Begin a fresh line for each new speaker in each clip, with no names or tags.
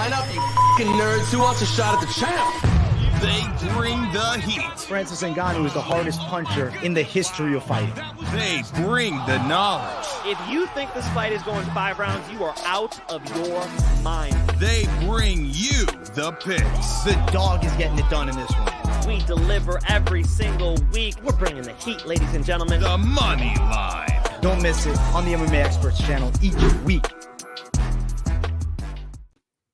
Line up, you fucking nerds. Who wants a shot at the champ?
They bring the heat.
Francis Ngannou is the hardest puncher in the history of fighting.
They bring the knowledge.
If you think this fight is going 5 rounds, you are out of your mind.
They bring you the picks.
The dog is getting it done in this one.
We deliver every single week. We're bringing the heat, ladies and gentlemen.
The money line.
Don't miss it on the MMA Experts channel each week.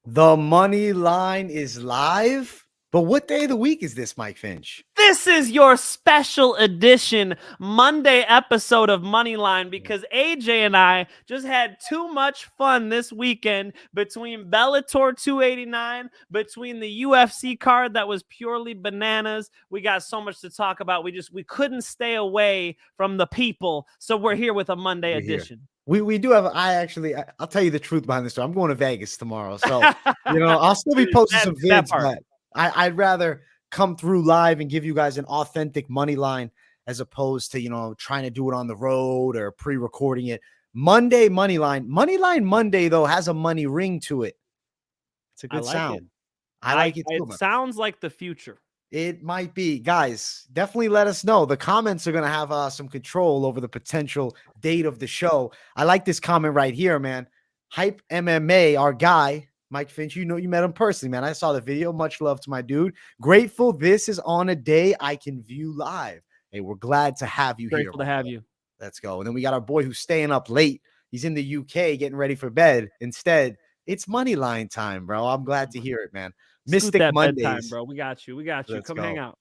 The money line is live. But what day of the week is this, Mike Finch?
This is your special edition Monday episode of Moneyline because AJ and I just had too much fun this weekend between Bellator 289, between the UFC card that was purely bananas. We got so much to talk about. We couldn't stay away from the people. So we're here with a Monday edition.
We do have, I'll tell you the truth behind this story. I'm going to Vegas tomorrow. So, I'll still be posting some vids, but I'd rather come through live and give you guys an authentic money line as opposed to, trying to do it on the road or pre-recording it. Monday money line. Moneyline Monday, though, has a money ring to it. It's a good sound. I like it too.
It sounds like the future.
It might be. Guys, definitely let us know. The comments are going to have some control over the potential date of the show. I like this comment right here, man. Hype MMA, our guy, Mike Finch, you met him personally, man. I saw the video. Much love to my dude. Grateful this is on a day I can view live. Hey, we're glad to have you here.
Grateful to have you.
Let's go. And then we got our boy who's staying up late. He's in the UK getting ready for bed. Instead, it's Moneyline time, bro. I'm glad to hear it, man. Mystic Mondays.
Bedtime, bro. We got you.
Let's
Come
go.
hang out.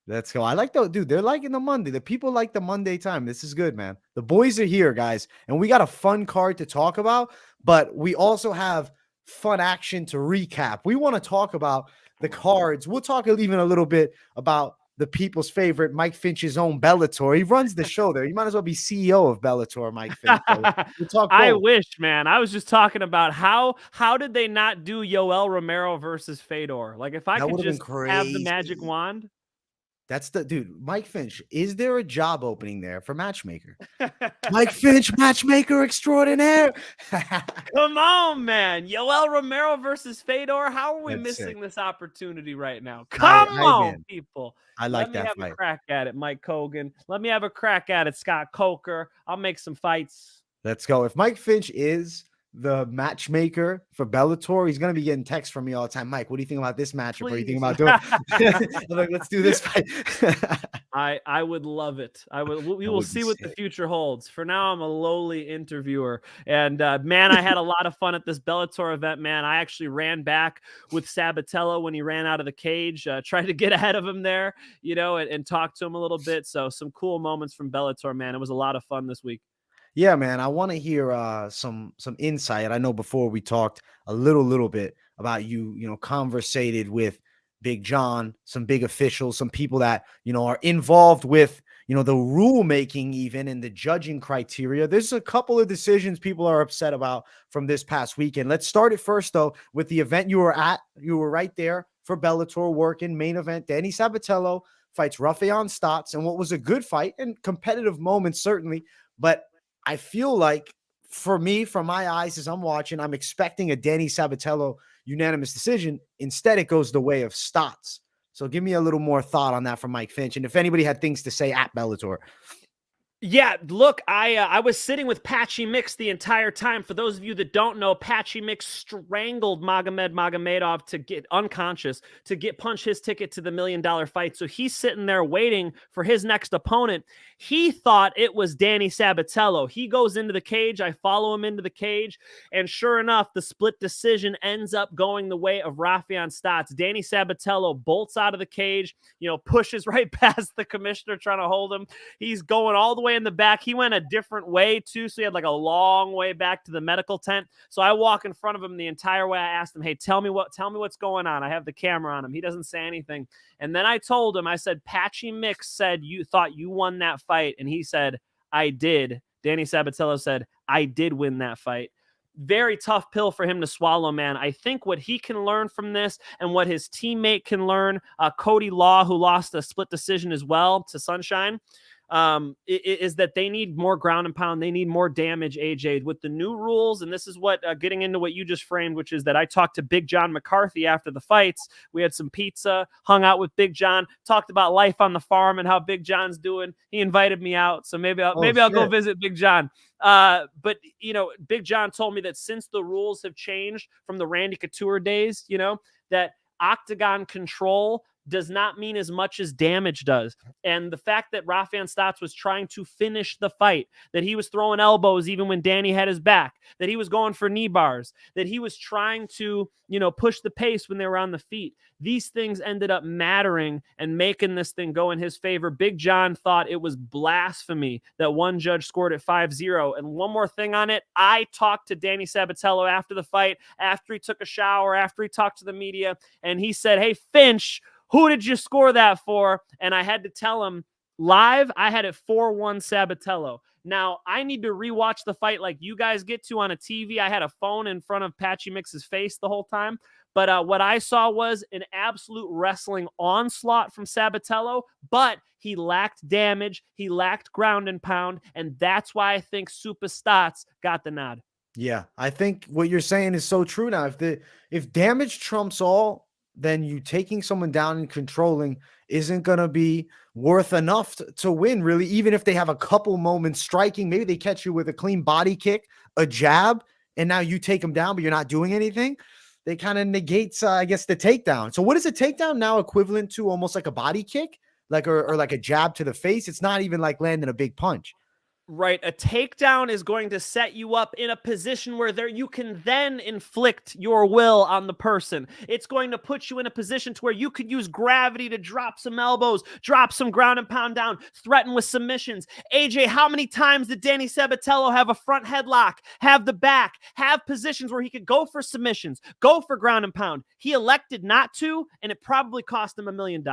Let's go. I like the dude. They're liking the Monday. The people like the Monday time. This is good, man. The boys are here, guys. And we got a fun card to talk about, but we also have fun action to recap. We want to talk about the cards. We'll talk even a little bit about the people's favorite, Mike Finch's own Bellator. He runs the show there. You might as well be CEO of Bellator, Mike Finch. We'll talk
I wish, man. I was just talking about how did they not do Yoel Romero versus Fedor? Like if I could just have the magic wand.
That's the dude, Mike Finch. Is there a job opening there for matchmaker? Mike Finch, matchmaker extraordinaire.
Come on, man. Yoel Romero versus Fedor. How are we
That's
missing
sick.
this opportunity right now? Come on,
man.
people.
I like that
Let me
fight.
have a crack at it, Mike Kogan. Let me have a crack at it, Scott Coker. I'll make some fights.
Let's go. If Mike Finch is the matchmaker for Bellator, he's going to be getting texts from me all the time. Mike, what do you think about this matchup? What do you think about doing? I'm like, let's do this fight.
I would love it. We will see what the future holds. For now, I'm a lowly interviewer. And man, I had a lot of fun at this Bellator event, man. I actually ran back with Sabatello when he ran out of the cage, tried to get ahead of him there, and talk to him a little bit. So some cool moments from Bellator, man. It was a lot of fun this week.
Yeah, man. I want to hear some insight. I know before we talked a little bit about you conversated with Big John, some big officials, some people that, are involved with, the rulemaking even and the judging criteria. There's a couple of decisions people are upset about from this past weekend. Let's start it first, though, with the event you were at. You were right there for Bellator working, main event. Danny Sabatello fights Rafael Stotts, and what was a good fight and competitive moments, certainly, but I feel like for me, from my eyes, as I'm watching, I'm expecting a Danny Sabatello unanimous decision. Instead, it goes the way of Stotts. So give me a little more thought on that from Mike Finch. And if anybody had things to say at Bellator.
Yeah, look, I was sitting with Patchy Mix the entire time. For those of you that don't know, Patchy Mix strangled Magomedov to get unconscious, to punch his ticket to the $1 million fight. So he's sitting there waiting for his next opponent. He thought it was Danny Sabatello. He goes into the cage. I follow him into the cage. And sure enough, the split decision ends up going the way of Rafael Stotts. Danny Sabatello bolts out of the cage, pushes right past the commissioner trying to hold him. He's going all the way in the back. He went a different way too, so he had like a long way back to the medical tent. So I walk in front of him the entire way. I asked him, hey, tell me what's going on. I have the camera on him. He doesn't say anything. And then I told him, I said, Patchy Mix said you thought you won that fight. And he said, I did. Danny Sabatello said, I did win that fight. Very tough pill for him to swallow, man. I think what he can learn from this and what his teammate can learn, Cody Law, who lost a split decision as well to Sunshine, is that they need more ground and pound. They need more damage, AJ, with the new rules. And this is what, getting into what you just framed, which is that I talked to Big John McCarthy after the fights. We had some pizza, hung out with Big John, talked about life on the farm and how Big John's doing. He invited me out. So maybe I'll go visit Big John. But Big John told me that since the rules have changed from the Randy Couture days, that octagon control does not mean as much as damage does. And the fact that Rafa Stotts was trying to finish the fight, that he was throwing elbows even when Danny had his back, that he was going for knee bars, that he was trying to, push the pace when they were on the feet. These things ended up mattering and making this thing go in his favor. Big John thought it was blasphemy that one judge scored at 5-0. And one more thing on it, I talked to Danny Sabatello after the fight, after he took a shower, after he talked to the media, and he said, "Hey, Finch, who did you score that for?" And I had to tell him live, I had it 4-1 Sabatello. Now, I need to rewatch the fight like you guys get to on a TV. I had a phone in front of Patchy Mix's face the whole time. But what I saw was an absolute wrestling onslaught from Sabatello, but he lacked damage. He lacked ground and pound. And that's why I think Super Stotts got the nod.
Yeah, I think what you're saying is so true now. If damage trumps all, then you taking someone down and controlling isn't going to be worth enough to win, really, even if they have a couple moments striking. Maybe they catch you with a clean body kick, a jab, and now you take them down, but you're not doing anything. They kind of negates, I guess, the takedown. So what is a takedown now equivalent to? Almost like a body kick, or like a jab to the face? It's not even like landing a big punch.
Right. A takedown is going to set you up in a position where you can then inflict your will on the person. It's going to put you in a position to where you could use gravity to drop some elbows, drop some ground and pound down, threaten with submissions. AJ, how many times did Danny Sabatello have a front headlock, have the back, have positions where he could go for submissions, go for ground and pound? He elected not to, and it probably cost him $1 million.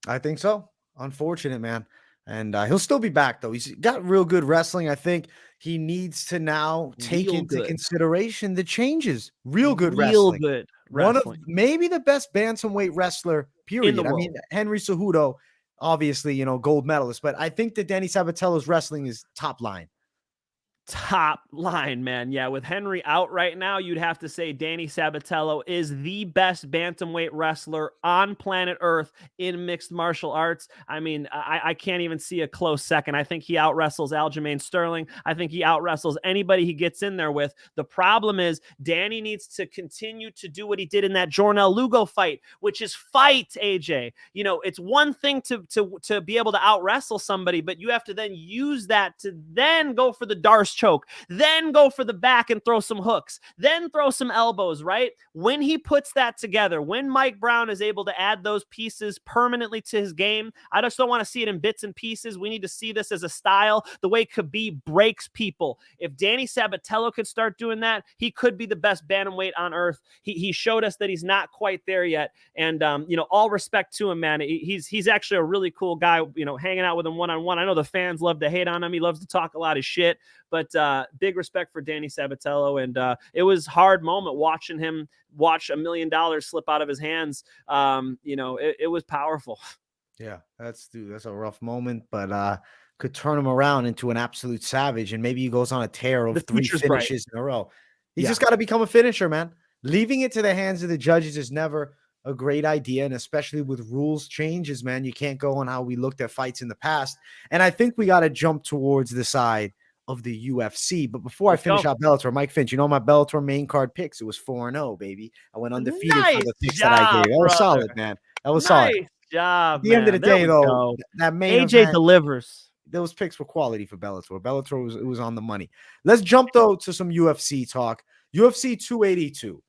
I think so. Unfortunate, man. And he'll still be back, though. He's got real good wrestling. I think he needs to now take into consideration the changes. Real good wrestling. One of maybe the best bantamweight wrestler, period. I mean, Henry Cejudo, obviously, gold medalist. But I think that Danny Sabatello's wrestling is top line.
Top line, man. Yeah, with Henry out right now, you'd have to say Danny Sabatello is the best bantamweight wrestler on planet Earth in mixed martial arts. I mean, I can't even see a close second. I think he out wrestles Aljamain Sterling. I think he out wrestles anybody he gets in there with. The problem is Danny needs to continue to do what he did in that Jornal Lugo fight, which is fight, AJ. It's one thing to be able to out wrestle somebody, but you have to then use that to then go for the Darce choke, then go for the back and throw some hooks, then throw some elbows, right? When he puts that together, when Mike Brown is able to add those pieces permanently to his game, I just don't want to see it in bits and pieces. We need to see this as a style, the way Khabib breaks people. If Danny Sabatello could start doing that, he could be the best bantamweight on earth. He showed us that he's not quite there yet. And, all respect to him, man. He's actually a really cool guy, hanging out with him one-on-one. I know the fans love to hate on him. He loves to talk a lot of shit. But big respect for Danny Sabatello. And it was a hard moment watching him watch $1 million slip out of his hands. It was powerful.
Yeah, that's a rough moment, but could turn him around into an absolute savage. And maybe he goes on a tear of 3 finishes in a row. He's just got to become a finisher, man. Leaving it to the hands of the judges is never a great idea. And especially with rules changes, man, you can't go on how we looked at fights in the past. And I think we got to jump towards the side of the UFC. But before I finish out Bellator, Mike Finch, my Bellator main card picks, it was 4-0, baby. I went undefeated for the picks that I gave. That was solid, man. That was solid.
Nice job,
At the end of the day, though, that main
AJ delivers.
Those picks were quality for Bellator. Bellator was on the money. Let's jump, though, to some UFC talk. UFC 282.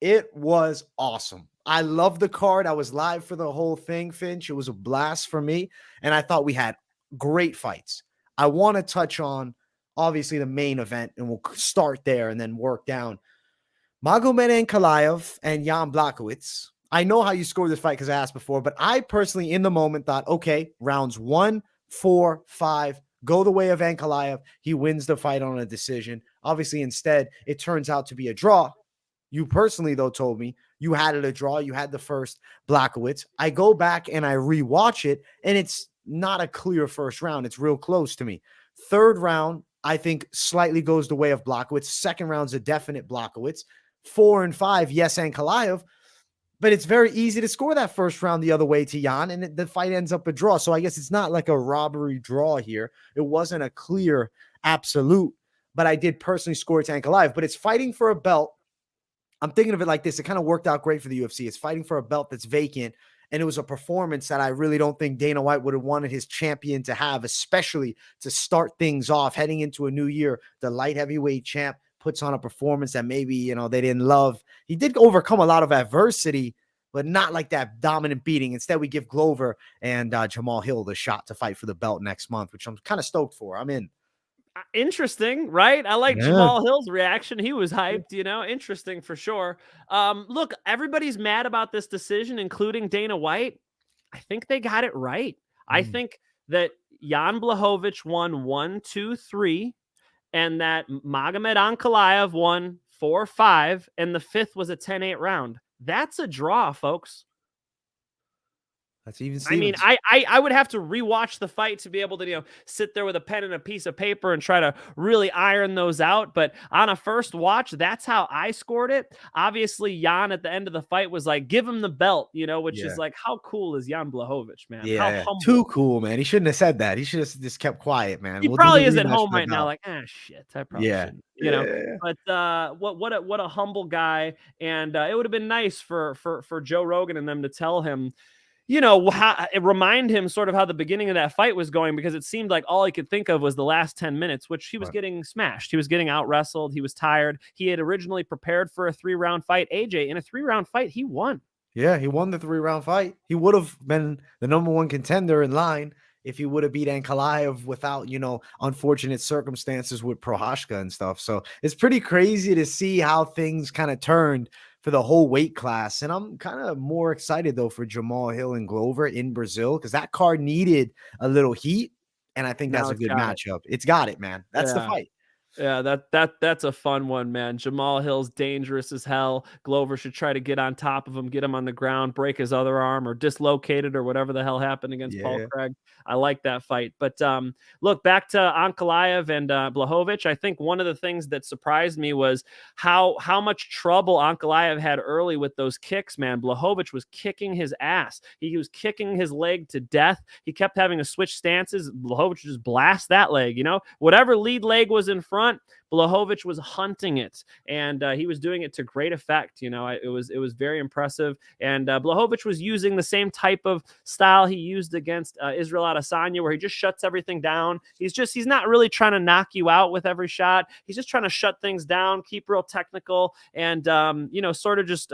It was awesome. I love the card. I was live for the whole thing, Finch. It was a blast for me, and I thought we had great fights. I want to touch on, obviously, the main event, and we'll start there and then work down. Magomed Ankalaev and Jan Blachowicz. I know how you scored this fight because I asked before, but I personally, in the moment, thought, okay, rounds 1, 4, 5, go the way of Ankalaev. He wins the fight on a decision. Obviously, instead, it turns out to be a draw. You personally, though, told me you had it a draw. You had the first Blachowicz. I go back and I rewatch it, and it's not a clear first round. It's real close to me. Third round, I think slightly goes the way of Blachowicz. Second round's a definite Blachowicz. 4 and 5, yes, Ankalaev. But it's very easy to score that first round the other way to Jan, and the fight ends up a draw. So I guess it's not like a robbery draw here. It wasn't a clear absolute, but I did personally score it to Ankalaev. But it's fighting for a belt. I'm thinking of it like this. It kind of worked out great for the UFC. It's fighting for a belt that's vacant, and it was a performance that I really don't think Dana White would have wanted his champion to have, especially to start things off heading into a new year. The light heavyweight champ puts on a performance that maybe, they didn't love. He did overcome a lot of adversity, but not like that dominant beating. Instead, we give Glover and Jamal Hill the shot to fight for the belt next month, which I'm kind of stoked for. I'm in.
Interesting, right? I like Jamal Hill's reaction. He was hyped, interesting for sure. Look, everybody's mad about this decision, including Dana White. I think they got it right. I think that Jan Blachowicz won 1, 2, 3, and that Magomed Ankalaev won 4, 5, and the 5th was a 10-8 round. That's a draw, folks.
That's even.
I mean, I would have to rewatch the fight to be able to, sit there with a pen and a piece of paper and try to really iron those out. But on a first watch, that's how I scored it. Obviously, Jan at the end of the fight was like, give him the belt, which is like, how cool is Jan Blachowicz, man?
Yeah,
how
too cool, man. He shouldn't have said that. He should have just kept quiet, man.
He probably is at home right now, like, shit, I probably shouldn't. But what a humble guy. And it would have been nice for Joe Rogan and them to tell him, remind him sort of how the beginning of that fight was going, because it seemed like all he could think of was the last 10 minutes, which he was getting smashed. He was getting out wrestled. He was tired. He had originally prepared for a 3-round fight. AJ, in a 3-round fight, he won.
Yeah, he won the 3-round fight. He would have been the number 1 contender in line if he would have beat Ankalaev without, unfortunate circumstances with Prochazka and stuff. So it's pretty crazy to see how things kind of turned for the whole weight class. And I'm kind of more excited, though, for Jamal Hill and Glover in Brazil, because that card needed a little heat. And I think that's a good matchup. It's got it, man. That's the fight.
Yeah, that's a fun one, man. Jamal Hill's dangerous as hell. Glover should try to get on top of him, get him on the ground, break his other arm, or dislocate it, or whatever the hell happened against Paul Craig. I like that fight. But look, back to Ankalaev and Blachowicz. I think one of the things that surprised me was how much trouble Ankalaev had early with those kicks, man. Blachowicz was kicking his ass. He was kicking his leg to death. He kept having to switch stances. Blachowicz just blast that leg, whatever lead leg was in front, Blachowicz was hunting it, and he was doing it to great effect. It was very impressive. And Blachowicz was using the same type of style he used against Israel Adesanya, where he just shuts everything down. He's not really trying to knock you out with every shot. He's just trying to shut things down, keep real technical, and sort of just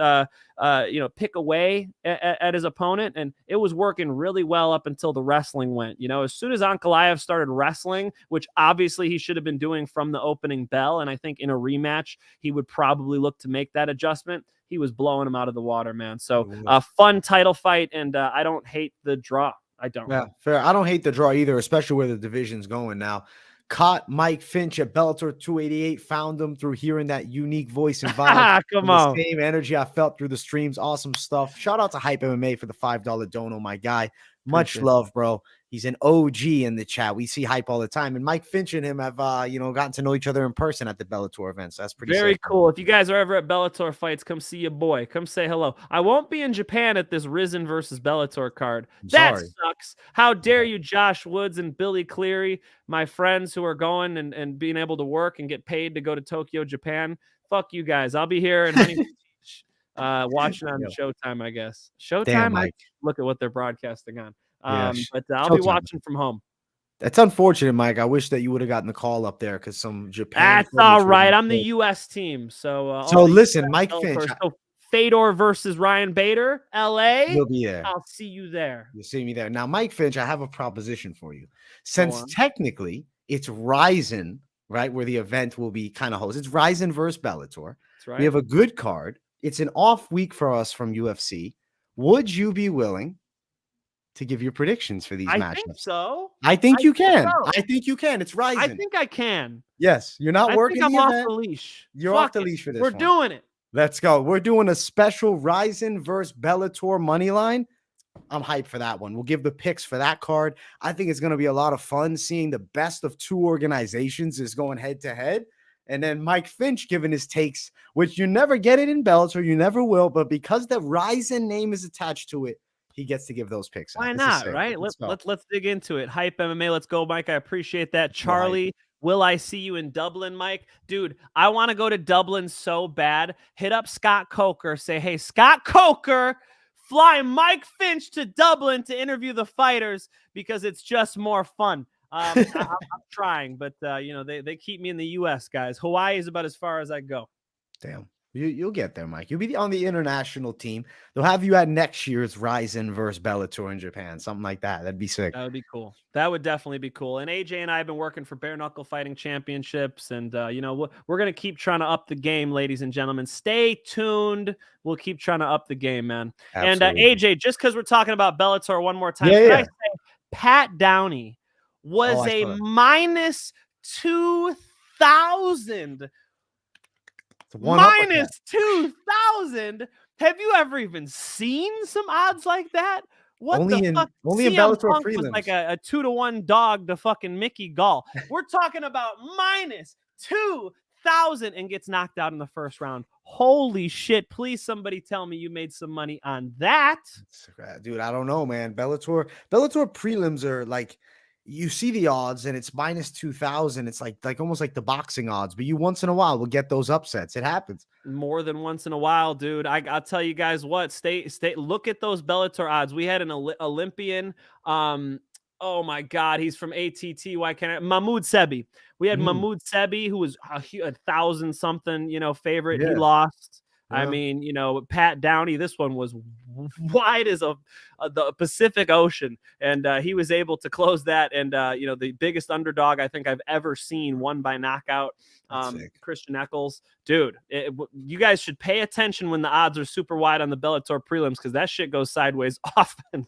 pick away at his opponent. And it was working really well up until the wrestling went. As soon as Ankalaev started wrestling, which obviously he should have been doing from the opening bell, and I think in a rematch he would probably look to make that adjustment, he was blowing him out of the water, man. So a fun title fight, and I don't hate the draw. I don't.
Yeah, fair. I don't hate the draw either, especially where the division's going now. Caught Mike Finch at Bellator 288. Found him through hearing that unique voice and vibe.
Come on.
The same energy I felt through the streams. Awesome stuff. Shout out to Hype MMA for the $5 dono, my guy. Much love, bro. He's an OG in the chat. We see Hype all the time. And Mike Finch and him have, gotten to know each other in person at the Bellator events. So that's pretty
very
sick.
cool. If you guys are ever at Bellator fights, come see your boy. Come say hello. I won't be in Japan at this Risen versus Bellator card. That sucks. How dare you, Josh Woods and Billy Cleary, my friends who are going and being able to work and get paid to go to Tokyo, Japan. Fuck you guys. I'll be here in Huntington Beach, watching on Showtime, I guess. Showtime?
Damn,
I look at what they're broadcasting on. But I'll be watching from home.
That's unfortunate, Mike. I wish that you would have gotten the call up there because some Japan.
That's all right. I'm the U.S. team. So
listen, Mike Finch.
So Fedor versus Ryan Bader, L.A.
You'll be there.
I'll see you there.
You'll see me there. Now, Mike Finch, I have a proposition for you. Since technically it's Ryzen, right, where the event will be kind of hosted. It's Ryzen versus Bellator.
That's right.
We have a good card. It's an off week for us from UFC. Would you be willing to give your predictions for these matchups?
I think so.
I think you can.
So.
I think you can. It's Ryzen.
I think I can.
Yes. You're not working.
I'm off the leash.
You're off the leash for this.
We're doing it.
Let's go. We're doing a special Ryzen versus Bellator money line. I'm hyped for that one. We'll give the picks for that card. I think it's going to be a lot of fun seeing the best of two organizations is going head to head. And then Mike Finch giving his takes, which you never get it in Bellator, you never will. But because the Ryzen name is attached to it, he gets to give those picks.
Why not, right? Let's dig into it. Hype MMA. Let's go, Mike. I appreciate that. Charlie, will I see you in Dublin, Mike? Dude, I want to go to Dublin so bad. Hit up Scott Coker. Say, hey, Scott Coker, fly Mike Finch to Dublin to interview the fighters because it's just more fun. I'm trying, but they keep me in the U.S., guys. Hawaii is about as far as I go.
Damn. You'll get there, Mike. You'll be on the international team. They'll have you at next year's Ryzen versus Bellator in Japan, something like that. That'd be sick.
That would be cool. That would definitely be cool. And AJ and I have been working for bare knuckle fighting championships, and we're gonna keep trying to up the game, ladies and gentlemen. Stay tuned. We'll keep trying to up the game, man. Absolutely. And AJ, just because we're talking about Bellator one more time, I say Pat Downey was a minus 2,000. Minus 2,000. Have you ever even seen some odds like that? What
only
the fuck?
Only in Bellator prelims.
Was like a 2-to-1 dog to fucking Mickey Gall. We're talking about minus 2,000 and gets knocked out in the first round. Holy shit. Please, somebody tell me you made some money on that.
Dude, I don't know, man. Bellator prelims are like, you see the odds and it's minus 2,000. It's like almost like the boxing odds, but you once in a while will get those upsets. It happens
more than once in a while, dude. I'll tell you guys what, stay, look at those Bellator odds. We had an Olympian. Oh my God. He's from ATT. Why can't Mahmoud Sebi. We had Mahmoud Sebi, who was a 1,000 something, favorite. Yeah. He lost. Yeah. I mean, Pat Downey, this one was wide as the Pacific Ocean, and he was able to close that. And the biggest underdog I think I've ever seen won by knockout. Christian Eccles, dude, you guys should pay attention when the odds are super wide on the Bellator prelims, because that shit goes sideways often.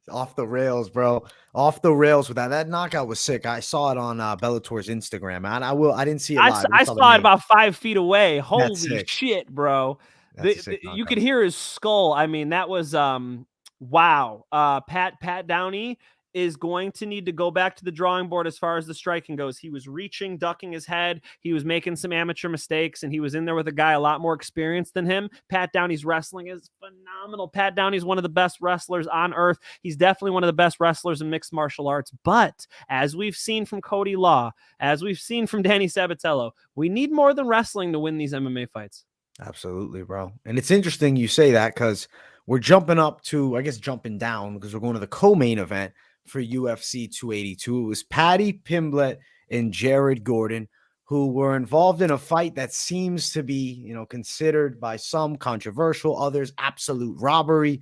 Off the rails, bro. Off the rails with that. That knockout was sick. I saw it on Bellator's Instagram, man. I didn't see it live.
I saw it about 5 feet away. Holy shit, bro. You could hear his skull. I mean, that was wow. Pat Downey is going to need to go back to the drawing board as far as the striking goes. He was reaching, ducking his head. He was making some amateur mistakes, and he was in there with a guy a lot more experienced than him. Pat Downey's wrestling is phenomenal. Pat Downey's one of the best wrestlers on earth. He's definitely one of the best wrestlers in mixed martial arts. But as we've seen from Cody Law, as we've seen from Danny Sabatello, we need more than wrestling to win these MMA fights.
Absolutely, bro. And it's interesting you say that, because we're jumping up to, I guess, jumping down, because we're going to the co-main event for UFC 282. It was Paddy Pimblett and Jared Gordon, who were involved in a fight that seems to be, considered by some controversial, others absolute robbery.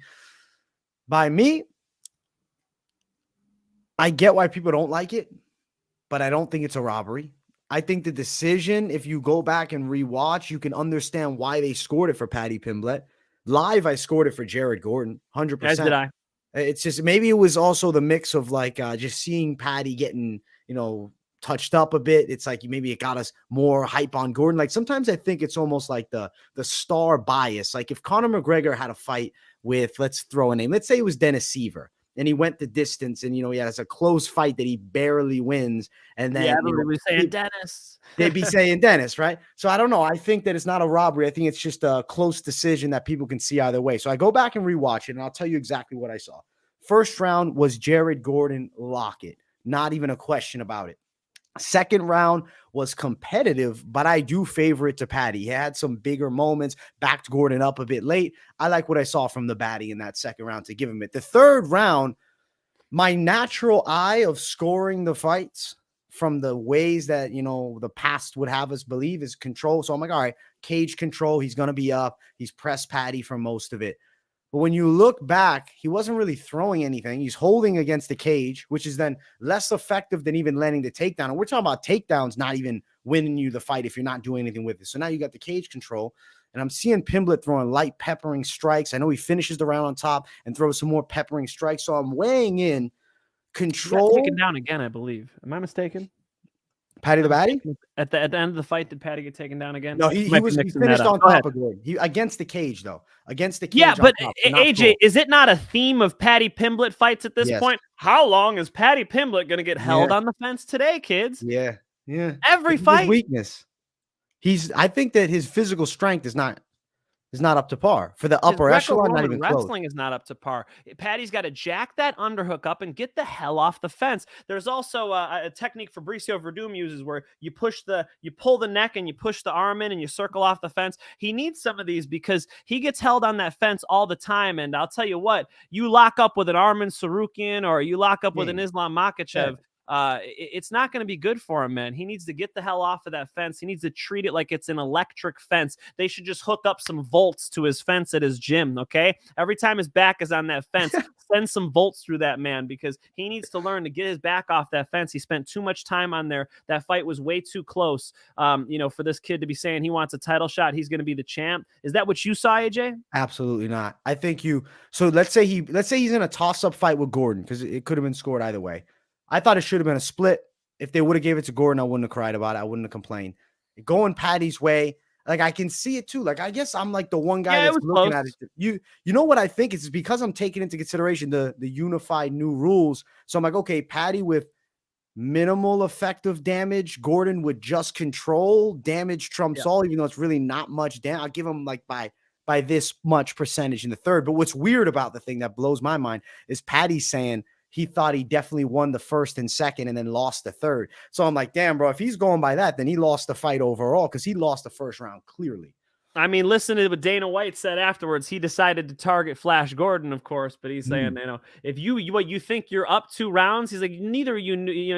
By me, I get why people don't like it, but I don't think it's a robbery. I think the decision, if you go back and rewatch, you can understand why they scored it for Paddy Pimblett. Live, I scored it for Jared Gordon, 100%.
As did I.
It's just, maybe it was also the mix of just seeing Paddy getting, touched up a bit. It's like maybe it got us more hype on Gordon. Like sometimes I think it's almost like the star bias. Like if Conor McGregor had a fight with, let's throw a name, let's say it was Dennis Seaver, and he went the distance, and he has a close fight that he barely wins, and then
we're saying Dennis.
They'd be saying Dennis, right? So I don't know. I think that it's not a robbery. I think it's just a close decision that people can see either way. So I go back and rewatch it, and I'll tell you exactly what I saw. First round was Jared Gordon lock it. Not even a question about it. Second round was competitive, but I do favor it to Paddy. He had some bigger moments, backed Gordon up a bit late. I like what I saw from the baddie in that second round to give him it. The third round, my natural eye of scoring the fights from the ways that, the past would have us believe is control. So I'm like, all right, cage control. He's going to be up. He's pressed Paddy for most of it. But when you look back, he wasn't really throwing anything. He's holding against the cage, which is then less effective than even landing the takedown. And we're talking about takedowns not even winning you the fight if you're not doing anything with it. So now you got the cage control. And I'm seeing Pimblett throwing light peppering strikes. I know he finishes the round on top and throws some more peppering strikes. So I'm weighing in control.
Taken down again, I believe. Am I mistaken?
Patty the Batty?
At the end of the fight, did Patty get taken down again?
No, he finished on top of Gordon. Against the cage, though. Against the cage.
Yeah, but
top,
AJ, is it not a theme of Paddy Pimblett fights at this point? How long is Paddy Pimblett going to get held on the fence today, kids?
Yeah.
Every fight.
His weakness. I think that his physical strength is not up to par for the upper echelon. Not even
wrestling
close.
is not up to par. Paddy's got to jack that underhook up and get the hell off the fence. There's also a technique Fabricio Verdum uses where you pull the neck and you push the arm in and you circle off the fence. He needs some of these because he gets held on that fence all the time. And I'll tell you what, you lock up with an Arman Tsarukyan or you lock up with an Islam Makhachev. It's not going to be good for him, man. He needs to get the hell off of that fence. He needs to treat it like it's an electric fence. They should just hook up some volts to his fence at his gym, okay? Every time his back is on that fence, send some volts through that man because he needs to learn to get his back off that fence. He spent too much time on there. That fight was way too close, for this kid to be saying he wants a title shot. He's going to be the champ. Is that what you saw, AJ?
Absolutely not. I think so let's say he's in a toss-up fight with Gordon because it could have been scored either way. I thought it should have been a split. If they would have gave it to Gordon, I wouldn't have cried about it. I wouldn't have complained. Going Paddy's way, like I can see it too. Like I guess I'm like the one guy that's looking at it. You know what I think? It's because I'm taking into consideration the unified new rules. So I'm like, okay, Paddy with minimal effective damage, Gordon with just control, damage trumps all, even though it's really not much damage. I'll give him like by this much percentage in the third. But what's weird about the thing that blows my mind is Paddy saying he thought he definitely won the first and second and then lost the third. So I'm like, damn, bro, if he's going by that, then he lost the fight overall because he lost the first round clearly.
I mean, listen to what Dana White said afterwards. He decided to target Flash Gordon, of course, but he's saying, if you think you're up 2 rounds, he's like, neither you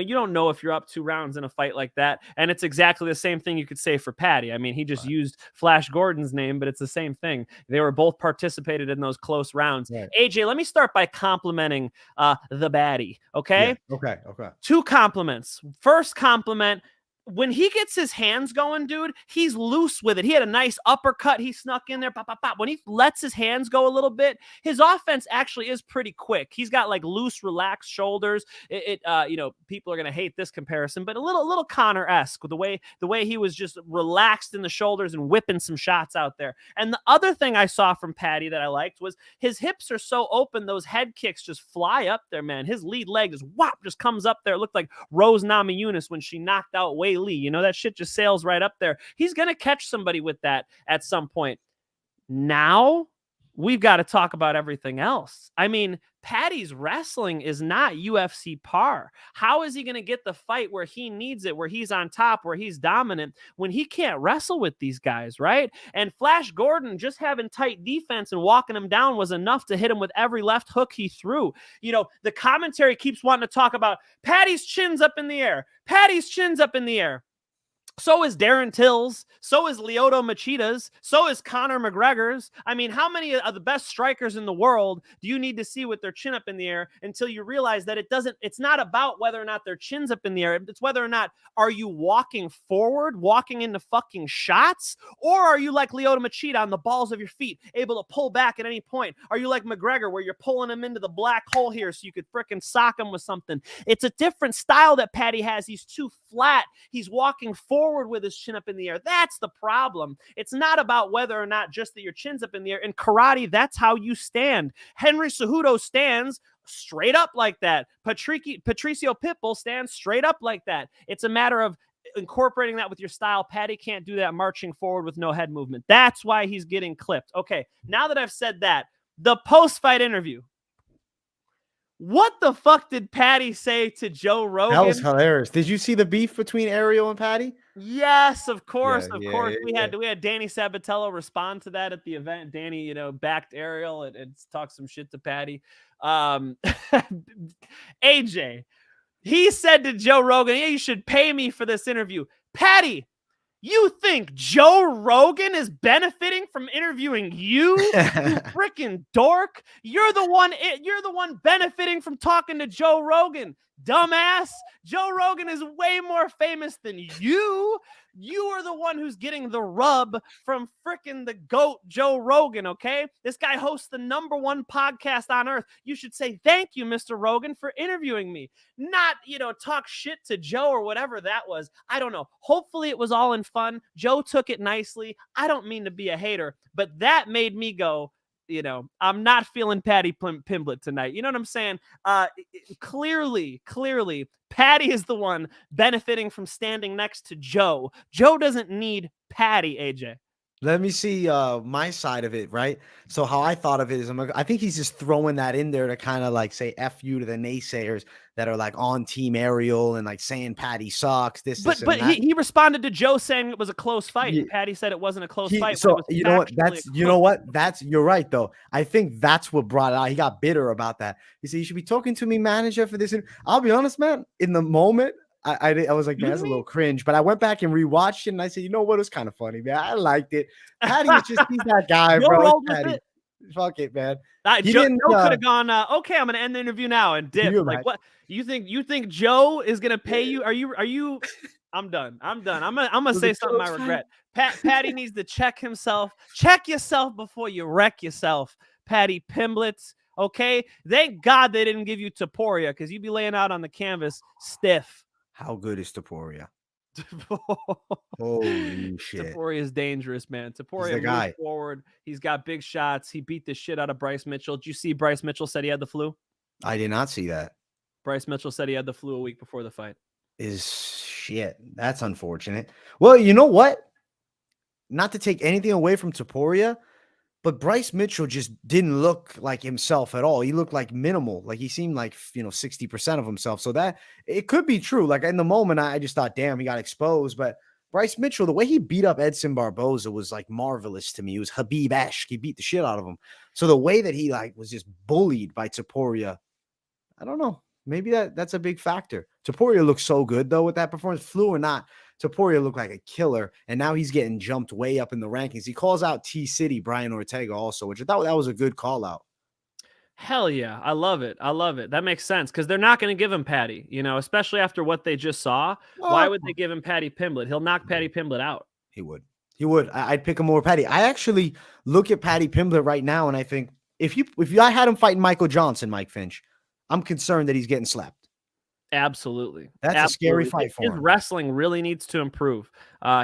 don't know if you're up 2 rounds in a fight like that. And it's exactly the same thing you could say for Paddy. I mean, he just used Flash Gordon's name, but it's the same thing. They were both participated in those close rounds. Right. AJ, let me start by complimenting the baddie. Okay.
Yeah. Okay.
2 compliments. First compliment. When he gets his hands going, dude, he's loose with it. He had a nice uppercut. He snuck in there. Pop, pop, pop. When he lets his hands go a little bit, his offense actually is pretty quick. He's got like loose, relaxed shoulders. People are going to hate this comparison, but a little Conor-esque with the way he was just relaxed in the shoulders and whipping some shots out there. And the other thing I saw from Paddy that I liked was his hips are so open. Those head kicks just fly up there, man. His lead leg just comes up there. It looked like Rose Namajunas when she knocked out Wei Lee. That shit just sails right up there. He's going to catch somebody with that at some point. Now we've got to talk about everything else. I mean, Paddy's wrestling is not UFC par. How is he going to get the fight where he needs it, where he's on top, where he's dominant, when he can't wrestle with these guys, right? And Flash Gordon just having tight defense and walking him down was enough to hit him with every left hook he threw. The commentary keeps wanting to talk about Paddy's chin's up in the air. Paddy's chin's up in the air. So is Darren Till's. So is Lyoto Machida's. So is Conor McGregor's. I mean, how many of the best strikers in the world do you need to see with their chin up in the air until you realize that it's not about whether or not their chin's up in the air. It's whether or not are you walking forward, walking into fucking shots, or are you like Lyoto Machida on the balls of your feet, able to pull back at any point? Are you like McGregor where you're pulling him into the black hole here so you could fricking sock him with something? It's a different style that Paddy has. He's too flat. He's walking forward with his chin up in the air. That's the problem. It's not about whether or not just that your chin's up in the air. In karate, that's how you stand. Henry Cejudo stands straight up like that. Patricio Pitbull stands straight up like that. It's a matter of incorporating that with your style. Paddy can't do that marching forward with no head movement. That's why he's getting clipped. Okay, now that I've said that, the post-fight interview. What the fuck did Paddy say to Joe Rogan?
That was hilarious. Did you see the beef between Ariel and Paddy?
Yes, of course. Of course. We had Danny Sabatello respond to that at the event. Danny, backed Ariel and talked some shit to Paddy. AJ, he said to Joe Rogan, you should pay me for this interview. Paddy, you think Joe Rogan is benefiting from interviewing you? You freaking dork. You're the one benefiting from talking to Joe Rogan. dumbass. Joe Rogan is way more famous than you. You are the one who's getting the rub from freaking the GOAT, Joe Rogan, okay? This guy hosts the #1 podcast on earth. You should say, thank you, Mr. Rogan, for interviewing me. Not, talk shit to Joe or whatever that was. I don't know. Hopefully it was all in fun. Joe took it nicely. I don't mean to be a hater, but that made me go, I'm not feeling Patty Pimblett tonight. You know what I'm saying? Clearly, Patty is the one benefiting from standing next to Joe. Joe doesn't need Patty, AJ.
Let me see my side of it, right? So how I thought of it is I think he's just throwing that in there to kind of like say F you to the naysayers that are like on Team Ariel and like saying Patty sucks, this
but
and that.
he responded to Joe saying it was a close fight. Yeah. Patty said it wasn't a close fight.
So you're right though. I think that's what brought it out. He got bitter about that. He said, you should be talking to me, manager, for this. And I'll be honest, man, in the moment, I was like, man, that's a little cringe. But I went back and rewatched it, and I said, you know what? It was kind of funny, man. I liked it. Patty was just he's that guy, bro. Patty. Fuck it, man.
Joe could have gone, okay, I'm gonna end the interview now and dip. Like, what you think Joe is gonna pay you? Are you I'm done. I'm gonna say something I regret. Patty needs to check himself. Check yourself before you wreck yourself, Patty Pimblett. Okay. Thank God they didn't give you Topuria, because you'd be laying out on the canvas stiff.
How good is Topuria? Holy shit.
Topuria is dangerous, man. Topuria moves forward. He's got big shots. He beat the shit out of Bryce Mitchell. Did you see Bryce Mitchell said he had the flu?
I did not see that.
Bryce Mitchell said he had the flu a week before the fight.
Shit. That's unfortunate. Well, you know what? Not to take anything away from Topuria, but Bryce Mitchell just didn't look like himself at all. He looked like minimal. Like he seemed like, 60% of himself. So that it could be true. Like in the moment, I just thought, damn, he got exposed. But Bryce Mitchell, the way he beat up Edson Barboza was like marvelous to me. It was Habib-esque. He beat the shit out of him. So the way that he like was just bullied by Topuria, I don't know. Maybe that's a big factor. Topuria looked so good though with that performance, flu or not. Topuria looked like a killer, and now he's getting jumped way up in the rankings. He calls out T-City, Brian Ortega also, which I thought that was a good call out.
Hell yeah. I love it. That makes sense, because they're not going to give him Patty, especially after what they just saw. Why would they give him Patty Pimblett? He'll knock Patty Pimblett out.
He would. I'd pick him over Patty. I actually look at Patty Pimblett right now, and I think if I had him fighting Michael Johnson, Mike Finch, I'm concerned that he's getting slapped.
Absolutely.
That's a scary fight for him.
His wrestling really needs to improve.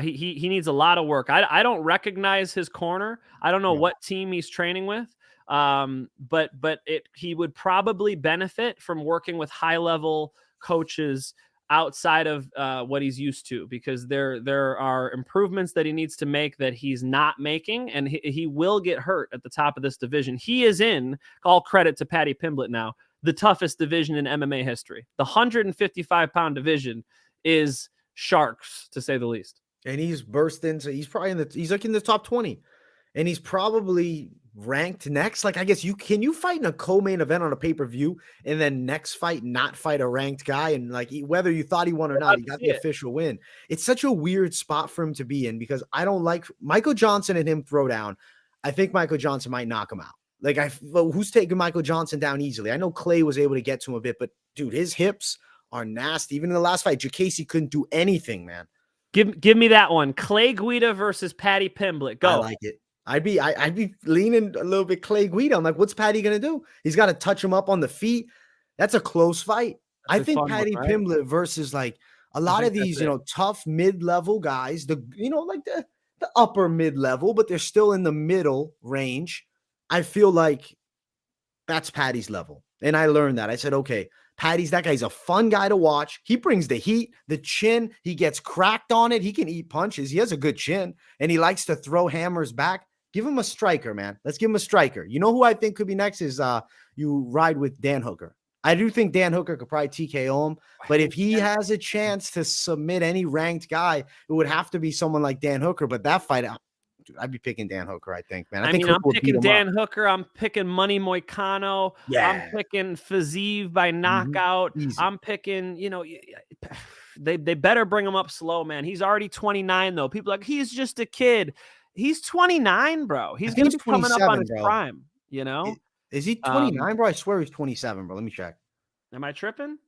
He needs a lot of work. I don't recognize his corner. I don't know what team he's training with. But he would probably benefit from working with high-level coaches outside of what he's used to, because there are improvements that he needs to make that he's not making, and he will get hurt at the top of this division. He is in, all credit to Patty Pimblett now, the toughest division in MMA history. The 155-pound division is sharks, to say the least.
And he's burst into, he's probably he's like in the top 20, and he's probably ranked next. Like, I guess can you fight in a co-main event on a pay-per-view and then next fight not fight a ranked guy, and like whether you thought he won or not, he got the official win. It's such a weird spot for him to be in, because I don't like Michael Johnson and him throw down. I think Michael Johnson might knock him out. Like, who's taking Michael Johnson down easily? I know Clay was able to get to him a bit, but dude, his hips are nasty. Even in the last fight, Jacasey couldn't do anything, man.
Give me that one. Clay Guida versus Patty Pimblett. Go.
I like it. I'd be leaning a little bit Clay Guida. I'm like, what's Patty gonna do? He's got to touch him up on the feet. That's a close fight. I think Patty Pimblett versus like a lot of these, tough mid-level guys, like the upper mid-level, but they're still in the middle range. I feel like that's Patty's level. And I learned that. I said, okay, that guy's a fun guy to watch. He brings the heat, the chin. He gets cracked on it. He can eat punches. He has a good chin, and he likes to throw hammers back. Give him a striker, man. Let's give him a striker. You know who I think could be next is you ride with Dan Hooker. I do think Dan Hooker could probably TKO him, but if he has a chance to submit any ranked guy, it would have to be someone like Dan Hooker. But that fight, dude, I'd be picking Dan Hooker, I think, man.
I'm picking Dan Hooker. I'm picking Money Moicano. Yeah. I'm picking Fiziev by knockout. I'm picking, they better bring him up slow, man. He's already 29, though. People are like, he's just a kid. He's 29, bro. He's going to be coming up on his prime,
Is he 29, bro? I swear he's 27, bro. Let me check.
Am I tripping?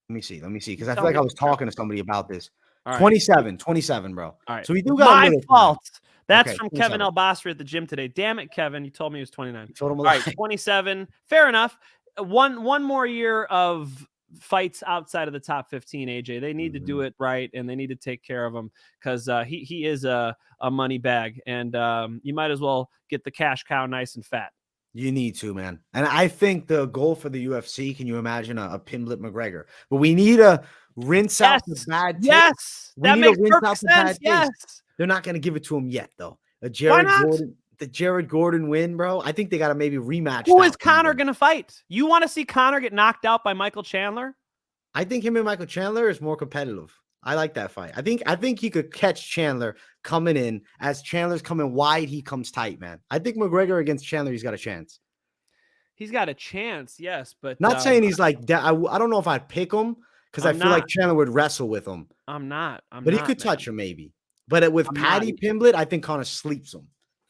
Let me see. Because I
Tell
feel like
me
I was
the trap.
talking to somebody about this.
All right.
27, bro.
All right.
So we do got a
My
little time.
fault. That's
Okay,
from
27.
Kevin El Basri at the gym today. Damn it, Kevin. You told me he was 29.
You told him a
All right,
lie.
27. Fair enough. One more year of fights outside of the top 15, AJ. They need to do it right, and they need to take care of him because he is a money bag, and you might as well get the cash cow nice and fat.
You need to, man. And I think the goal for the UFC, can you imagine a Pimblett McGregor? But we need to rinse out the bad taste.
Yes,
We
that
need to
makes
rinse
perfect
out the bad
sense. Yes.
taste. They're not going to give it to him yet, though. The Jared Gordon win, bro. I think they got to maybe rematch.
Who is Conor going to fight? You want to see Conor get knocked out by Michael Chandler?
I think him and Michael Chandler is more competitive. I like that fight. I think he could catch Chandler coming in. As Chandler's coming wide, he comes tight, man. I think McGregor against Chandler, he's got a chance.
He's got a chance, yes, but
not saying he's like that. I don't know if I'd pick him because I feel like Chandler would wrestle with him. But he could touch him maybe. But with Paddy Pimblett, I think Conor sleeps him.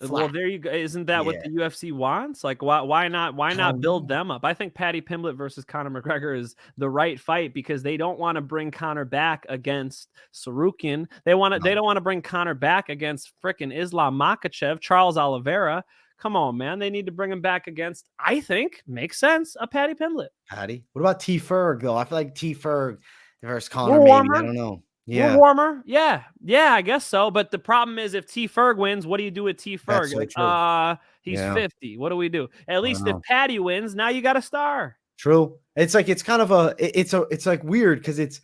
Well, there you go. Isn't that what the UFC wants? Like, why not build them up? I think Paddy Pimblett versus Conor McGregor is the right fight because they don't want to bring Conor back against Tsarukyan. They don't want to bring Conor back against frickin' Islam Makhachev, Charles Oliveira. Come on, man. They need to bring him back against, I think, makes sense, a Paddy Pimblett.
Paddy? What about T. Ferg, though? I feel like T. Ferg versus Conor, maybe. I don't know.
Yeah. Warmer. Yeah, I guess so. But the problem is if T. Ferg wins, what do you do with T. Ferg?
So
he's 50. What do we do? At least if Paddy wins, now you got a star.
True. It's like it's kind of it's like weird because it's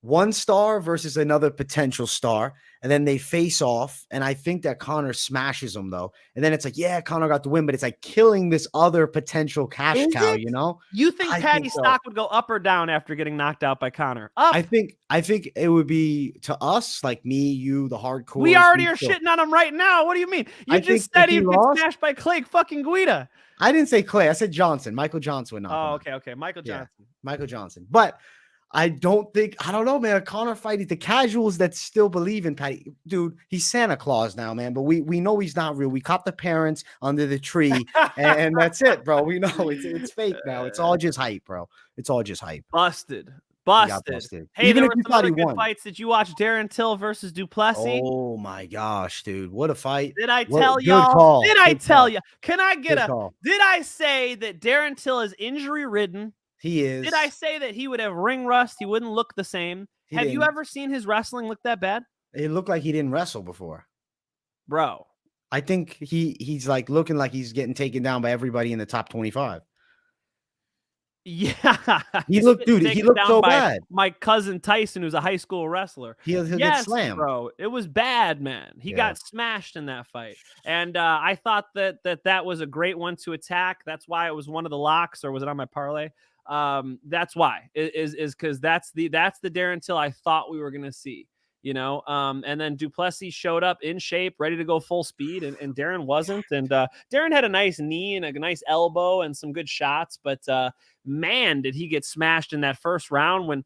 one star versus another potential star, and then they face off. And I think that Conor smashes him though. And then it's like, yeah, Conor got the win, but it's like killing this other potential cash cow, you know?
You think Paddy's stock would go up or down after getting knocked out by Conor? Up.
I think it would be to us, like me, you, the hardcore.
We already are shitting on him right now. What do you mean? You just said he'd get smashed by Clay fucking Guida.
I didn't say Clay. I said Johnson. Michael Johnson would not.
Oh, okay. Michael Johnson.
Yeah, Michael Johnson. But I don't know, man. A Conor fight, the casuals that still believe in Paddy, dude, he's Santa Claus now, man. But we know he's not real. We caught the parents under the tree, and that's it, bro. We know it's fake now. It's all just hype, bro. It's all just hype.
Busted. Hey,
even
there
if
were
you
some
thought
other
he
good
won.
fights. Did you watch Darren Till versus Duplessis?
Oh my gosh, dude, what a fight!
Did I tell y'all? Did I tell you? Can I get
call.
Did I say that Darren Till is injury ridden?
He is.
Did I say that he would have ring rust? He wouldn't look the same. Have you ever seen his wrestling look that bad?
It looked like he didn't wrestle before,
bro.
I think he's like looking like he's getting taken down by everybody in the top 25.
Yeah,
he looked so bad.
My cousin Tyson, who's a high school wrestler,
he'll get slammed,
bro. It was bad, man. He got smashed in that fight, and I thought that was a great one to attack. That's why it was one of the locks, or was it on my parlay? That's why is because that's the Darren Till I thought we were gonna see. You know, and then Duplessis showed up in shape, ready to go full speed, and Darren wasn't. And Darren had a nice knee and a nice elbow and some good shots, but man, did he get smashed in that first round when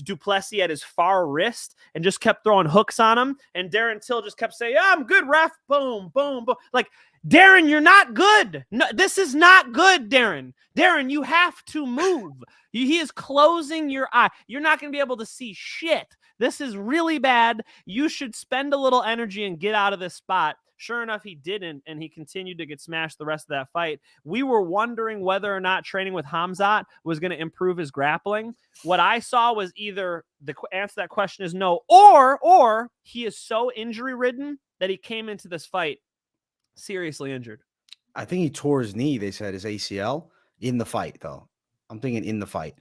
Duplessis had his far wrist and just kept throwing hooks on him, and Darren Till just kept saying, "Yeah, I'm good, ref." Boom, boom, boom. Like, Darren, you're not good. No, this is not good, Darren. Darren, you have to move. He is closing your eye. You're not going to be able to see shit. This is really bad. You should spend a little energy and get out of this spot. Sure enough, he didn't, and he continued to get smashed the rest of that fight. We were wondering whether or not training with Khamzat was going to improve his grappling. What I saw was either the answer to that question is no, or he is so injury-ridden that he came into this fight seriously injured.
I think he tore his knee, they said, his ACL in the fight, though. I'm thinking in the fight.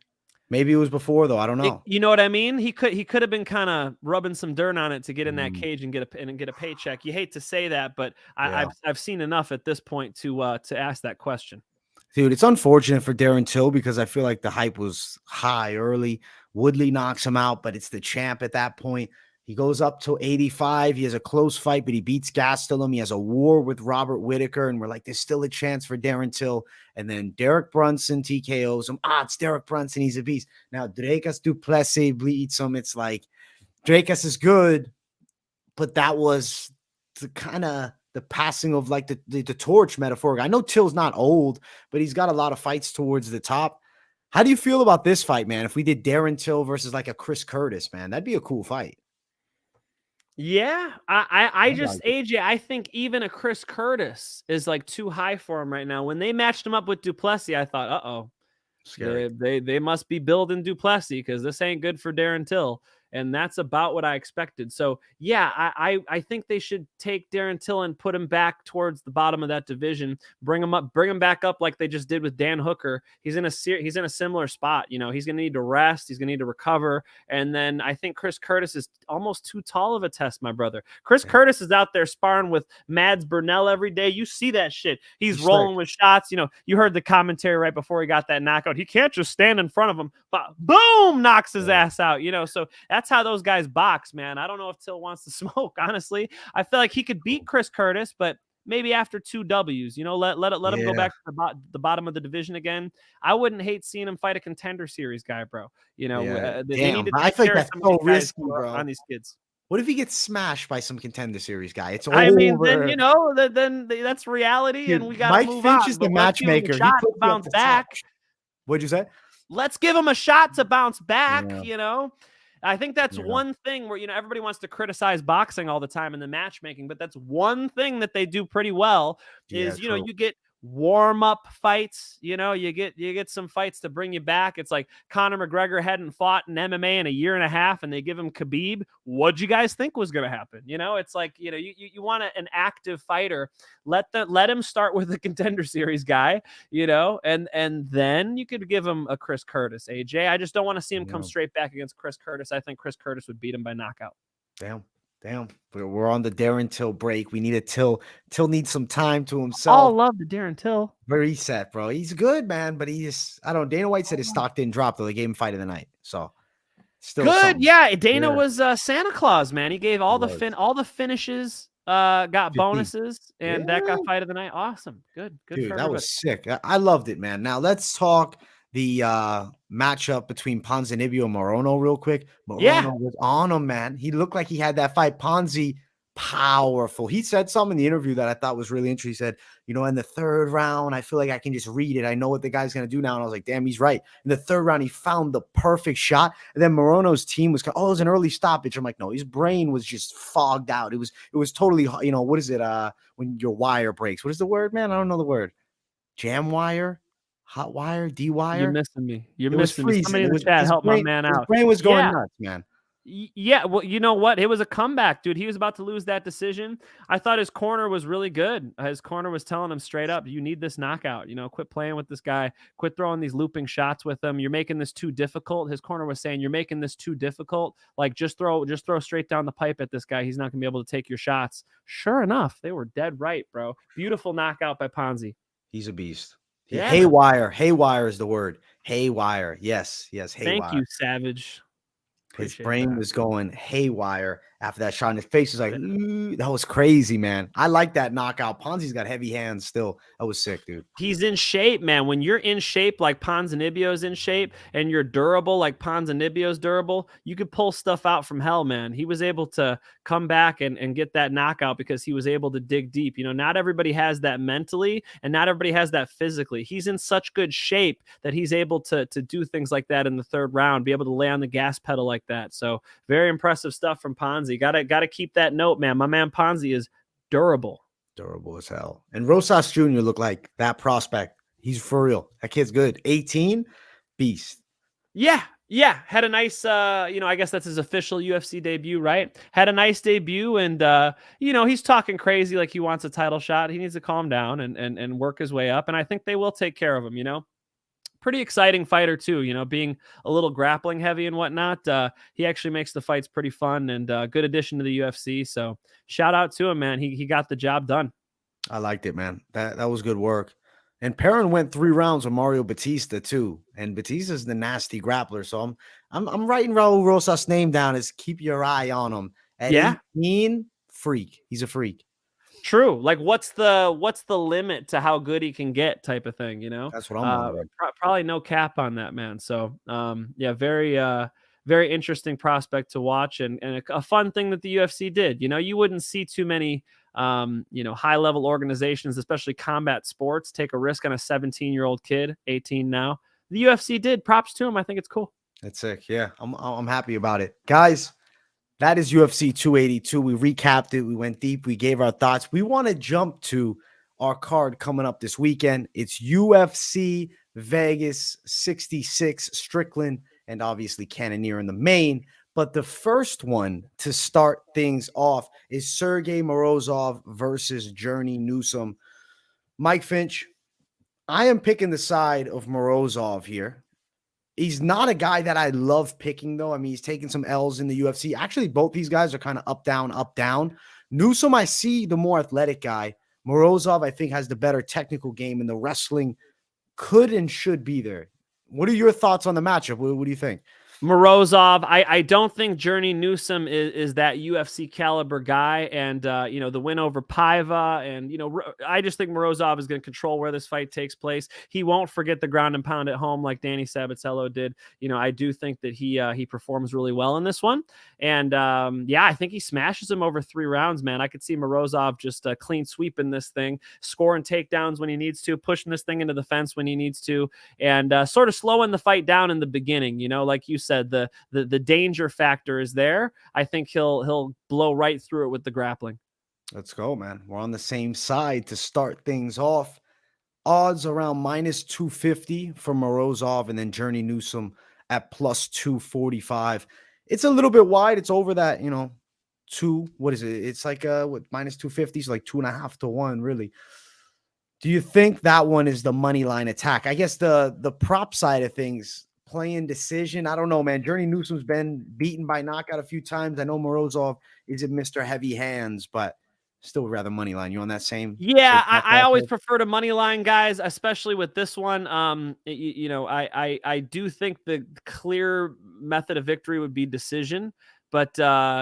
Maybe it was before, though. I don't know.
You know what I mean? He could have been kind of rubbing some dirt on it to get in that cage and get a paycheck. You hate to say that, but I've seen enough at this point to ask that question.
Dude, it's unfortunate for Darren Till because I feel like the hype was high early. Woodley knocks him out, but it's the champ at that point. He goes up to 85. He has a close fight, but he beats Gastelum. He has a war with Robert Whittaker, and we're like, there's still a chance for Darren Till. And then Derek Brunson TKOs him. It's Derek Brunson. He's a beast. Now, Dricus du Plessis beats him. It's like, Dricus is good, but that was the kind of the passing of like the torch metaphor. I know Till's not old, but he's got a lot of fights towards the top. How do you feel about this fight, man? If we did Darren Till versus like a Chris Curtis, man, that'd be a cool fight.
Yeah, I just
like
AJ, I think even a Chris Curtis is like too high for him right now. When they matched him up with Duplessis, I thought, uh-oh,
Scary.
they must be building Duplessis because this ain't good for Darren Till. And that's about what I expected. So yeah, I think they should take Darren Till and put him back towards the bottom of that division. Bring him back up like they just did with Dan Hooker. He's in a similar spot. You know, he's gonna need to rest. He's gonna need to recover. And then I think Chris Curtis is almost too tall of a test, my brother. Chris Curtis is out there sparring with Mads Burnell every day. You see that shit. He's rolling with shots. You know, you heard the commentary right before he got that knockout. He can't just stand in front of him, but boom, knocks his ass out. You know, so that's how those guys box, man. I don't know if Till wants to smoke, honestly. I feel like he could beat Chris Curtis, but maybe after 2 Ws, you know, let him go back to the bottom of the division again. I wouldn't hate seeing him fight a contender series guy, bro. You know, they need to
I
take
feel
care
like
of
that's
some of
so
these guys
risky, bro.
on these kids.
What if he gets smashed by some contender series guy? It's over.
I mean, then you know, then that's reality,
Dude,
and we got to move
Finch
on.
is the
But let's give him a
matchmaker. He
shot
puts
to
you up
bounce
the
back.
top. What'd you say?
Let's give him a shot to bounce back.
Yeah.
You know. I think that's one thing where, you know, everybody wants to criticize boxing all the time in the matchmaking, but that's one thing that they do pretty well is, you know, you get warm up fights, you know, you get some fights to bring you back. It's like Conor McGregor hadn't fought in MMA in a year and a half and they give him Khabib. What'd you guys think was going to happen? You know, it's like, you know, you want an active fighter, let him start with a contender series guy, you know, and then you could give him a Chris Curtis, AJ. I just don't want to see him come straight back against Chris Curtis. I think Chris Curtis would beat him by knockout.
Damn. We're on the Darren Till break. We need a Till. Till needs some time to himself.
All love the Darren Till.
Very set, bro. He's good, man, but I don't know. Dana White said his stock didn't drop though. They gave him fight of the night. So still
good.
something.
Yeah. Dana was Santa Claus, man. He gave all the finishes, got bonuses, and that got fight of the night. Awesome. Good.
Dude, that was sick. I loved it, man. Now let's talk the matchup between Ponzinibbio and Morono real quick. Morono was on him, man. He looked like he had that fight. Ponzi, powerful. He said something in the interview that I thought was really interesting. He said, you know, in the 3rd round, I feel like I can just read it. I know what the guy's going to do now. And I was like, damn, he's right. In the 3rd round, he found the perfect shot. And then Morono's team was, it was an early stoppage. I'm like, no, his brain was just fogged out. It was totally, you know, what is it? When your wire breaks, what is the word, man? I don't know the word. Jam wire? Hot wire, D-wire.
You're missing me. Somebody in the
His
chat help my man out.
His brain was going nuts, man.
Yeah, well, you know what? It was a comeback, dude. He was about to lose that decision. I thought his corner was really good. His corner was telling him straight up, you need this knockout. You know, quit playing with this guy. Quit throwing these looping shots with him. You're making this too difficult. His corner was saying, you're making this too difficult. Like, just throw straight down the pipe at this guy. He's not going to be able to take your shots. Sure enough, they were dead right, bro. Beautiful knockout by Ponzi.
He's a beast.
Yeah.
Haywire is the word. Haywire. Yes. Haywire.
Thank you, Savage.
His brain was going haywire after that shot. And his face was like, ooh, that was crazy, man. I like that knockout. Ponzi's got heavy hands still. That was sick, dude.
He's in shape, man. When you're in shape like Ponzinibbio's in shape and you're durable like Ponzinibbio's durable, you could pull stuff out from hell, man. He was able to come back and get that knockout because he was able to dig deep. You know, not everybody has that mentally and not everybody has that physically. He's in such good shape that he's able to do things like that in the 3rd round, be able to lay on the gas pedal like that. So very impressive stuff from Ponzi. Gotta keep that note, man. My man Ponzi is durable
as hell. And Rosas Jr. looked like that prospect. He's for real. That kid's good. 18, beast.
Yeah. Had a nice, I guess that's his official UFC debut, right? Had a nice debut, and he's talking crazy like he wants a title shot. He needs to calm down and work his way up, and I think they will take care of him. You know. Pretty exciting fighter too, you know, being a little grappling heavy and whatnot. He actually makes the fights pretty fun and good addition to the UFC. So shout out to him, man. He got the job done.
I liked it, man. That was good work. And Perrin went 3 rounds with Mario Batista too. And Batista's the nasty grappler. So I'm writing Raul Rosas' name down as keep your eye on him. At 18, freak. He's a freak.
True. Like, what's the limit to how good he can get, type of thing, you know?
That's what I'm wondering.
Probably no cap on that, man. So, very interesting prospect to watch and a fun thing that the UFC did. You know, you wouldn't see too many, high-level organizations, especially combat sports, take a risk on a 17-year-old kid, 18 now, the UFC did. Props to him. I think it's cool.
That's sick. Yeah, I'm happy about it. Guys, that is UFC 282. We recapped it. We went deep. We gave our thoughts. We want to jump to our card coming up this weekend. It's UFC Vegas 66, Strickland, and obviously Cannonier in the main. But the first one to start things off is Sergey Morozov versus Journey Newson. Mike Finch, I am picking the side of Morozov here. He's not a guy that I love picking, though. I mean, he's taken some L's in the UFC. Actually, both these guys are kind of up, down, up, down. Newsom, I see the more athletic guy. Morozov, I think, has the better technical game, and the wrestling could and should be there. What are your thoughts on the matchup? What do you think?
Morozov, I don't think Journey Newson is that UFC caliber guy, and the win over Paiva, and I just think Morozov is going to control where this fight takes place. He won't forget the ground and pound at home like Danny Sabatello did. I do think that he performs really well in this one, and I think he smashes him over 3 rounds. Man, I could see Morozov just clean sweeping this thing, scoring takedowns when he needs to, pushing this thing into the fence when he needs to, and sort of slowing the fight down in the beginning. Like you said, the danger factor is there. I think he'll blow right through it with the grappling.
Let's go, man. We're on the same side to start things off. Odds around -250 for Morozov, and then Journey Newson at +245. It's a little bit wide. It's over that, what is it? It's like -250 is like 2.5 to 1, really. Do you think that one is the money line attack? I guess the prop side of things, playing decision, I don't know, man. Journey Newsom's been beaten by knockout a few times. I know Morozov isn't Mr. Heavy Hands, but still rather money line. You on that same?
Yeah, I always prefer to money line guys, especially with this one. I do think the clear method of victory would be decision. But,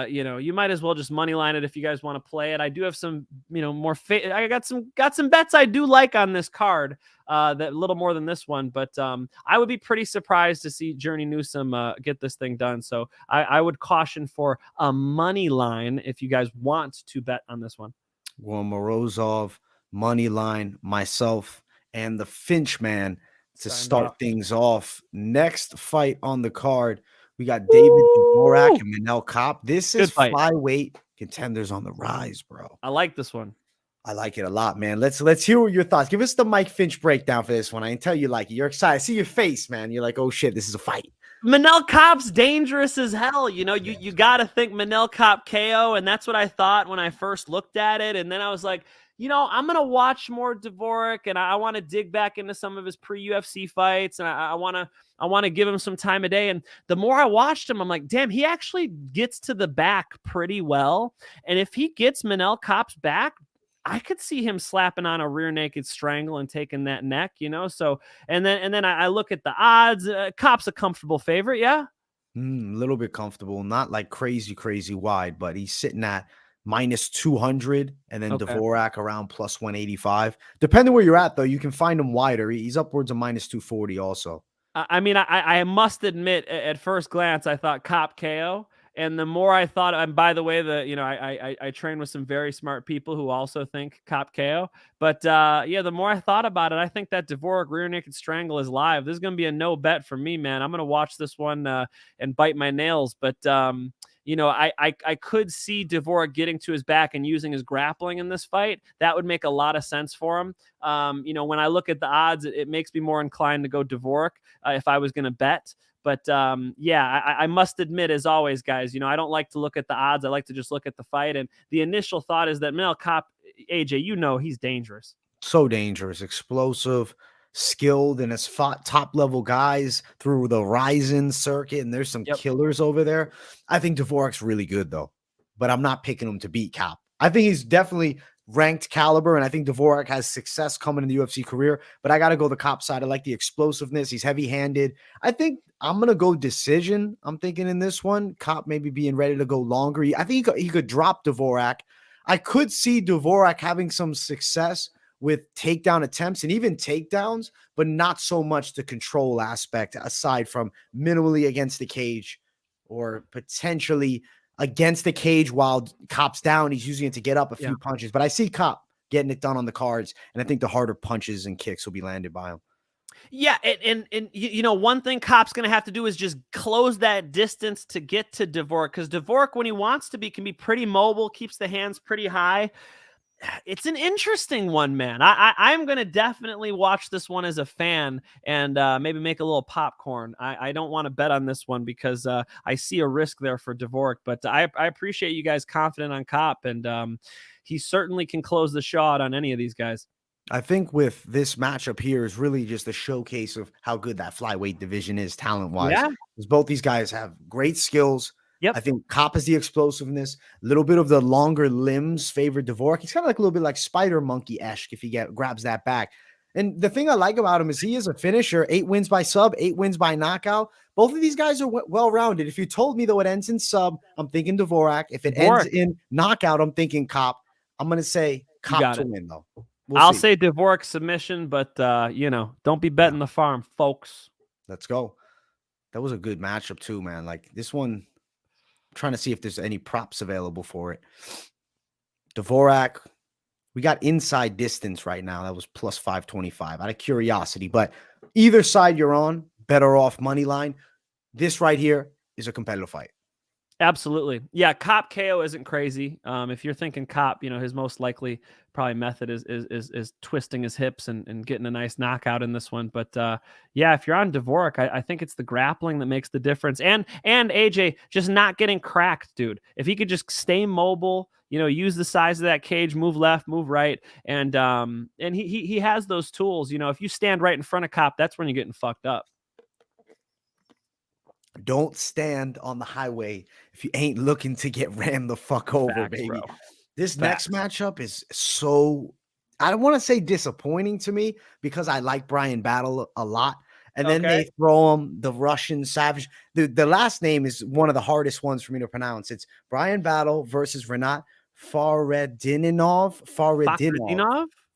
you might as well just money line it if you guys want to play it. I do have some, more I got some bets I do like on this card, that a little more than this one. But I would be pretty surprised to see Journey Newson get this thing done. So I would caution for a money line if you guys want to bet on this one.
Well, Morozov, money line, myself, and the Finch man to start things off. Next fight on the card, we got David Dvořák and Manel Kape. This is flyweight contenders on the rise, bro.
I like this one.
I like it a lot, man. Let's hear your thoughts. Give us the Mike Finch breakdown for this one. I can tell you like it. You're excited. I see your face, man. You're like, oh shit, this is a fight.
Manel Kape's dangerous as hell. You got to think Manel Kape KO, and that's what I thought when I first looked at it. And then I was like, I'm going to watch more Dvořák, and I want to dig back into some of his pre-UFC fights, and I want to give him some time of day. And the more I watched him, I'm like, damn, he actually gets to the back pretty well. And if he gets Manel Kape's back, I could see him slapping on a rear naked strangle and taking that neck, So, and then I look at the odds. Kape's a comfortable favorite, yeah.
A little bit comfortable, not like crazy wide, but he's sitting at -200, and then Dvořák around +185. Depending where you're at, though, you can find him wider. He's upwards of -240 also.
I mean, I must admit, at first glance, I thought Kape KO. And the more I thought, and by the way, I train with some very smart people who also think Kape KO. But the more I thought about it, I think that Dvořák rear naked strangle is live. This is going to be a no bet for me, man. I'm going to watch this one and bite my nails. But I could see Dvořák getting to his back and using his grappling in this fight. That would make a lot of sense for him. When I look at the odds, it makes me more inclined to go Dvořák if I was going to bet. But I must admit, as always, guys, I don't like to look at the odds. I like to just look at the fight. And the initial thought is that Manel Kape, AJ, he's dangerous. So
dangerous, explosive, skilled, and has fought top-level guys through the Ryzen circuit, and there's some killers over there. I think Dvořák's really good, though, but I'm not picking him to beat Kape. I think he's definitely ranked caliber, and I think Dvořák has success coming in the UFC career, but I got to go the Kape side. I like the explosiveness. He's heavy-handed. I think I'm going to go decision. I'm thinking in this one, Kape maybe being ready to go longer. I think he could drop Dvořák. I could see Dvořák having some success with takedown attempts and even takedowns, but not so much the control aspect aside from minimally against the cage or potentially against the cage while Kape's down. He's using it to get up a few punches, but I see Kape getting it done on the cards, and I think the harder punches and kicks will be landed by him.
Yeah, and you know, one thing Kape's going to have to do is just close that distance to get to Dvořák, because Dvořák, when he wants to be, can be pretty mobile, keeps the hands pretty high. It's an interesting one, man. I'm going to definitely watch this one as a fan and maybe make a little popcorn. I don't want to bet on this one because I see a risk there for Dvořák, but I appreciate you guys confident on Kape, and he certainly can close the shot on any of these guys.
I think with this matchup here is really just a showcase of how good that flyweight division is talent-wise.
Yeah.
Because both these guys have great skills.
Yep.
I think Kape is the explosiveness. A little bit of the longer limbs favor Dvořák. He's kind of like a little bit like Spider Monkey-esque if he grabs that back. And the thing I like about him is he is a finisher. 8 wins by sub, 8 wins by knockout. Both of these guys are well-rounded. If you told me though it ends in sub, I'm thinking Dvořák. If it ends in knockout, I'm thinking Kape. I'm going to say Kape to win though.
I'll say Dvořák submission, but you know, don't be betting the farm, folks.
Let's go. That was a good matchup too, man. Like this one, I'm trying to see if there's any props available for it. Dvořák, we got inside distance right now. That was plus 525 out of curiosity, but either side you're on, better off money line. This right here is a competitive fight.
Absolutely. Yeah, Kape KO isn't crazy. If you're thinking Kape, you know, his most likely probably method is twisting his hips and getting a nice knockout in this one. But yeah, if you're on Dvořák, I think it's the grappling that makes the difference. And AJ just not getting cracked, dude. If he could just stay mobile, you know, use the size of that cage, move left, move right, and he has those tools. You know, if you stand right in front of Kape, that's when you're getting fucked up.
Don't stand on the highway if you ain't looking to get ran the fuck over,
Facts,
baby.
bro.
This next matchup is so, I don't want to say disappointing to me because I like Bryan Battle a lot. And then they throw him the Russian Savage. The last name is one of the hardest ones for me to pronounce. It's Bryan Battle versus Rinat Fakhretdinov.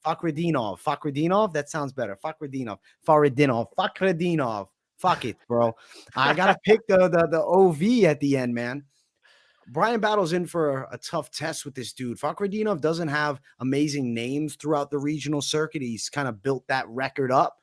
Fakhretdinov. That sounds better. Fakhretdinov. Fuck it, bro. I gotta pick the OV at the end, man. Bryan Battle's in for a tough test with this dude. Fakhretdinov doesn't have amazing names throughout the regional circuit. He's kind of built that record up,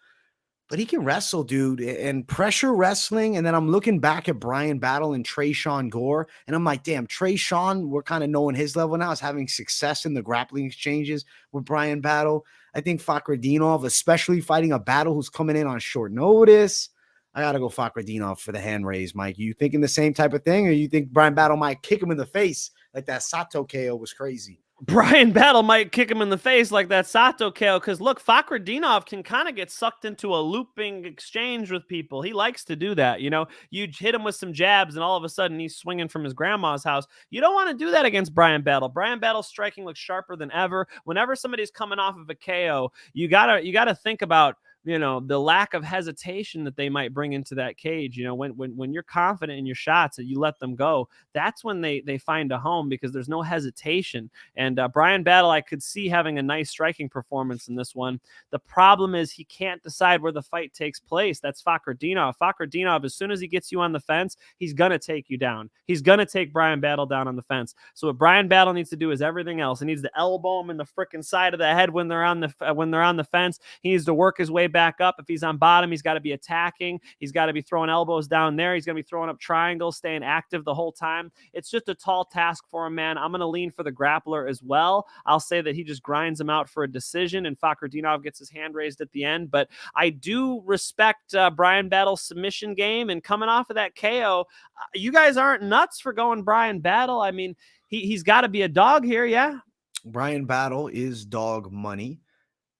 but he can wrestle, dude, and pressure wrestling. And then I'm looking back at Bryan Battle and Cheyanne Gore, and I'm like, damn, Cheyanne, we're kind of knowing his level now, is having success in the grappling exchanges with Bryan Battle. I think Fakhretdinov, especially fighting a Battle who's coming in on short notice, I got to go Fakhretdinov for the hand raise, Mike. You thinking the same type of thing, or you think Bryan Battle might kick him in the face like that Sato KO was crazy?
Bryan Battle might kick him in the face like that Sato KO, because look, Fakhretdinov can kind of get sucked into a looping exchange with people. He likes to do that. You know, you hit him with some jabs and all of a sudden he's swinging from his grandma's house. You don't want to do that against Bryan Battle. Bryan Battle's striking looks sharper than ever. Whenever somebody's coming off of a KO, you gotta think about, you know, the lack of hesitation that they might bring into that cage. You know, when you're confident in your shots and you let them go, that's when they find a home, because there's no hesitation. And Bryan Battle, I could see having a nice striking performance in this one. The problem is he can't decide where the fight takes place. That's Fakhretdinov. Fakhretdinov, as soon as he gets you on the fence, he's going to take you down. He's going to take Bryan Battle down on the fence. So what Bryan Battle needs to do is everything else. He needs to elbow him in the freaking side of the head when they're on the fence. He needs to work his way back up. If he's on bottom, he's got to be attacking. He's got to be throwing elbows down there. He's going to be throwing up triangles, staying active the whole time. It's just a tall task for him, man. I'm going to lean for the grappler as well. I'll say that he just grinds him out for a decision, and Fakhretdinov gets his hand raised at the end. But I do respect Bryan Battle's submission game, and coming off of that KO, you guys aren't nuts for going Bryan Battle. I mean, he's got to be a dog here, yeah?
Bryan Battle is dog money.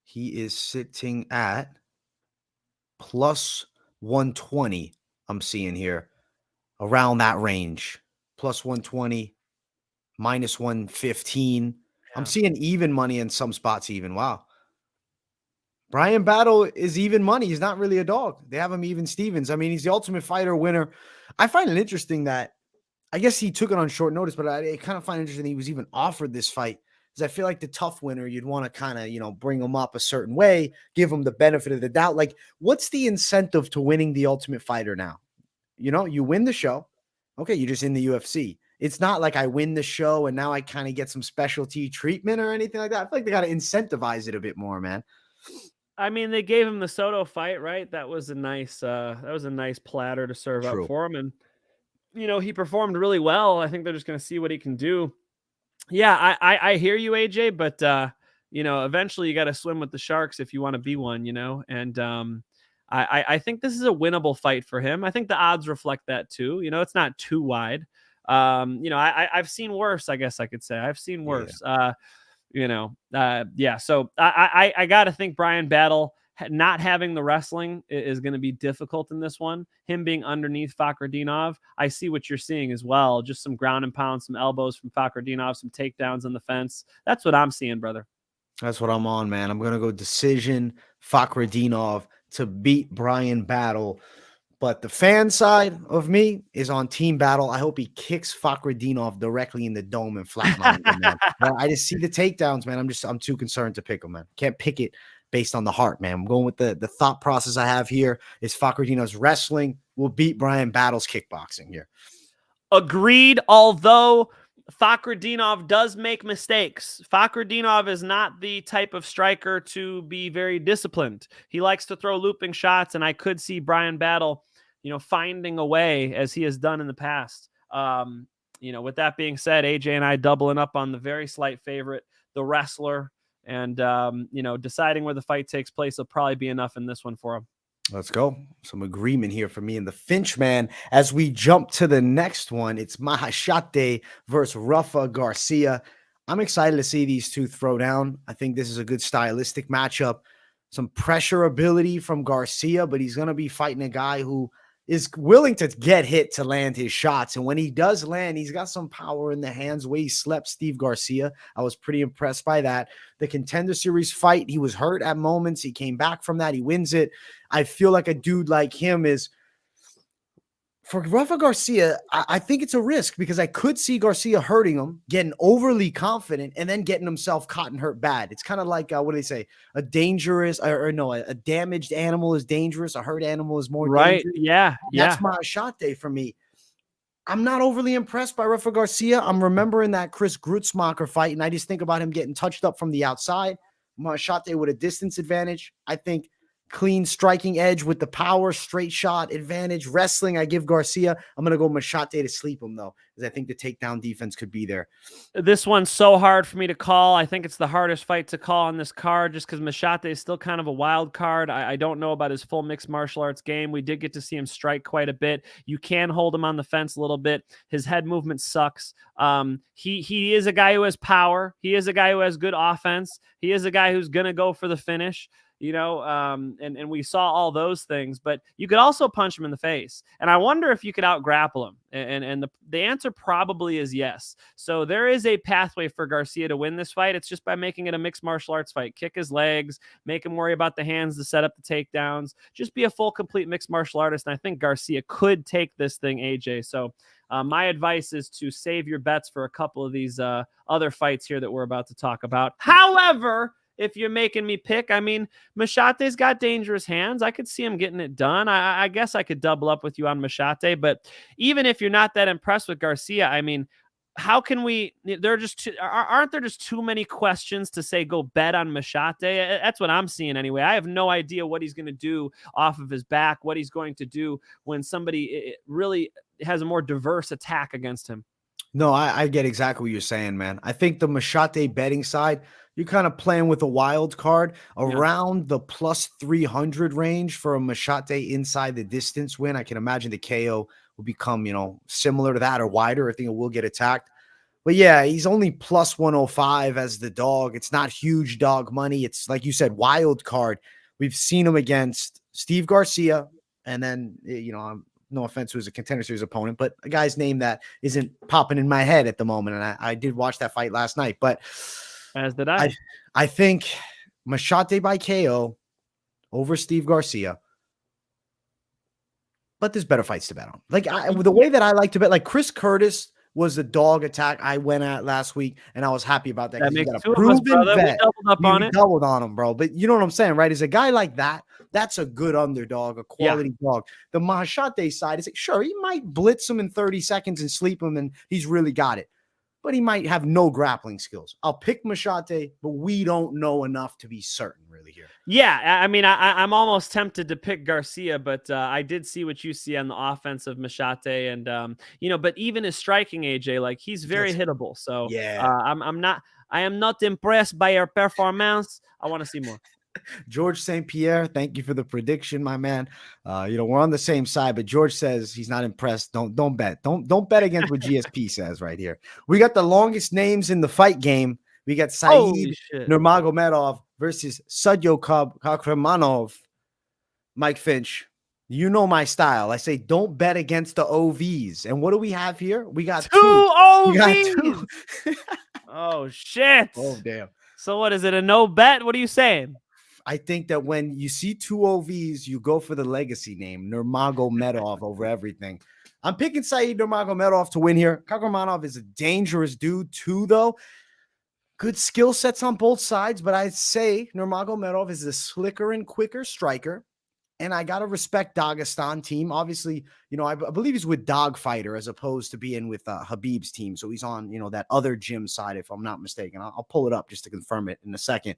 He is sitting at plus 120. I'm seeing here around that range, plus 120, minus 115. Yeah. I'm seeing even money in some spots even. Wow. Bryan Battle is even money. He's not really a dog. They have him even Stevens. I mean, he's the Ultimate Fighter winner. I find it interesting that, I guess he took it on short notice, but I kind of find it interesting that he was even offered this fight, because I feel like the tough winner, you'd want to kind of, you know, bring him up a certain way, give him the benefit of the doubt. Like, what's the incentive to winning the Ultimate Fighter now? You know, you win the show. Okay, you're just in the UFC. It's not like I win the show and now I kind of get some specialty treatment or anything like that. I feel like they got to incentivize it a bit more, man.
I mean, they gave him the Soto fight, right? That was a nice platter to serve up
True.
for him. And, he performed really well. I think they're just going to see what he can do. Yeah, I hear you, AJ, but, eventually you got to swim with the sharks if you want to be one, and, I think this is a winnable fight for him. I think the odds reflect that too. It's not too wide. I've seen worse, I guess I could say. I've seen worse. Yeah. So I got to think Bryan Battle not having the wrestling is going to be difficult in this one. Him being underneath Fakhretdinov, I see what you're seeing as well. Just some ground and pound, some elbows from Fakhretdinov, some takedowns on the fence. That's what I'm seeing, brother.
That's what I'm on, man. I'm going to go decision Fakhretdinov to beat Bryan Battle. But the fan side of me is on Team Battle. I hope he kicks Fakhretdinov directly in the dome and flatline him, man. I just see the takedowns, man. I'm too concerned to pick him, man. Can't pick it based on the heart, man. I'm going with the thought process I have here is Fakhretdinov's wrestling will beat Bryan Battle's kickboxing here.
Agreed, although Fakhretdinov does make mistakes. Fakhretdinov is not the type of striker to be very disciplined. He likes to throw looping shots, and I could see Bryan Battle, finding a way as he has done in the past. With that being said, AJ and I doubling up on the very slight favorite, the wrestler, and, deciding where the fight takes place will probably be enough in this one for him.
Let's go. Some agreement here for me and the Finch man. As we jump to the next one, it's Maheshate versus Rafa García. I'm excited to see these two throw down. I think this is a good stylistic matchup. Some pressure ability from Garcia, but he's going to be fighting a guy who is willing to get hit to land his shots. And when he does land, he's got some power in the hands. The way he slept Steve Garcia, I was pretty impressed by that. The Contender Series fight, he was hurt at moments. He came back from that. He wins it. I feel like a dude like him is, for Rafa García, I think it's a risk because I could see Garcia hurting him, getting overly confident, and then getting himself caught and hurt bad. It's kind of like, what do they say? A damaged animal is dangerous. A hurt animal is more dangerous.
Yeah.
That's Maheshate for me. I'm not overly impressed by Rafa García. I'm remembering that Chris Grutzmacher fight, and I just think about him getting touched up from the outside. Maheshate with a distance advantage. I think clean striking edge with the power, straight shot advantage. Wrestling, I give Garcia. I'm going to go Maheshate to sleep him, though, because I think the takedown defense could be there.
This one's so hard for me to call. I think it's the hardest fight to call on this card just because Maheshate is still kind of a wild card. I don't know about his full mixed martial arts game. We did get to see him strike quite a bit. You can hold him on the fence a little bit. His head movement sucks. He is a guy who has power. He is a guy who has good offense. He is a guy who's going to go for the finish. And we saw all those things, but you could also punch him in the face. And I wonder if you could out grapple him. And the answer probably is yes. So there is a pathway for Garcia to win this fight. It's just by making it a mixed martial arts fight. Kick his legs, make him worry about the hands to set up the takedowns, just be a full, complete mixed martial artist. And I think Garcia could take this thing, AJ. So my advice is to save your bets for a couple of these other fights here that we're about to talk about. However, if you're making me pick, I mean, Machate's got dangerous hands. I could see him getting it done. I guess I could double up with you on Maheshate, but even if you're not that impressed with Garcia, I mean, how can we, aren't there just too many questions to say, go bet on Maheshate? That's what I'm seeing anyway. I have no idea what he's going to do off of his back, what he's going to do when somebody really has a more diverse attack against him.
No, I get exactly what you're saying, man. I think the Maheshate betting side, you're kind of playing with a wild card around the plus 300 range for a Maheshate inside the distance win. I can imagine the KO will become, similar to that or wider. I think it will get attacked. But yeah, he's only plus 105 as the dog. It's not huge dog money. It's like you said, wild card. We've seen him against Steve Garcia. And then, no offense to his Contender Series opponent, but a guy's name that isn't popping in my head at the moment. And I did watch that fight last night, but
as did I.
I think Maheshate by KO over Steve Garcia. But there's better fights to bet on. Like the way that I like to bet, like Chris Curtis was the dog attack I went at last week, and I was happy about that.
That makes two of us, brother. We doubled up on it.
Doubled on him, bro. But you know what I'm saying, right? Is a guy like that, that's a good underdog, a quality dog. The Maheshate side is like, sure, he might blitz him in 30 seconds and sleep him, and he's really got it. but he might have no grappling skills. I'll pick Maheshate, but we don't know enough to be certain really here.
Yeah, I mean, I'm almost tempted to pick García, but I did see what you see on the offense of Maheshate, and but even his striking, AJ, like he's very hittable. So
yeah,
I am not impressed by your performance. I want to see more.
George St. Pierre, thank you for the prediction, my man. We're on the same side, but George says he's not impressed. Don't bet. Don't bet against what GSP says right here. We got the longest names in the fight game. We got Saeed Nurmagomedov versus Sadyokub Kakhramonov. Mike Finch, you know my style. I say don't bet against the OVs. And what do we have here? We got two
OVs.
We got two.
Oh shit.
Oh damn.
So what is it? A no bet? What are you saying?
I think that when you see two OVs, you go for the legacy name, Nurmagomedov, over everything. I'm picking Saeed Nurmagomedov to win here. Kakhramonov is a dangerous dude too, though. Good skill sets on both sides, but I'd say Nurmagomedov is a slicker and quicker striker. And I got to respect Dagestan team. Obviously, I believe he's with Dogfighter as opposed to being with Habib's team. So he's on, that other gym side, if I'm not mistaken. I'll pull it up just to confirm it in a second.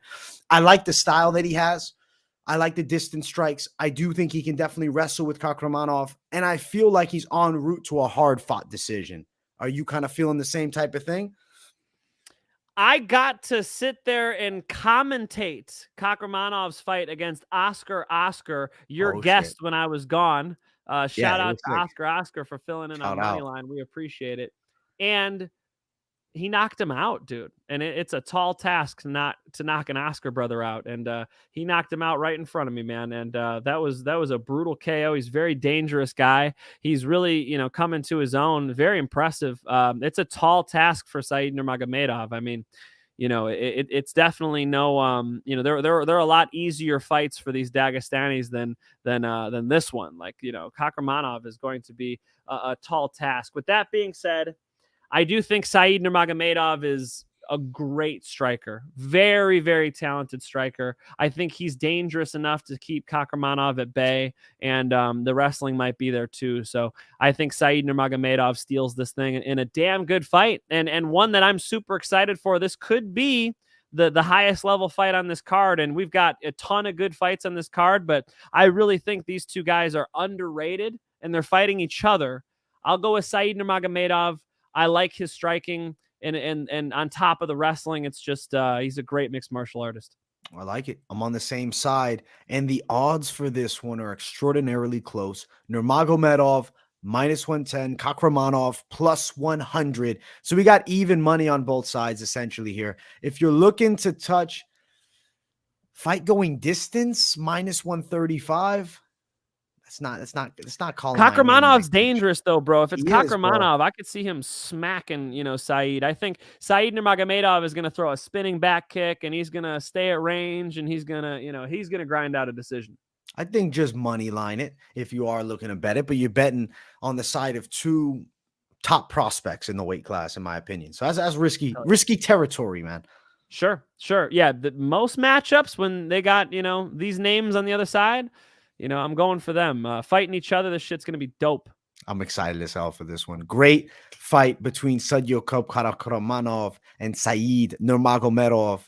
I like the style that he has. I like the distance strikes. I do think he can definitely wrestle with Kakhramonov. And I feel like he's en route to a hard-fought decision. Are you kind of feeling the same type of thing?
I got to sit there and commentate Kakhramonov's fight against Oscar, your guest when I was gone. Shout out to Oscar for filling in on Moneyline. We appreciate it. And he knocked him out, dude. And it's a tall task not to knock an Oscar brother out. And he knocked him out right in front of me, man. And that was a brutal KO. He's a very dangerous guy. He's really, coming to his own. Very impressive. It's a tall task for Saeed Nurmagomedov. I mean, it's definitely no, there are a lot easier fights for these Dagestanis than this one. Like, Kakhramonov is going to be a tall task. With that being said, I do think Saeed Nurmagomedov is a great striker. Very, very talented striker. I think he's dangerous enough to keep Kakhramonov at bay, and the wrestling might be there too. So I think Saeed Nurmagomedov steals this thing in a damn good fight, and one that I'm super excited for. This could be the highest level fight on this card, and we've got a ton of good fights on this card, but I really think these two guys are underrated, and they're fighting each other. I'll go with Saeed Nurmagomedov. I like his striking, and on top of the wrestling, it's just he's a great mixed martial artist.
I like it. I'm on the same side, and the odds for this one are extraordinarily close. Nurmagomedov -110, Kakhramonov +100. So we got even money on both sides essentially here. If you're looking to touch fight going distance, -135. It's not calling.
Kakhramonov's dangerous though, bro. If it's Kakhramonov, I could see him smacking, Saeed. I think Saeed Nurmagomedov is going to throw a spinning back kick, and he's going to stay at range, and he's going to grind out a decision.
I think just money line it if you are looking to bet it, but you're betting on the side of two top prospects in the weight class, in my opinion. So that's risky territory, man.
Sure. Yeah, the most matchups when they got, these names on the other side, I'm going for them. Fighting each other, this shit's going to be dope.
I'm excited as hell for this one. Great fight between Sadyokub Kakhramonov and Saeed Nurmagomedov.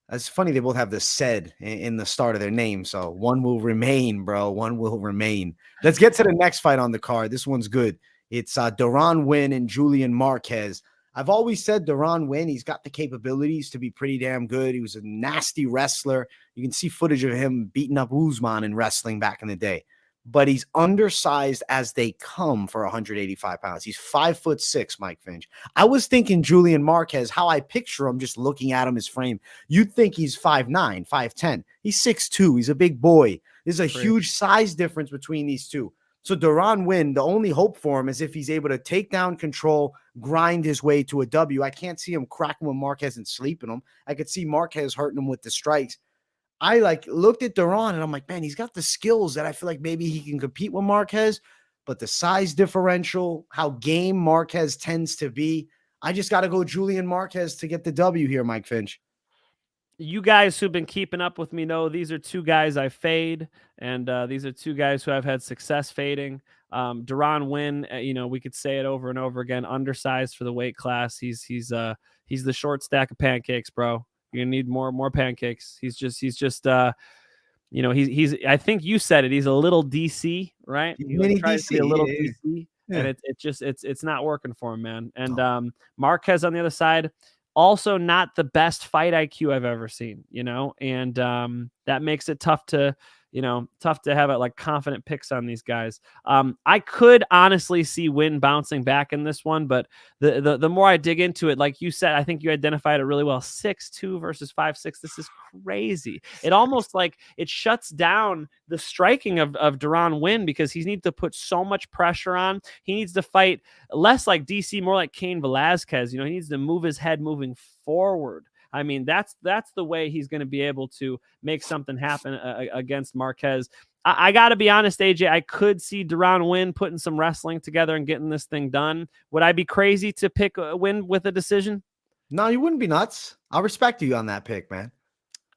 It's funny they both have the said in the start of their name, so one will remain, bro. One will remain. Let's get to the next fight on the card. This one's good. It's Deron Winn and Julian Marquez. I've always said Deron Winn, he's got the capabilities to be pretty damn good. He was a nasty wrestler. You can see footage of him beating up Usman in wrestling back in the day. But he's undersized as they come for 185 pounds. He's 5'6", Mike Finch. I was thinking Julian Marquez, how I picture him just looking at him, his frame. You'd think he's 5'9", 5'10". He's 6'2". He's a big boy. There's a huge size difference between these two. So Deron Winn, the only hope for him is if he's able to take down control, grind his way to a W. I can't see him cracking with Marquez and sleeping him. I could see Marquez hurting him with the strikes. I looked at Deron and I'm like, man, he's got the skills that I feel like maybe he can compete with Marquez, but the size differential, how game Marquez tends to be, I just got to go Julian Marquez to get the W here, Mike Finch.
You guys who've been keeping up with me know these are two guys I fade, and these are two guys who I've had success fading. Deron Winn, we could say it over and over again, undersized for the weight class. He's the short stack of pancakes, bro. You're gonna need more pancakes. He's just he's I think you said it. He's a little DC, right? He
Mini
tries to be
DC,
a little
yeah.
DC,
Yeah.
and it's not working for him, man. And Marquez on the other side, also not the best fight IQ I've ever seen, and that makes it tough to have it like confident picks on these guys. I could honestly see Winn bouncing back in this one, but the more I dig into it, like you said, I think you identified it really well. 6'2" versus 5'6". This is crazy. It almost like it shuts down the striking of Deron Winn because he needs to put so much pressure on. He needs to fight less like DC, more like Cain Velasquez. He needs to move his head moving forward. I mean, that's the way he's going to be able to make something happen against Marquez. I got to be honest, AJ, I could see Deron Winn putting some wrestling together and getting this thing done. Would I be crazy to pick a Winn with a decision?
No, you wouldn't be nuts. I'll respect you on that pick, man.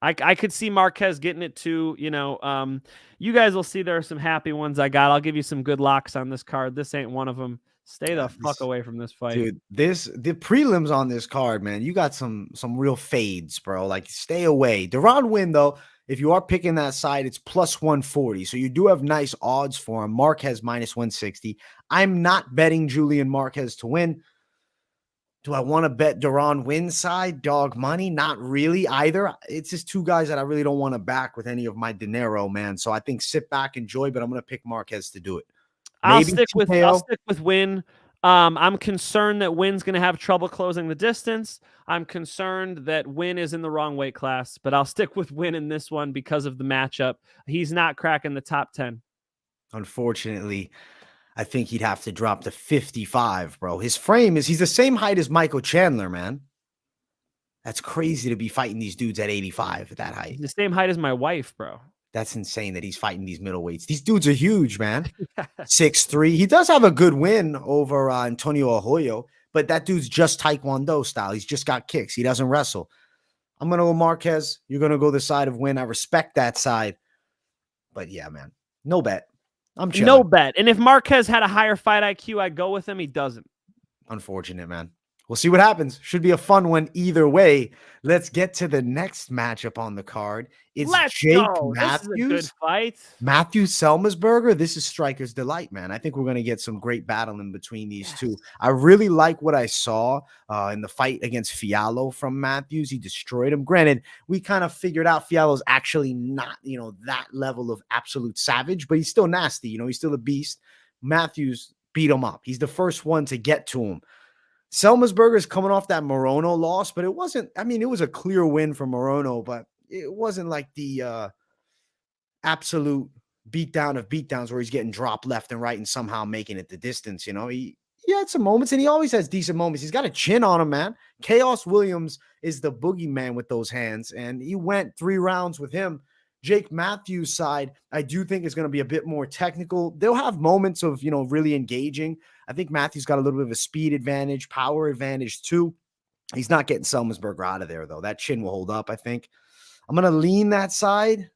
I could see Marquez getting it too. You guys will see there are some happy ones I got. I'll give you some good locks on this card. This ain't one of them. Stay the fuck away from this fight.
Dude, the prelims on this card, man, you got some real fades, bro. Like, stay away. Deron Winn, though, if you are picking that side, it's plus 140. So you do have nice odds for him. Marquez minus 160. I'm not betting Julian Marquez to win. Do I want to bet Deron Winn's side? Dog money? Not really either. It's just two guys that I really don't want to back with any of my dinero, man. So I think sit back, enjoy, but I'm going to pick Marquez to do it.
I'll stick with Winn. I'm concerned that Winn's going to have trouble closing the distance. I'm concerned that Winn is in the wrong weight class, but I'll stick with Winn in this one because of the matchup. He's not cracking the top 10.
Unfortunately, I think he'd have to drop to 55, bro. His frame he's the same height as Michael Chandler, man. That's crazy to be fighting these dudes at 85 at that height.
He's the same height as my wife, bro.
That's insane that he's fighting these middleweights. These dudes are huge, man. 6'3". He does have a good win over Antonio Arroyo, but that dude's just Taekwondo style. He's just got kicks. He doesn't wrestle. I'm going to go Marquez. You're going to go the side of Winn. I respect that side. But yeah, man, no bet. I'm chilling.
No bet. And if Marquez had a higher fight IQ, I'd go with him. He doesn't.
Unfortunate, man. We'll see what happens. Should be a fun one either way. Let's get to the next matchup on the card. It's Jake Matthews.
This is a good fight.
Matthews Semelsberger. This is Striker's Delight, man. I think we're going to get some great battle in between these two. I really like what I saw in the fight against Fiallo from Matthews. He destroyed him. Granted, we kind of figured out Fiallo's actually not, that level of absolute savage, but he's still nasty. He's still a beast. Matthews beat him up. He's the first one to get to him. Semelsberger is coming off that Morono loss, but it wasn't, it was a clear win for Morono, but it wasn't like the absolute beatdown of beatdowns where he's getting dropped left and right and somehow making it the distance. He had some moments, and he always has decent moments. He's got a chin on him, man. Chaos Williams is the boogeyman with those hands, and he went 3 rounds with him. Jake Matthews' side, I do think is going to be a bit more technical. They'll have moments of, really engaging. I think Matthews got a little bit of a speed advantage, power advantage too. He's not getting Semelsberger out of there, though. That chin will hold up, I think. I'm going to lean that side.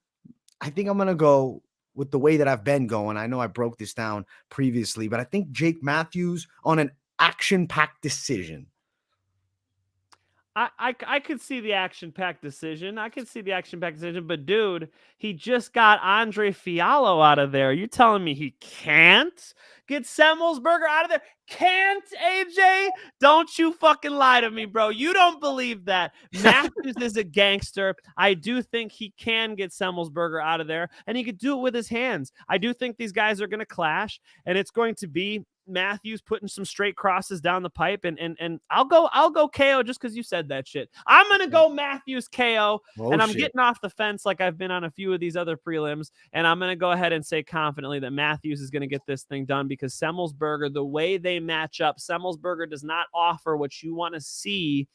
I think I'm going to go with the way that I've been going. I know I broke this down previously, but I think Jake Matthews on an action-packed decision.
I could see the action-packed decision. But dude, he just got Andre Fiallo out of there. You're telling me he can't get Semelsberger out of there? Can't, AJ? Don't you fucking lie to me, bro. You don't believe that. Matthews is a gangster. I do think he can get Semelsberger out of there, and he could do it with his hands. I do think these guys are going to clash, and it's going to be Matthews putting some straight crosses down the pipe, and I'll go KO just because you said that shit. I'm gonna go Matthews KO, and I'm getting off the fence like I've been on a few of these other prelims, and I'm gonna go ahead and say confidently that Matthews is gonna get this thing done because Semelsberger, the way they match up, Semelsberger does not offer what you want to see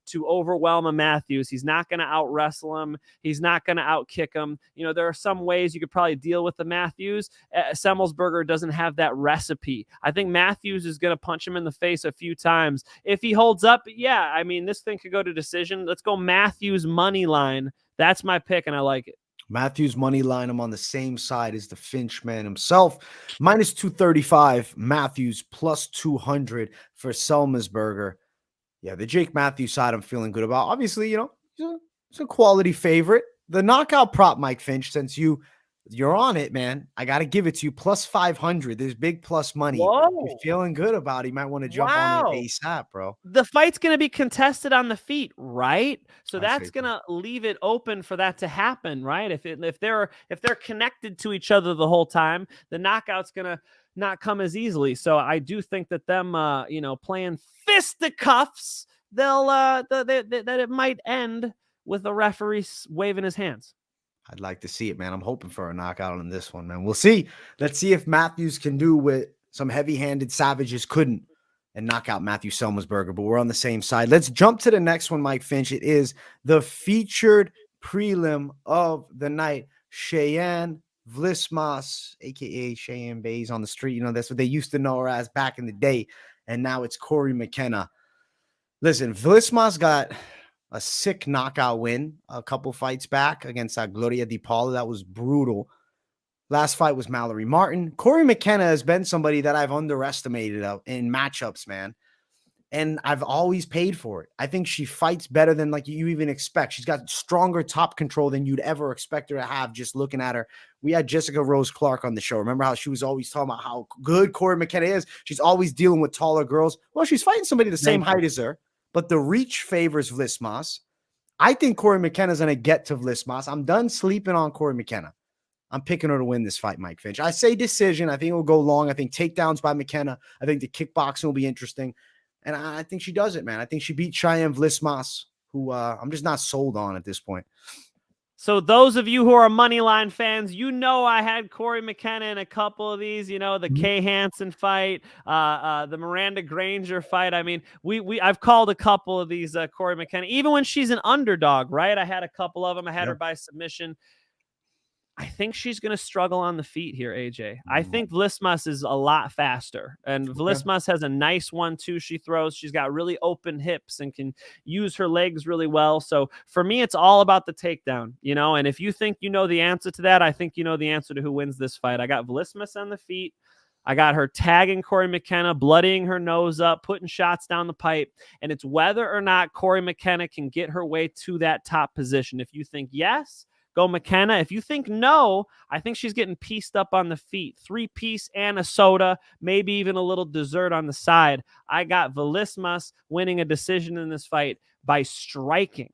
to overwhelm a Matthews. He's not going to out wrestle him. He's not going to out kick him. You know, there are some ways you could probably deal with the Matthews. Semelsberger doesn't have that recipe. I think Matthews is going to punch him in the face a few times. If he holds up, yeah, I mean, this thing could go to decision. Let's go Matthews money line. That's my pick, and I like it.
Matthews money line. I'm on the same side as the Finch man himself. Minus 235. Matthews plus 200 for Semelsberger. Yeah, the Jake Matthews side I'm feeling good about. Obviously, you know, it's a quality favorite. The knockout prop, Mike Finch, since you're on it, man, I got to give it to you. Plus 500. There's big plus money.
Whoa.
You're feeling good about it. You might want to jump on it ASAP, bro.
The fight's going to be contested on the feet, right? So that's going to leave it open for that to happen, right? If they're connected to each other the whole time, the knockout's going to not come as easily. So I do think that them, playing fisticuffs, that it might end with the referee waving his hands.
I'd like to see it, man. I'm hoping for a knockout on this one, man. We'll see. Let's see if Matthews can do what some heavy-handed savages couldn't and knock out Matthew Semelsberger, but we're on the same side. Let's jump to the next one, Mike Finch. It is the featured prelim of the night. Cheyanne Vlismas, a.k.a. Cheyanne Bays on the street. You know, that's what they used to know her as back in the day, and now it's Cory McKenna. Listen, Vlismas got a sick knockout win a couple fights back against Gloria Di Paula. That was brutal. Last fight was Mallory Martin. Cory McKenna has been somebody that I've underestimated in matchups, man. And I've always paid for it. I think she fights better than like you even expect. She's got stronger top control than you'd ever expect her to have just looking at her. We had Jessica Rose Clark on the show. Remember how she was always talking about how good Cory McKenna is? She's always dealing with taller girls. Well, she's fighting somebody the same height as her. But the reach favors Vlismas. I think Cory McKenna's going to get to Vlismas. I'm done sleeping on Cory McKenna. I'm picking her to win this fight, Mike Finch. I say decision. I think it will go long. I think takedowns by McKenna. I think the kickboxing will be interesting. And I think she does it, man. I think she beat Cheyanne Vlismas, who I'm just not sold on at this point.
So those of you who are Moneyline fans, you know I had Cory McKenna in a couple of these, you know, the Kay Hansen fight, the Miranda Granger fight. I mean, I've called a couple of these Cory McKenna, even when she's an underdog, right? I had a couple of them. I had her by submission. I think she's going to struggle on the feet here, AJ. I think Vlismas is a lot faster, and Vlismas has a nice 1-2 she throws. She's got really open hips and can use her legs really well. So for me, it's all about the takedown, you know, and if you think you know the answer to that, I think you know the answer to who wins this fight. I got Vlismas on the feet. I got her tagging Cory McKenna, bloodying her nose up, putting shots down the pipe, and it's whether or not Cory McKenna can get her way to that top position. If you think yes, go McKenna. If you think no, I think she's getting pieced up on the feet. 3-piece and a soda, maybe even a little dessert on the side. I got Vlismas winning a decision in this fight by striking.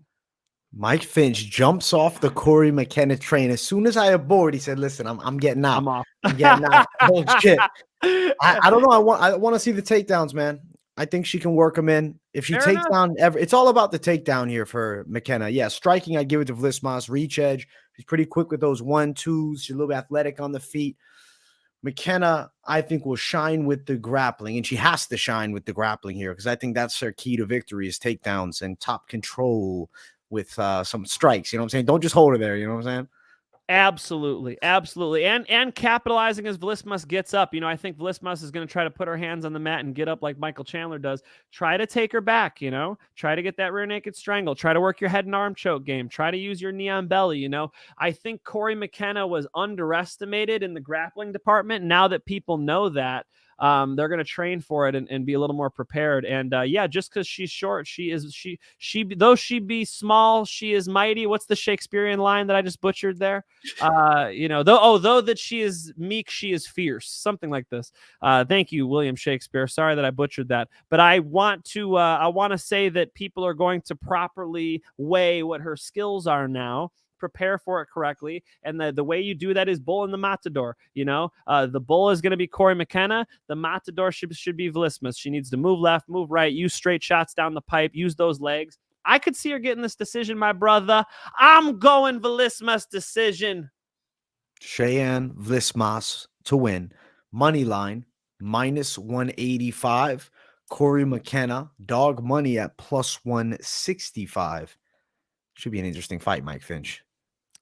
Mike Finch jumps off the Cory McKenna train. As soon as I aboard, he said, listen, I'm getting out.
I'm off.
I'm getting out. Oh, shit. I don't know. I want to see the takedowns, man. I think she can work them in. If she takes down it's all about the takedown here for McKenna. Yeah, striking, I'd give it to Vlismas. Reach edge. She's pretty quick with those 1-2s. She's a little bit athletic on the feet. McKenna, I think, will shine with the grappling, and she has to shine with the grappling here because I think that's her key to victory is takedowns and top control with some strikes. You know what I'm saying? Don't just hold her there. You know what I'm saying?
Absolutely. Absolutely. And capitalizing as Vlismas gets up. You know, I think Vlismas is going to try to put her hands on the mat and get up like Michael Chandler does. Try to take her back, you know, try to get that rear naked strangle, try to work your head and arm choke game, try to use your knee on belly. You know, I think Cory McKenna was underestimated in the grappling department. Now that people know that, they're going to train for it and be a little more prepared. And yeah, just because she's short, though she be small, she is mighty. What's the Shakespearean line that I just butchered there? You know, though that she is meek, she is fierce, something like this. Thank you, William Shakespeare. Sorry that I butchered that, but I want to say that people are going to properly weigh what her skills are now, prepare for it correctly, and the way you do that is bull in the matador. You know, the bull is going to be Cory McKenna. The matador should be Vlismas. She needs to move left, move right, use straight shots down the pipe, use those legs. I could see her getting this decision, my brother. I'm going Vlismas decision.
Cheyanne Vlismas to win. Money line minus 185. Cory McKenna, dog money at +165. Should be an interesting fight, Mike Finch.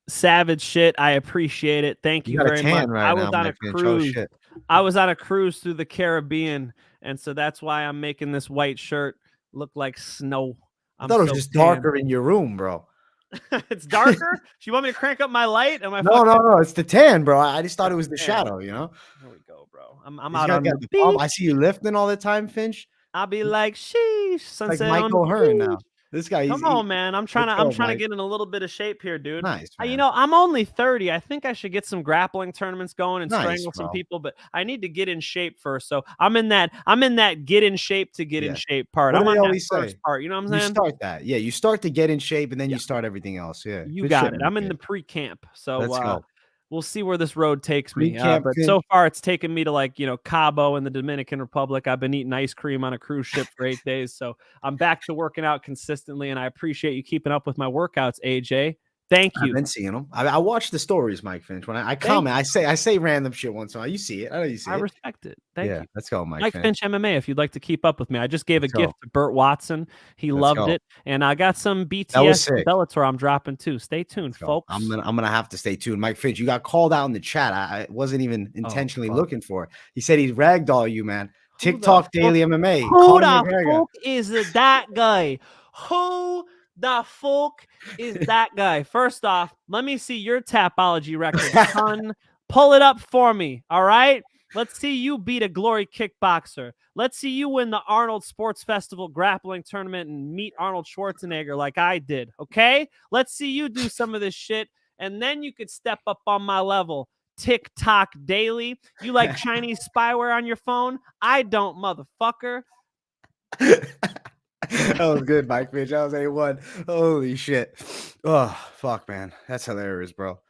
Savage shit. I appreciate it. Thank you
got a
very
tan
much.
right
I was
now,
on a
Mike Finch. Oh,
cruise.
shit.
I was on a cruise through the Caribbean, and so that's why I'm making this white shirt look like snow.
I thought it was just darker in your room, bro.
It's darker? Do you want me to crank up my light? Am I
No. It's the tan, bro. I just thought it was the shadow, you know?
Here we go, bro. I'm out on the
palm.
beach.
I see you lifting all the time, Finch.
I'll be like, sheesh. Sunset
Like Michael
on the
Hearn
beach.
now. This guy,
Come on, man. I'm trying
let's
to
go,
get in a little bit of shape here, dude.
Nice,
You
man.
know, I'm only 30. I think I should get some grappling tournaments going and
Nice,
strangle some
bro.
people, but I need to get in shape first. So I'm in that get in shape to get in shape part.
What
I'm
do they
on that
always
first
say?
part. You know what I'm
You
saying?
start that. Yeah, you start to get in shape and then you start everything else. Yeah.
You
Good
got
shit,
it.
Mike
I'm in the
Finch.
pre-camp. So
Let's go.
we'll see where this road takes me.
Pre-camp,
But
Finch.
so far it's taken me to Cabo in the Dominican Republic. I've been eating ice cream on a cruise ship for 8 days. So I'm back to working out consistently, and I appreciate you keeping up with my workouts, AJ. Thank you.
I've been seeing them. I watch the stories, Mike Finch. When I comment, I say random shit once in a while. You see it. I know you see it.
I respect it. Thank you.
Let's go, Mike
Mike Finch MMA, if you'd like to keep up with me. I just gave
Let's
a gift to Burt Watson. He loved it. And I got some BTS and Bellator I'm dropping too. Stay tuned, folks.
I'm gonna have to stay tuned. Mike Finch, you got called out in the chat. I wasn't even intentionally looking for it. He said he'd ragdoll you, man. TikTok Daily MMA.
Who the fuck is that guy? Who the fuck is that guy? First off, let me see your Tapology record, son. Pull it up for me, all right? Let's see you beat a glory kickboxer. Let's see you win the Arnold Sports Festival grappling tournament and meet Arnold Schwarzenegger like I did, okay? Let's see you do some of this shit, and then you could step up on my level. TikTok Daily. You like Chinese spyware on your phone? I don't, motherfucker.
That was good, Mike Finch. That was A1. Holy shit. Oh, fuck, man. That's hilarious, bro.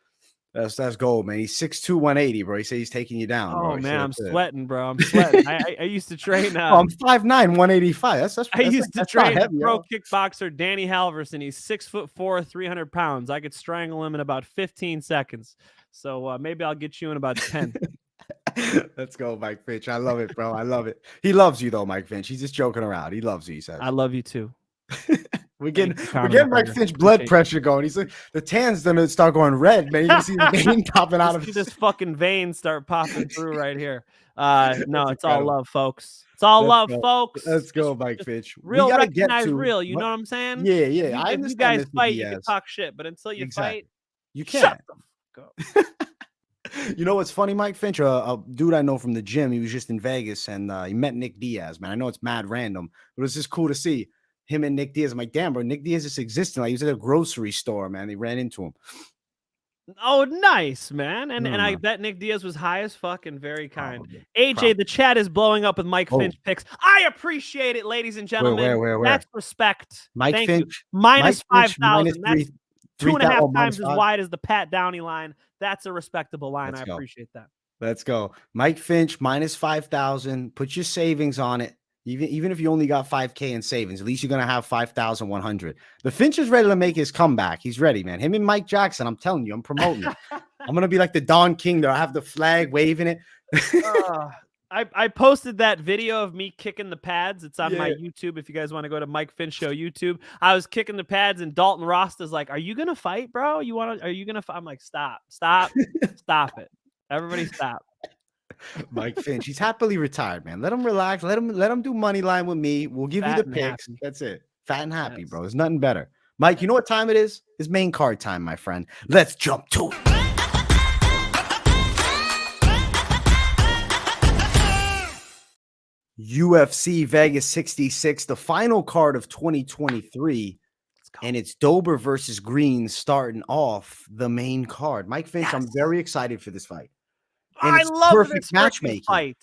That's gold, man. He's 6'2", 180, bro. He said he's taking you down.
Oh,
bro.
man, I'm sweating, bro. I'm sweating. I used to train.
I'm 5'9", 185.
I used to train a pro kickboxer, Danny Halverson. He's 6'4", 300 pounds. I could strangle him in about 15 seconds. So maybe I'll get you in about 10.
Let's go, Mike Finch. I love it, bro. I love it. He loves you, though, Mike Finch. He's just joking around. He loves you, he says.
I love you, too.
We're getting Mike Finch blood pressure going. He's like, the tan's gonna start going red, man. You can see the vein popping out of his.
This fucking vein start popping through right here. No, it's all love, folks. It's all love, folks.
Let's go, Mike Finch.
Real recognize real. You know what I'm saying?
Yeah.
If you guys fight, you can talk shit, but until you fight,
you can't. You know what's funny, Mike Finch? A dude I know from the gym. He was just in Vegas and he met Nick Diaz. Man, I know it's mad random, but it's just cool to see him and Nick Diaz. I'm like, damn, bro, Nick Diaz is existing. Like, he was at a grocery store, man. They ran into him.
Oh, nice, man. And I bet Nick Diaz was high as fuck and very kind. AJ, the chat is blowing up with Mike Finch picks. I appreciate it, ladies and gentlemen.
Where?
That's respect.
Mike
Thank
Finch.
you. Minus 5,000. That's
2.5
times as wide as the Pat Downey line. That's a respectable line. I appreciate that.
Let's go. Mike Finch, minus 5,000. Put your savings on it. Even if you only got 5K in savings, at least you're going to have 5,100. The Finch is ready to make his comeback. He's ready, man. Him and Mike Jackson, I'm telling you, I'm promoting it. I'm going to be like the Don King there. I have the flag waving it.
I posted that video of me kicking the pads. It's on my YouTube. If you guys want to go to Mike Finch Show YouTube, I was kicking the pads and Dalton Rosta's like, "Are you going to fight, bro? Are you going to fight?" I'm like, stop it. Everybody stop.
Mike Finch, he's happily retired, man. Let him relax. Let him do Moneyline with me. We'll give you the picks. That's it. Fat and happy, bro. There's nothing better. Mike, you know what time it is? It's main card time, my friend. Let's jump to it. UFC Vegas 66, the final card of 2023. And it's Dober versus Green starting off the main card. Mike Finch, I'm very excited for this fight. And
I love this matchmaking fight.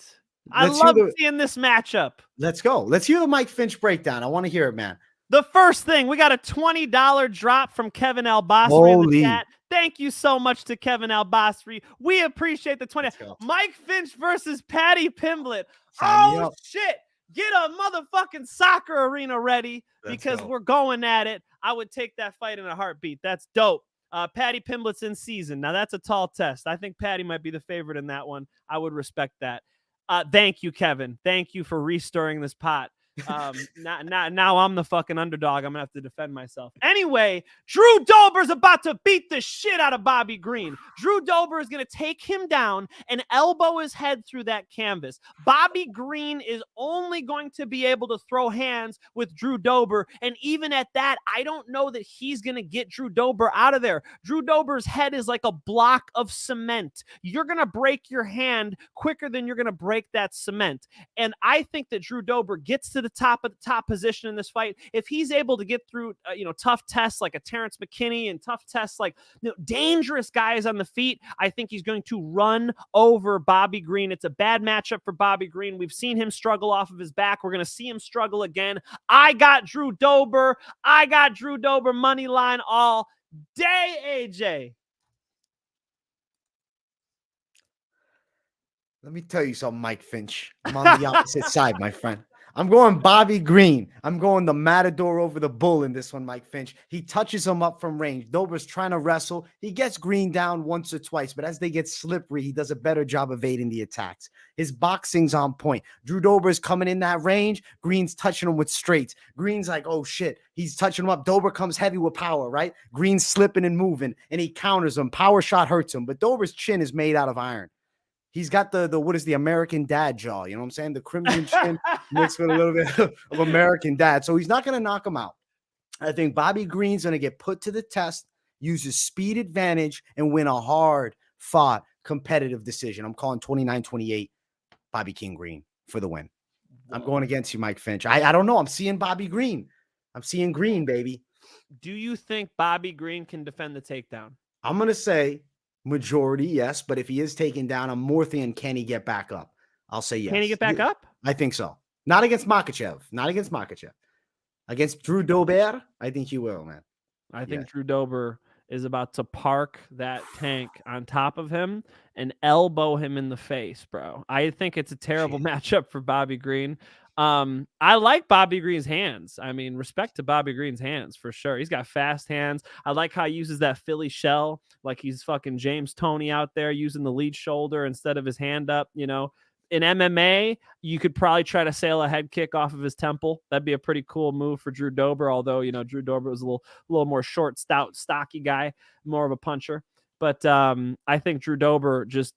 I love seeing this matchup.
Let's go. Let's hear the Mike Finch breakdown. I want to hear it, man.
The first thing, we got a $20 drop from Kevin Albasri in the chat. Thank you so much to Kevin Albasri. We appreciate the 20. Mike Finch versus Paddy Pimblett. Oh, shit. Get a motherfucking soccer arena ready because we're going at it. I would take that fight in a heartbeat. That's dope. Paddy Pimblett's in season. Now, that's a tall test. I think Paddy might be the favorite in that one. I would respect that. Thank you, Kevin. Thank you for restirring this pot. Now I'm the fucking underdog. I'm gonna have to defend myself. Anyway, Drew Dober's about to beat the shit out of Bobby Green. Drew Dober is gonna take him down and elbow his head through that canvas. Bobby Green is only going to be able to throw hands with Drew Dober, and even at that, I don't know that he's gonna get Drew Dober out of there. Drew Dober's head is like a block of cement. You're gonna break your hand quicker than you're gonna break that cement. And I think that Drew Dober gets to the top position in this fight. If he's able to get through, tough tests like a Terrence McKinney and tough tests like dangerous guys on the feet, I think he's going to run over Bobby Green. It's a bad matchup for Bobby Green. We've seen him struggle off of his back. We're going to see him struggle again. I got Drew Dober. Money line all day, AJ.
Let me tell you something, Mike Finch. I'm on the opposite side, my friend. I'm going Bobby Green. I'm going the Matador over the Bull in this one, Mike Finch. He touches him up from range. Dober's trying to wrestle. He gets Green down once or twice, but as they get slippery, he does a better job evading the attacks. His boxing's on point. Drew Dober's coming in that range. Green's touching him with straights. Green's like, oh, shit. He's touching him up. Dober comes heavy with power, right? Green's slipping and moving, and he counters him. Power shot hurts him, but Dober's chin is made out of iron. He's got what is the American dad jaw? You know what I'm saying? The crimson chin mixed with a little bit of American dad. So he's not going to knock him out. I think Bobby Green's going to get put to the test, use his speed advantage, and win a hard-fought competitive decision. I'm calling 29-28 Bobby King Green for the win. I'm going against you, Mike Finch. I don't know. I'm seeing Bobby Green. I'm seeing Green, baby.
Do you think Bobby Green can defend the takedown?
I'm going to say majority, yes, but if he is taken down, I'm more thinking, can he get back up? I'll say yes.
Can he get back up?
I think so. Not against Makhachev. Against Drew Dober, I think he will, man.
I think Drew Dober is about to park that tank on top of him and elbow him in the face, bro. I think it's a terrible matchup for Bobby Green. I like Bobby Green's hands. I mean, respect to Bobby Green's hands for sure. He's got fast hands. I like how he uses that Philly shell, like he's fucking James Toney out there using the lead shoulder instead of his hand up. In MMA, you could probably try to sail a head kick off of his temple. That'd be a pretty cool move for Drew Dober. Although, Drew Dober was a little more short, stout, stocky guy, more of a puncher. But I think Drew Dober just,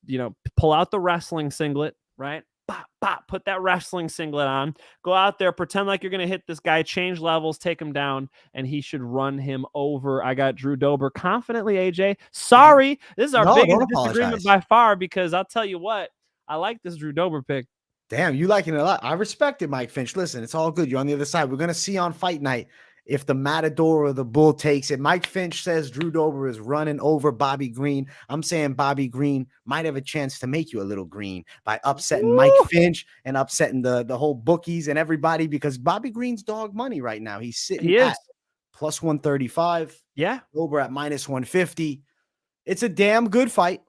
pull out the wrestling singlet, right? Bop, bop, put that wrestling singlet on, go out there, pretend like you're going to hit this guy, change levels, take him down, and he should run him over. I got Drew Dober confidently, AJ. Sorry, this is our biggest disagreement by far, because I'll tell you what, I like this Drew Dober pick.
Damn, you liking it a lot. I respect it, Mike Finch. Listen, it's all good. You're on the other side. We're going to see on fight night if the Matador or the Bull takes it. Mike Finch says Drew Dober is running over Bobby Green. I'm saying Bobby Green might have a chance to make you a little green by upsetting Mike Finch and upsetting the whole bookies and everybody, because Bobby Green's dog money right now. He's sitting at plus 135.
Yeah.
Dober at minus 150. It's a damn good fight.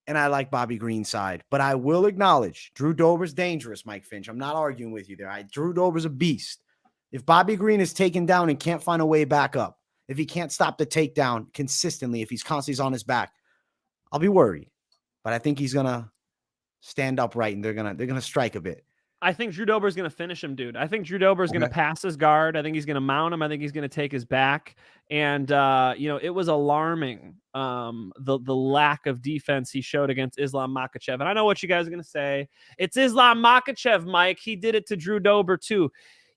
And I like Bobby Green's side. But I will acknowledge Drew Dober's dangerous, Mike Finch. I'm not arguing with you there. Drew Dober's a beast. If Bobby Green is taken down and can't find a way back up, if he can't stop the takedown consistently, if he's constantly on his back, I'll be worried. But I think he's gonna stand upright and they're gonna strike a bit.
I think Drew Dober is gonna finish him, dude. I think Drew Dober is gonna pass his guard. I think he's gonna mount him. I think he's gonna take his back. And it was alarming the lack of defense he showed against Islam Makhachev. And I know what you guys are gonna say. It's Islam Makhachev, Mike. He did it to Drew Dober too.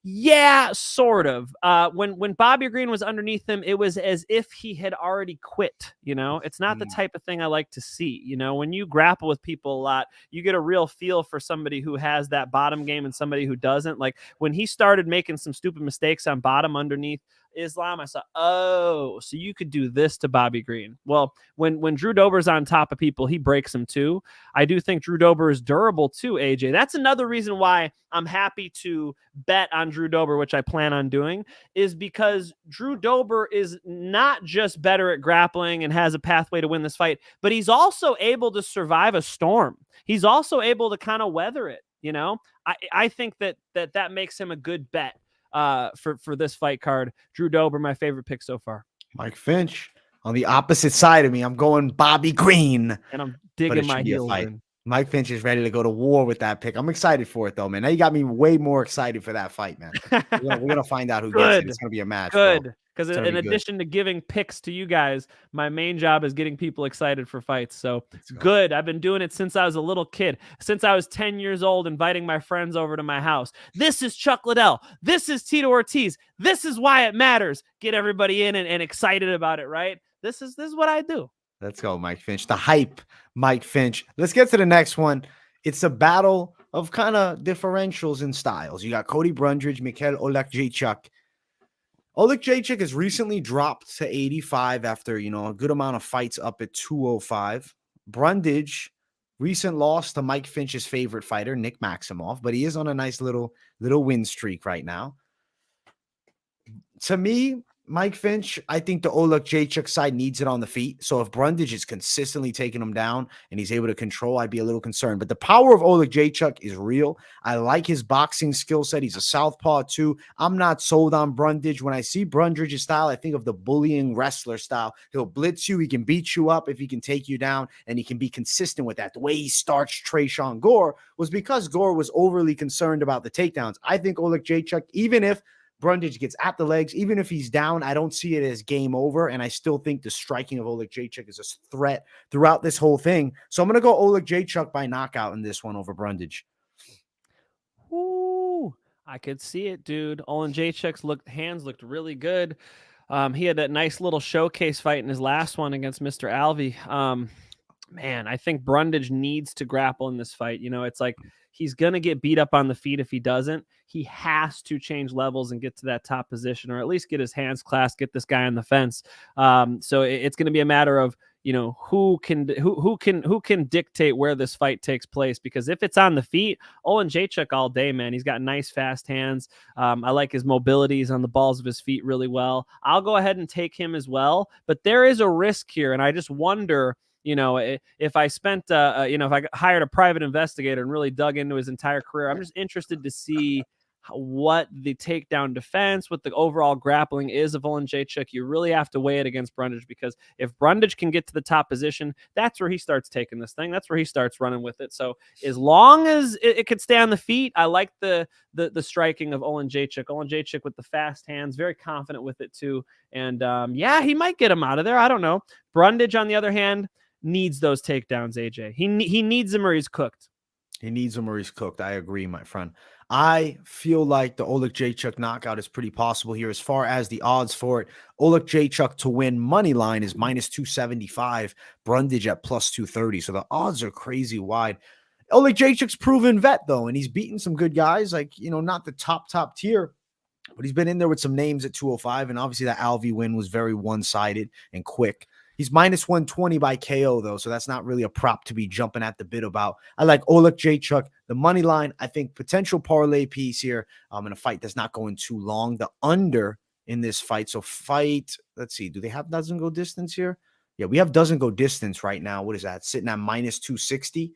Yeah, sort of. When Bobby Green was underneath him, it was as if he had already quit. It's not the type of thing I like to see. When you grapple with people a lot, you get a real feel for somebody who has that bottom game and somebody who doesn't. Like when he started making some stupid mistakes on bottom underneath Islam, I saw, oh, so you could do this to Bobby Green. Well, when Drew Dober's on top of people, he breaks them too. I do think Drew Dober is durable too, AJ. That's another reason why I'm happy to bet on Drew Dober, which I plan on doing, is because Drew Dober is not just better at grappling and has a pathway to win this fight, but he's also able to survive a storm. He's also able to kind of weather it. I think that makes him a good bet for this fight card. Drew Dober, my favorite pick so far.
Mike Finch on the opposite side of me. I'm going Bobby Green.
And I'm digging my heels in.
Mike Finch is ready to go to war with that pick. I'm excited for it, though, man. Now you got me way more excited for that fight, man. We're gonna find out who gets it. It's gonna be a match.
Good. Because
It's gonna
in
be good.
addition to giving picks to you guys, my main job is getting people excited for fights. So
go.
good. I've been doing it since I was a little kid, since I was 10 years old, inviting my friends over to my house. This is Chuck Liddell. This is Tito Ortiz. This is why it matters. Get everybody in and excited about it, right? This is what I do.
Let's go, Mike Finch. The hype, Mike Finch. Let's get to the next one. It's a battle of kind of differentials in styles. You got Cody Brundage, Mikhail Oleksiejczuk. Oleksiejczuk has recently dropped to 85 after, a good amount of fights up at 205. Brundage, recent loss to Mike Finch's favorite fighter, Nick Maximov, but he is on a nice little win streak right now. To me, Mike Finch, I think the Oleksiejczuk side needs it on the feet. So if Brundage is consistently taking him down and he's able to control, I'd be a little concerned. But the power of Oleksiejczuk is real. I like his boxing skill set. He's a southpaw too. I'm not sold on Brundage. When I see Brundage's style, I think of the bullying wrestler style. He'll blitz you. He can beat you up if he can take you down, and he can be consistent with that. The way he starched Tresean Gore was because Gore was overly concerned about the takedowns. I think Oleksiejczuk, even if Brundage gets at the legs, even if he's down, I don't see it as game over, and I still think the striking of Oleksiejczuk is a threat throughout this whole thing. So I'm going to go Oleksiejczuk by knockout in this one over Brundage.
Ooh, I could see it, dude. Oleksiejczuk's hands looked really good. He had that nice little showcase fight in his last one against Mr. Alvey. Man, I think Brundage needs to grapple in this fight. It's like he's going to get beat up on the feet if he doesn't. He has to change levels and get to that top position, or at least get his hands clasped, get this guy on the fence. So it's going to be a matter of, who can dictate where this fight takes place, because if it's on the feet, Oleksiejczuk all day, man. He's got nice fast hands. I like his mobilities on the balls of his feet really well. I'll go ahead and take him as well, but there is a risk here, and I just wonder, if I spent, if I hired a private investigator and really dug into his entire career, I'm just interested to see what the takedown defense, what the overall grappling is of Oleksiejczuk. You really have to weigh it against Brundage, because if Brundage can get to the top position, that's where he starts taking this thing. That's where he starts running with it. So as long as it could stay on the feet, I like the striking of Oleksiejczuk. Oleksiejczuk with the fast hands, very confident with it too. And he might get him out of there. I don't know. Brundage, on the other hand, needs those takedowns, AJ. He needs them or he's cooked.
He needs them or he's cooked. I agree, my friend. I feel like the Oleksiejczuk knockout is pretty possible here. As far as the odds for it, Oleksiejczuk to win money line is minus 275, Brundage at plus 230. So the odds are crazy wide. Oleksiejczuk's proven vet, though, and he's beaten some good guys, like, not the top tier, but he's been in there with some names at 205. And obviously that Alvey win was very one-sided and quick. He's minus 120 by KO, though, so that's not really a prop to be jumping at the bit about. I like Oleksiejczuk, the money line. I think potential parlay piece here in a fight that's not going too long. The under in this fight. So let's see, do they have doesn't go distance here? Yeah, we have doesn't go distance right now. What is that? Sitting at minus 260.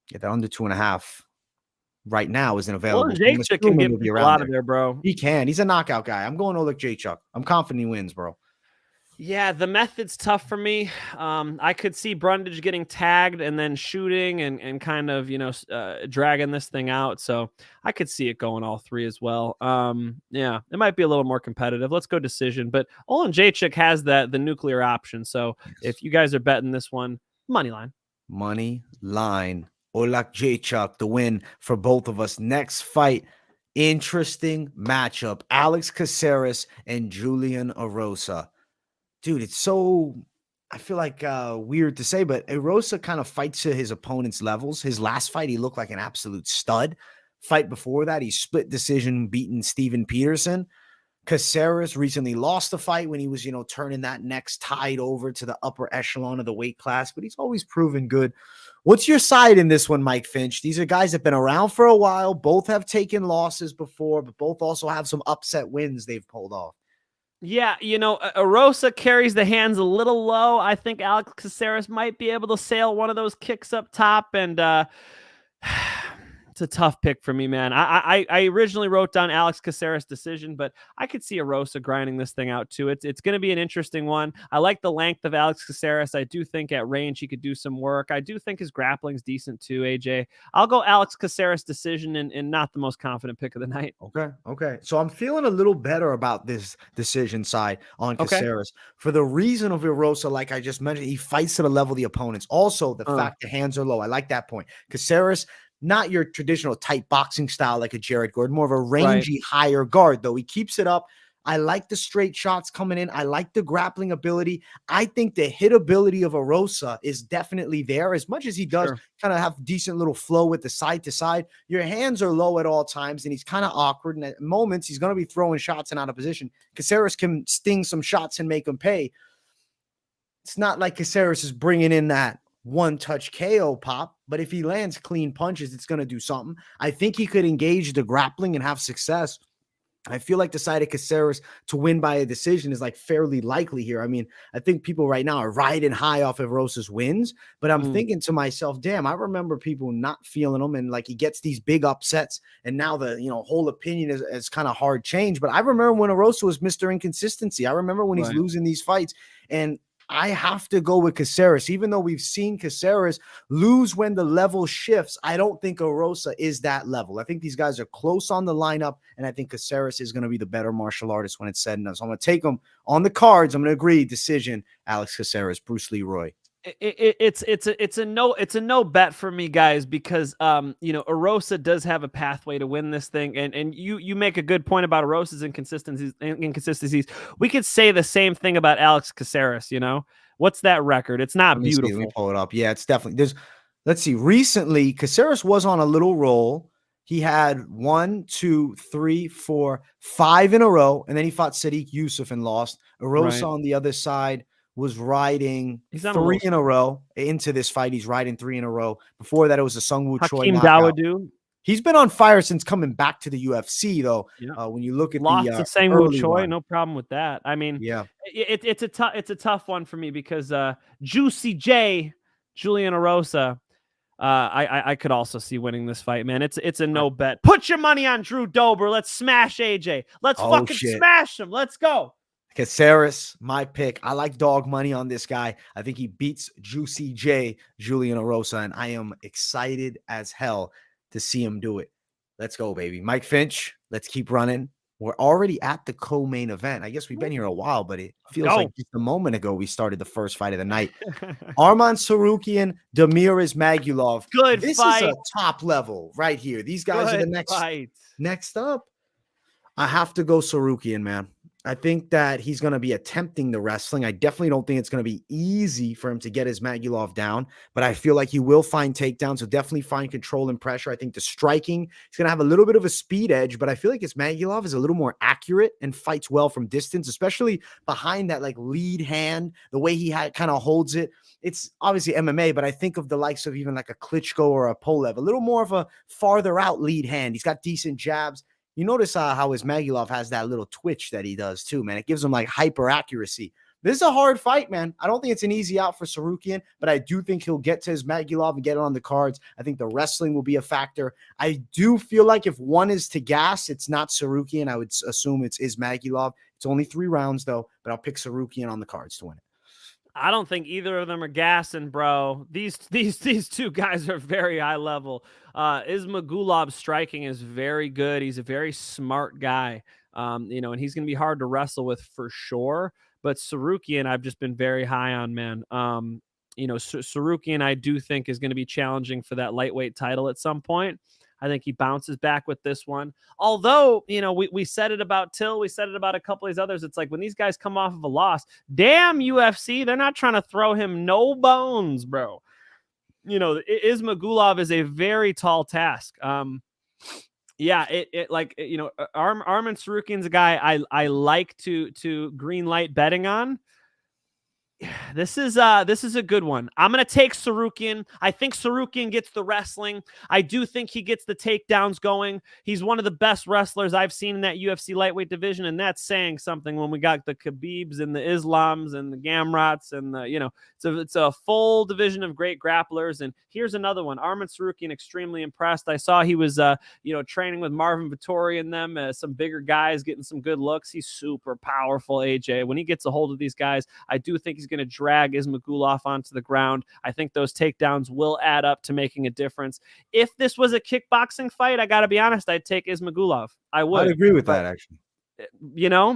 Yeah, that under 2.5 right now isn't available.
Oleksiejczuk can get a lot of there, bro.
He can. He's a knockout guy. I'm going Oleksiejczuk. I'm confident he wins, bro.
Yeah, the method's tough for me. I could see Brundage getting tagged and then shooting and kind of, dragging this thing out. So I could see it going all three as well. It might be a little more competitive. Let's go decision. But Oleksiejczuk has the nuclear option. So if you guys are betting this one, money line.
Money line. Oleksiejczuk, the win for both of us. Next fight. Interesting matchup. Alex Caceres and Julian Erosa. Dude, it's so, I feel like weird to say, but Erosa kind of fights to his opponent's levels. His last fight, he looked like an absolute stud. Fight before that, he split decision, beating Steven Peterson. Caceres recently lost a fight when he was, turning that next tide over to the upper echelon of the weight class, but he's always proven good. What's your side in this one, Mike Finch? These are guys that have been around for a while. Both have taken losses before, but both also have some upset wins they've pulled off.
Yeah, Erosa carries the hands a little low. I think Alex Caceres might be able to sail one of those kicks up top. And It's a tough pick for me, man. I originally wrote down Alex Caceres decision, but I could see Rosa grinding this thing out too. It's going to be an interesting one. I like the length of Alex Caceres. I do think at range he could do some work. I do think his grappling's decent too, AJ. I'll go Alex Caceres decision and not the most confident pick of the night.
Okay. So I'm feeling a little better about this decision side on Caceres for the reason of Rosa, like I just mentioned, he fights to the level of the opponents. Also, the fact the hands are low. I like that point. Caceres, not your traditional tight boxing style like a Jared Gordon, more of a rangy, higher guard, though. He keeps it up. I like the straight shots coming in. I like the grappling ability. I think the hit ability of Arosa is definitely there. As much as he does kind of have decent little flow with the side to side, your hands are low at all times, and he's kind of awkward. And at moments, he's going to be throwing shots and out of position. Caceres can sting some shots and make him pay. It's not like Caceres is bringing in that one-touch KO pop, but if he lands clean punches, it's going to do something. I think he could engage the grappling and have success. I feel like the side of Caceres to win by a decision is like fairly likely here. I mean, I think people right now are riding high off of Rosa's wins, but I'm thinking to myself, damn, I remember people not feeling him, and like he gets these big upsets, and now the whole opinion is kind of hard change. But I remember when Rosa was Mr. Inconsistency. I remember when he's losing these fights, and I have to go with Caceres. Even though we've seen Caceres lose when the level shifts, I don't think Rosa is that level. I think these guys are close on the lineup, and I think Caceres is going to be the better martial artist when it's said and done. So I'm going to take him on the cards. I'm going to agree. Decision, Alex Caceres, Bruce Leroy.
It's a no bet for me, guys, because Arosa does have a pathway to win this thing, and you make a good point about Arosa's inconsistencies. We could say the same thing about Alex Caceres. What's that record? It's not beautiful.
Let me pull it up. Yeah, it's definitely let's see. Recently, Caceres was on a little roll. He had 1, 2, 3, 4, 5 in a row, and then he fought Sadiq Yusuf and lost. Arosa on the other side was riding 3 in a row into this fight. He's riding 3 in a row. Before that, it was a Sungwoo Choi knockout. He's been on fire since coming back to the UFC, though. Yeah. When you look at
lost to Sungwoo Choi, no problem with that. I mean, it's a tough one for me because Juicy J, Julian Arosa, I could also see winning this fight, man. It's a no bet. Put your money on Drew Dober. Let's smash AJ. Let's fucking smash him. Let's go.
Caceres, my pick. I like dog money on this guy. I think he beats Juicy J, Julian Arosa, and I am excited as hell to see him do it. Let's go, baby. Mike Finch, let's keep running. We're already at the co-main event. I guess we've been here a while, but it feels like just a moment ago we started the first fight of the night. Arman Tsarukyan, Damir Ismagulov.
This
fight. Is a top level right here. These guys are the next up. I have to go Tsarukyan, man. I think that he's going to be attempting the wrestling. I definitely don't think it's going to be easy for him to get Ismagulov down, but I feel like he will find takedowns. He'll definitely find control and pressure. I think the striking, he's going to have a little bit of a speed edge, but I feel like Ismagulov is a little more accurate and fights well from distance, especially behind that like lead hand, the way he kind of holds it. It's obviously MMA, but I think of the likes of even like a Klitschko or a Polev, a little more of a farther out lead hand. He's got decent jabs. You notice how Ismagulov has that little twitch that he does too, man. It gives him like hyper accuracy. This is a hard fight, man. I don't think it's an easy out for Tsarukyan, but I do think he'll get to Ismagulov and get it on the cards. I think the wrestling will be a factor. I do feel like if one is to gas, it's not Tsarukyan. I would assume it's Ismagulov. It's only 3 rounds though, but I'll pick Tsarukyan on the cards to win it.
I don't think either of them are gassing, bro. These two guys are very high level. Ismagulov's striking is very good. He's a very smart guy, and he's going to be hard to wrestle with for sure. But Tsarukyan, I've just been very high on, man. Tsarukyan, I do think is going to be challenging for that lightweight title at some point. I think he bounces back with this one. Although, we said it about Till. We said it about a couple of these others. It's like when these guys come off of a loss, damn UFC, they're not trying to throw him no bones, bro. Ismagulov is a very tall task. Arman Tsarukyan's a guy I like to green light betting on. This is a good one. I'm gonna take Tsarukyan. I think Tsarukyan gets the wrestling. I do think he gets the takedowns going. He's one of the best wrestlers I've seen in that UFC lightweight division, and that's saying something when we got the Khabibs and the Islams and the Gamrots and the, it's a full division of great grapplers. And here's another one. Arman Tsarukyan, extremely impressed. I saw he was training with Marvin Vettori and them, some bigger guys getting some good looks. He's super powerful, AJ. When he gets a hold of these guys, I do think he's going to drag Ismagulov onto the ground. I think those takedowns will add up to making a difference. If this was a kickboxing fight, I got to be honest, I'd take Ismagulov. I would.
I'd agree with that, actually.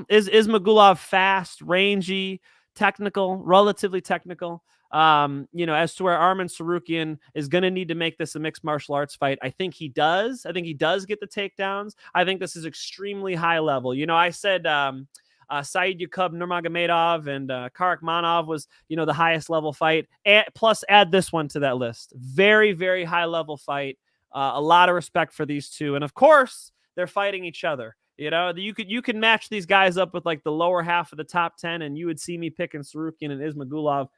Is Ismagulov fast, rangy, technical, relatively technical? As to where Arman Tsarukyan is going to need to make this a mixed martial arts fight. I think he does. I think he does get the takedowns. I think this is extremely high level. I said Said Yakub Nurmagomedov and Kakhramonov was, the highest level fight. Plus, add this one to that list. Very, very high level fight. A lot of respect for these two. And of course, they're fighting each other. You could match these guys up with like the lower half of the top 10, and you would see me picking Tsarukyan and Ismagulov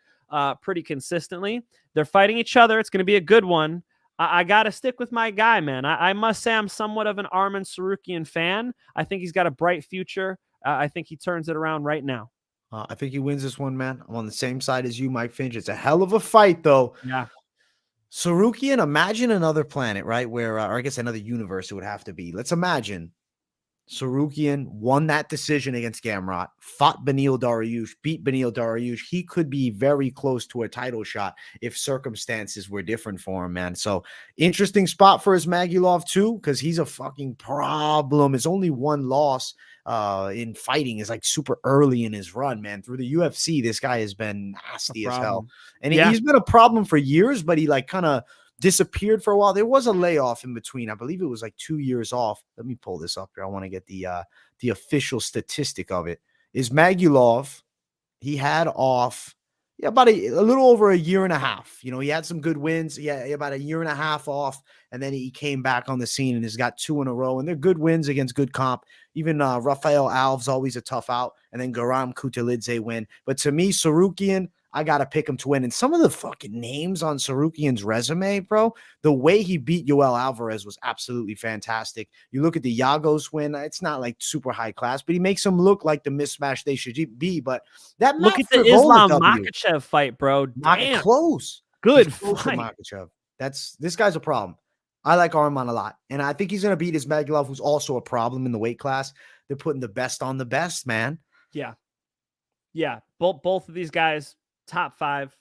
pretty consistently. They're fighting each other. It's going to be a good one. I got to stick with my guy, man. I must say I'm somewhat of an Arman Tsarukyan fan. I think he's got a bright future. I think he turns it around right now.
I think he wins this one, man. I'm on the same side as you, Mike Finch. It's a hell of a fight, though.
Yeah.
Tsarukyan, imagine another planet, right? Where, or I guess another universe it would have to be. Let's imagine Tsarukyan won that decision against Gamrot, fought Beneil Dariush, beat Beneil Dariush. He could be very close to a title shot if circumstances were different for him, man. So interesting spot for Ismagulov too, because he's a fucking problem. It's only one loss in fighting is like super early in his run, man. Through the UFC, this guy has been nasty as hell. And he's been a problem for years, but he like kind of disappeared for a while. There was a layoff in between. I believe it was like 2 years off. Let me pull this up here. I want to get the official statistic of it. Ismagulov, he had off about a little over a year and a half. He had some good wins. Yeah, about a year and a half off, and then he came back on the scene and has got 2 in a row. And they're good wins against good comp. Even Rafael Alves, always a tough out, and then Garam Kutulidze win. But to me, Tsarukyan, I got to pick him to win. And some of the fucking names on Tsarukyan's resume, bro, the way he beat Yoel Alvarez was absolutely fantastic. You look at the Yagos win, it's not like super high class, but he makes them look like the mismatch they should be. But that
look at the Islam Makhachev fight, bro. Damn.
Close.
Good
close
fight.
Makhachev. This guy's a problem. I like Arman a lot. And I think he's going to beat Ismagulov, who's also a problem in the weight class. They're putting the best on the best, man.
Yeah. Yeah. Both of these guys, top 5,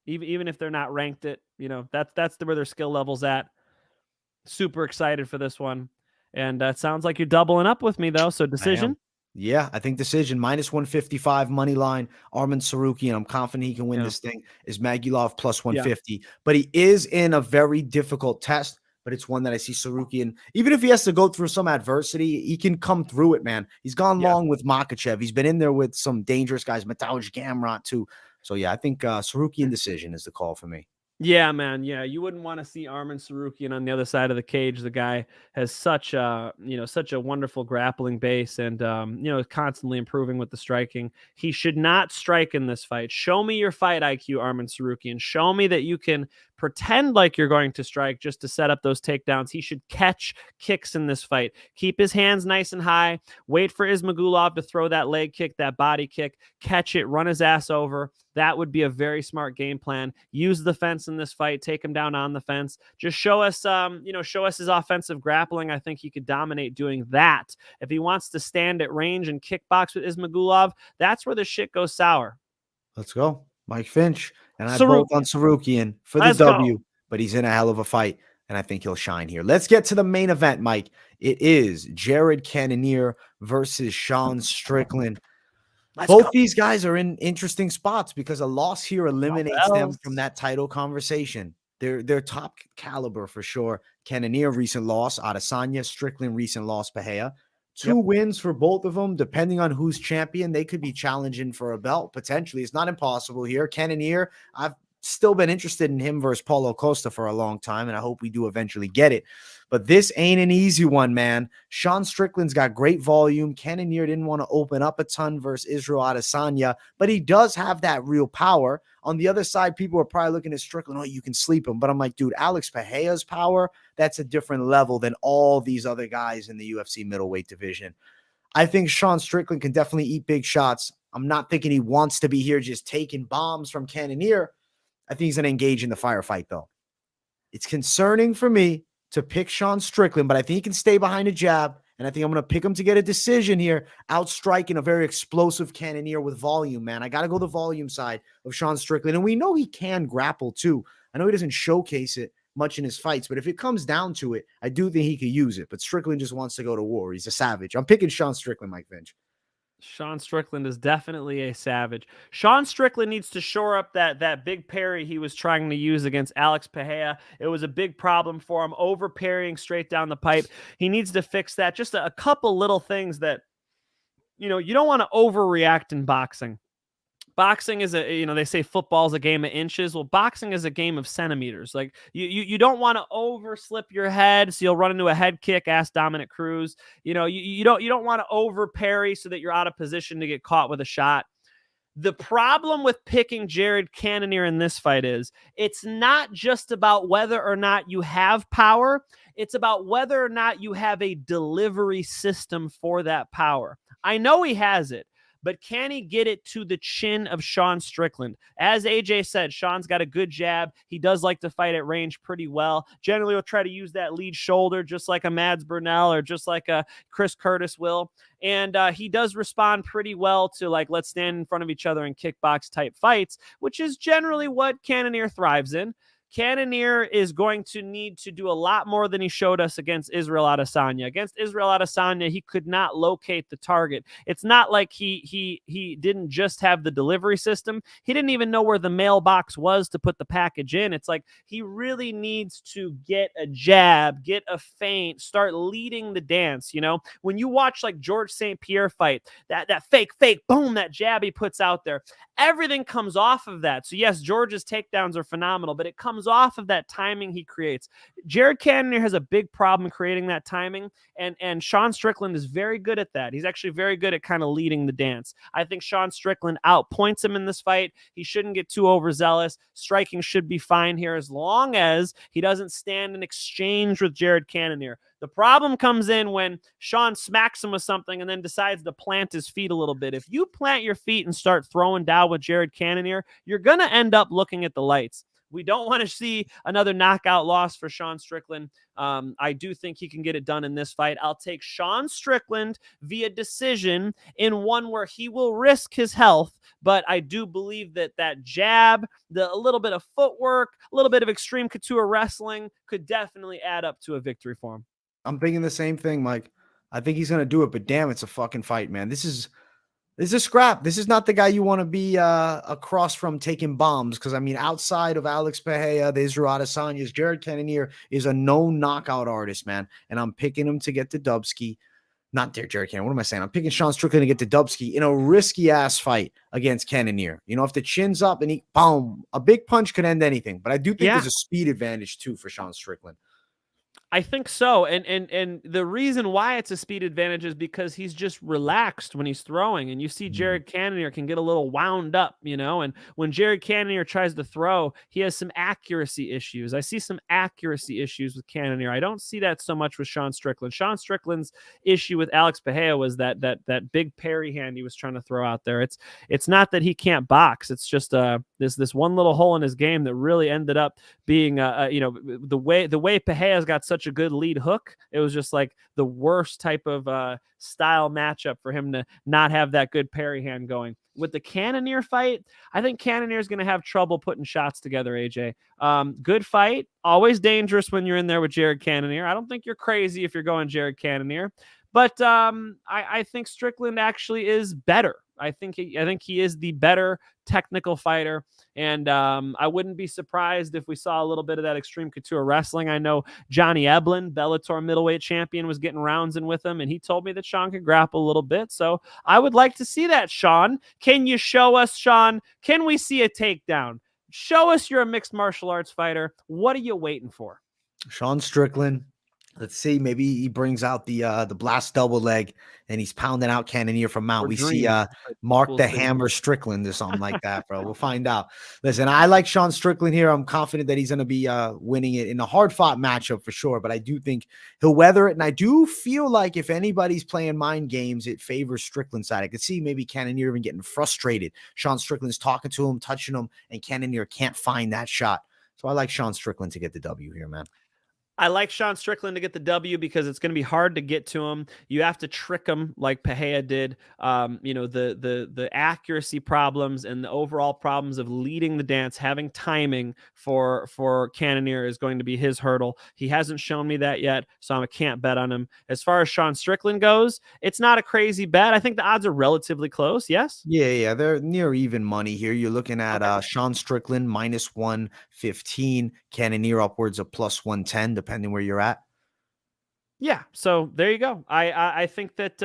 even if they're not ranked that's where their skill level's at. Super excited for this one. And it sounds like you're doubling up with me though. So decision.
Yeah, I think decision -155 money line. Arman Tsarukyan, I'm confident he can win this thing. Ismagulov +150, but he is in a very difficult test. But it's one that I see Tsarukyan, even if he has to go through some adversity, he can come through it, man. He's gone long with Makhachev. He's been in there with some dangerous guys, Mateusz Gamrot too. So yeah, I think Tsarukyan decision is the call for me.
Yeah, man. Yeah, you wouldn't want to see Arman Tsarukyan on the other side of the cage. The guy has such a wonderful grappling base, and constantly improving with the striking. He should not strike in this fight. Show me your fight IQ, Arman Tsarukyan. Show me that you can pretend like you're going to strike just to set up those takedowns. He should catch kicks in this fight. Keep his hands nice and high. Wait for Ismagulov to throw that leg kick, that body kick. Catch it, run his ass over. That would be a very smart game plan. Use the fence in this fight. Take him down on the fence. Just show us, show us his offensive grappling. I think he could dominate doing that. If he wants to stand at range and kickbox with Ismagulov, that's where the shit goes sour.
Let's go. Mike Finch and I both on Tsarukyan for the W, but he's in a hell of a fight, and I think he'll shine here. Let's get to the main event, Mike. It is Jared Cannonier versus Sean Strickland. Both these guys are in interesting spots because a loss here eliminates them from that title conversation. They're top caliber for sure. Cannonier, recent loss, Adesanya. Strickland, recent loss, Bahia. Two wins for both of them. Depending on who's champion, they could be challenging for a belt potentially. It's not impossible here. Cannonier, I've still been interested in him versus Paulo Costa for a long time, and I hope we do eventually get it. But this ain't an easy one, man. Sean Strickland's got great volume. Cannonier didn't want to open up a ton versus Israel Adesanya, but he does have that real power. On the other side, people are probably looking at Strickland, oh, you can sleep him. But I'm like, dude, Alex Pereira's power, that's a different level than all these other guys in the UFC middleweight division. I think Sean Strickland can definitely eat big shots. I'm not thinking he wants to be here just taking bombs from Cannonier. I think he's going to engage in the firefight, though. It's concerning for me to pick Sean Strickland, but I think he can stay behind a jab, and I think I'm going to pick him to get a decision here, outstriking a very explosive Cannonier with volume, man. I got to go the volume side of Sean Strickland, and we know he can grapple, too. I know he doesn't showcase it much in his fights, but if it comes down to it, I do think he could use it, but Strickland just wants to go to war. He's a savage. I'm picking Sean Strickland, Mike Vinch.
Sean Strickland is definitely a savage. Sean Strickland needs to shore up that big parry he was trying to use against Alex Pereira. It was a big problem for him, over parrying straight down the pipe. He needs to fix that. Just a couple little things that, you don't want to overreact in boxing. Boxing is they say football's a game of inches. Well, boxing is a game of centimeters. Like you don't want to overslip your head, so you'll run into a head kick. Ask Dominic Cruz. You don't want to over parry so that you're out of position to get caught with a shot. The problem with picking Jared Cannonier in this fight is it's not just about whether or not you have power. It's about whether or not you have a delivery system for that power. I know he has it, but can he get it to the chin of Sean Strickland? As AJ said, Sean's got a good jab. He does like to fight at range pretty well. Generally, he'll try to use that lead shoulder just like a Mads Burnell or just like a Chris Curtis will. And he does respond pretty well to, like, let's stand in front of each other and kickbox type fights, which is generally what Cannonier thrives in. Cannonier is going to need to do a lot more than he showed us against Israel Adesanya. Against Israel Adesanya, he could not locate the target. It's not like he didn't just have the delivery system. He didn't even know where the mailbox was to put the package in. It's like he really needs to get a jab, get a feint, start leading the dance. When you watch like George St. Pierre fight, that fake, boom, that jab he puts out there, everything comes off of that. So yes, George's takedowns are phenomenal, but it comes off of that timing he creates. Jared Cannonier has a big problem creating that timing, and Sean Strickland is very good at that. He's actually very good at kind of leading the dance. I think Sean Strickland outpoints him in this fight. He shouldn't get too overzealous. Striking should be fine here as long as he doesn't stand in exchange with Jared Cannonier. The problem comes in when Sean smacks him with something and then decides to plant his feet a little bit. If you plant your feet and start throwing down with Jared Cannonier, you're going to end up looking at the lights. We don't want to see another knockout loss for Sean Strickland. I do think he can get it done in this fight. I'll take Sean Strickland via decision in one where he will risk his health, but I do believe that jab, a little bit of footwork, a little bit of extreme couture wrestling could definitely add up to a victory for him.
I'm thinking the same thing, Mike. I think he's going to do it, but damn, it's a fucking fight, man. This is a scrap. This is not the guy you want to be across from taking bombs. Because, I mean, outside of Alex Pereira, the Israel Adesanya's, Jared Cannonier is a known knockout artist, man. And I'm picking him to get the Dubsky. Not Jared Cannonier. What am I saying? I'm picking Sean Strickland to get the Dubsky in a risky-ass fight against Cannonier. If the chin's up and boom, a big punch could end anything. But I do think there's a speed advantage, too, for Sean Strickland.
I think so. And the reason why it's a speed advantage is because he's just relaxed when he's throwing. And you see Jared Cannonier can get a little wound up, and when Jared Cannonier tries to throw, he has some accuracy issues. I see some accuracy issues with Cannonier. I don't see that so much with Sean Strickland. Sean Strickland's issue with Alex Pereira was that big parry hand he was trying to throw out there. It's not that he can't box. It's just this one little hole in his game that really ended up being the way Pereira's got such a good lead hook. It was just like the worst type of style matchup for him to not have that good parry hand going. With the Cannonier fight, I think Cannonier is going to have trouble putting shots together, AJ. Good fight, always dangerous when you're in there with Jared Cannonier. I don't think you're crazy if you're going Jared Cannonier, but I think Strickland actually is better. I think he is the better technical fighter, and I wouldn't be surprised if we saw a little bit of that extreme couture wrestling. I know Johnny Eblen, Bellator middleweight champion, was getting rounds in with him, and he told me that Sean could grapple a little bit, so I would like to see that, Sean. Can you show us, Sean? Can we see a takedown? Show us you're a mixed martial arts fighter. What are you waiting for?
Sean Strickland. Let's see. Maybe he brings out the blast double leg and he's pounding out Cannonier from Mount.
Or
We
Dream.
see Mark
We'll
the
see.
Hammer Strickland or something like that, bro. We'll find out. Listen, I like Sean Strickland here. I'm confident that he's going to be winning it in a hard-fought matchup for sure, but I do think he'll weather it, and I do feel like if anybody's playing mind games, it favors Strickland's side. I could see maybe Cannonier even getting frustrated. Sean Strickland's talking to him, touching him, and Cannonier can't find that shot. So I like Sean Strickland to get the W here, man.
I like Sean Strickland to get the W because it's going to be hard to get to him. You have to trick him like Pereira did. The accuracy problems and the overall problems of leading the dance, having timing for Cannonier is going to be his hurdle. He hasn't shown me that yet, so I can't bet on him. As far as Sean Strickland goes, it's not a crazy bet. I think the odds are relatively close. Yes.
Yeah, they're near even money here. You're looking at Sean Strickland minus 115, Cannonier upwards of plus 110, depending where you're at.
Yeah, so there you go. I think that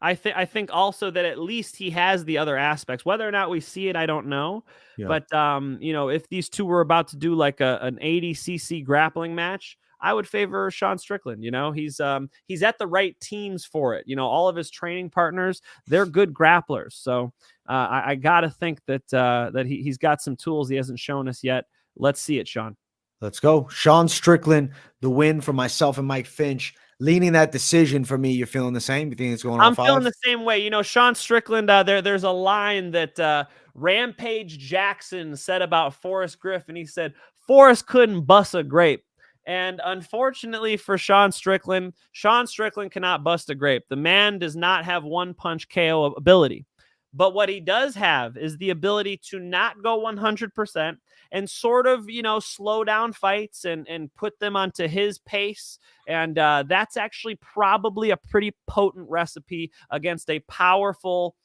I think also that at least he has the other aspects. Whether or not we see it, I don't know.
Yeah.
But if these two were about to do like an 80cc grappling match, I would favor Sean Strickland. He's at the right teams for it. All of his training partners, they're good grapplers. So I gotta think that he's got some tools he hasn't shown us yet. Let's see it, Sean.
Let's go. Sean Strickland, the win for myself and Mike Finch. Leaning that decision for me. You're feeling the same? You think it's going on?
I'm feeling the same way. Sean Strickland, there's a line that Rampage Jackson said about Forrest Griffin. He said, Forrest couldn't bust a grape. And unfortunately for Sean Strickland cannot bust a grape. The man does not have one punch KO ability. But what he does have is the ability to not go 100% and sort of, slow down fights and put them onto his pace. And that's actually probably a pretty potent recipe against a powerful,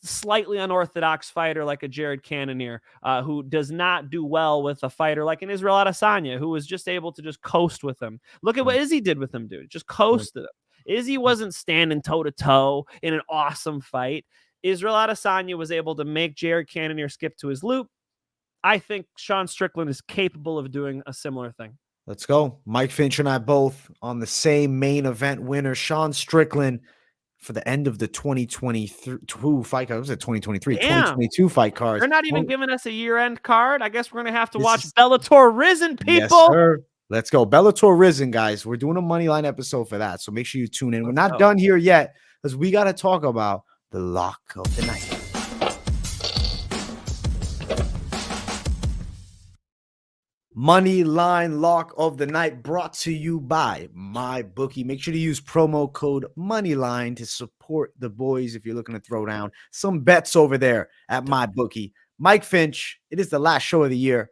slightly unorthodox fighter like a Jared Cannonier, who does not do well with a fighter like an Israel Adesanya, who was just able to just coast with him. Look at what Izzy did with him, dude. Just coasted him. Izzy wasn't standing toe-to-toe in an awesome fight. Israel Adesanya was able to make Jared Cannonier skip to his loop. I think Sean Strickland is capable of doing a similar thing.
Let's go. Mike Finch and I both on the same main event winner, Sean Strickland, for the end of the 2022 fight card. Was it 2023?
Damn.
2022 fight cards.
They're not even giving us a year-end card. I guess we're going to have to watch Bellator Risen, people.
Yes, sir. Let's go. Bellator Risen, guys. We're doing a Moneyline episode for that, so make sure you tune in. We're not done here yet because we got to talk about the lock of the night. Moneyline lock of the night brought to you by MyBookie. Make sure to use promo code Moneyline to support the boys if you're looking to throw down some bets over there at MyBookie. Mike Finch, it is the last show of the year,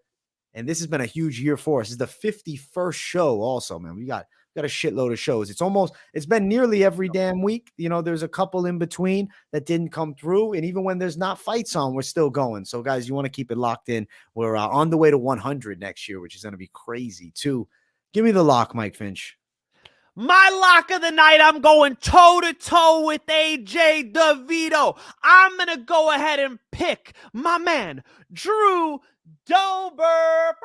and this has been a huge year for us. It's the 51st show also, man. We got a shitload of shows. It's been nearly every damn week. There's a couple in between that didn't come through. And even when there's not fights on, we're still going. So guys, you want to keep it locked in. We're on the way to 100 next year, which is going to be crazy too. Give me the lock, Mike Finch.
My lock of the night, I'm going toe-to-toe with AJ DeVito. I'm going to go ahead and pick my man, Drew Dober.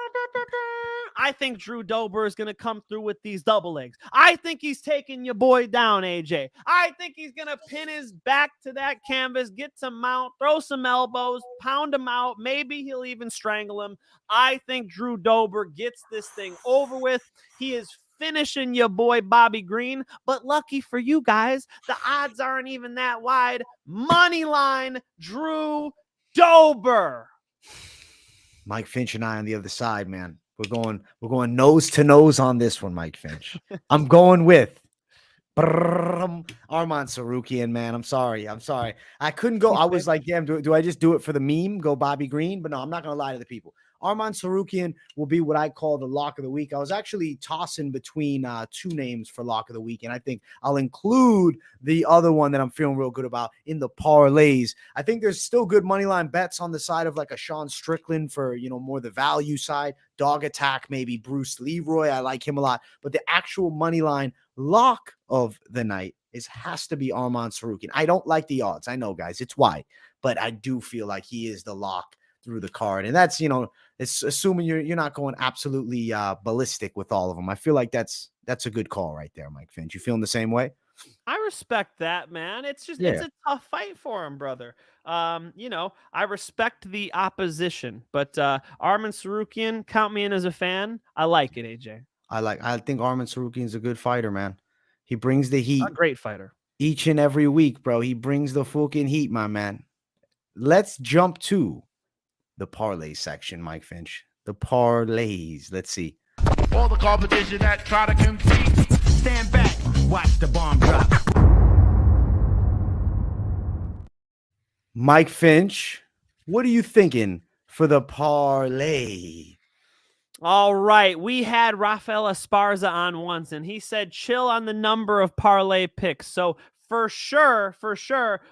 I think Drew Dober is going to come through with these double legs. I think he's taking your boy down, AJ. I think he's going to pin his back to that canvas, get some mount, throw some elbows, pound him out. Maybe he'll even strangle him. I think Drew Dober gets this thing over with. He is finishing your boy Bobby Green, but lucky for you guys, the odds aren't even that wide. Moneyline Drew Dober.
Mike Finch and I on the other side, man. We're going nose to nose on this one, Mike Finch. I'm going with Arman Tsarukyan, man. I'm sorry. I couldn't go. I was like, damn, do I just do it for the meme? Go Bobby Green? But no, I'm not going to lie to the people. Arman Tsarukyan will be what I call the lock of the week. I was actually tossing between two names for lock of the week, and I think I'll include the other one that I'm feeling real good about in the parlays. I think there's still good money line bets on the side of like a Sean Strickland for, more the value side. Dog attack, maybe Bruce Leroy. I like him a lot. But the actual money line lock of the night has to be Arman Tsarukyan. I don't like the odds. I know, guys, it's wide, but I do feel like he is the lock through the card. And that's, it's assuming you're not going absolutely ballistic with all of them. I feel like that's a good call right there, Mike Finch. You feeling the same way?
I respect that, man. It's just it's a tough fight for him, brother. I respect the opposition, but Arman Tsarukyan, count me in as a fan. I like it, AJ.
I think Arman Tsarukyan's a good fighter, man. He brings the heat.
A great fighter.
Each and every week, bro. He brings the fucking heat, my man. Let's jump to the parlay section, Mike Finch. The parlays. Let's see.
All the competition that try to compete, stand back, watch the bomb drop.
Mike Finch, what are you thinking for the parlay?
All right. We had Rafael Esparza on once, and he said chill on the number of parlay picks. So for sure,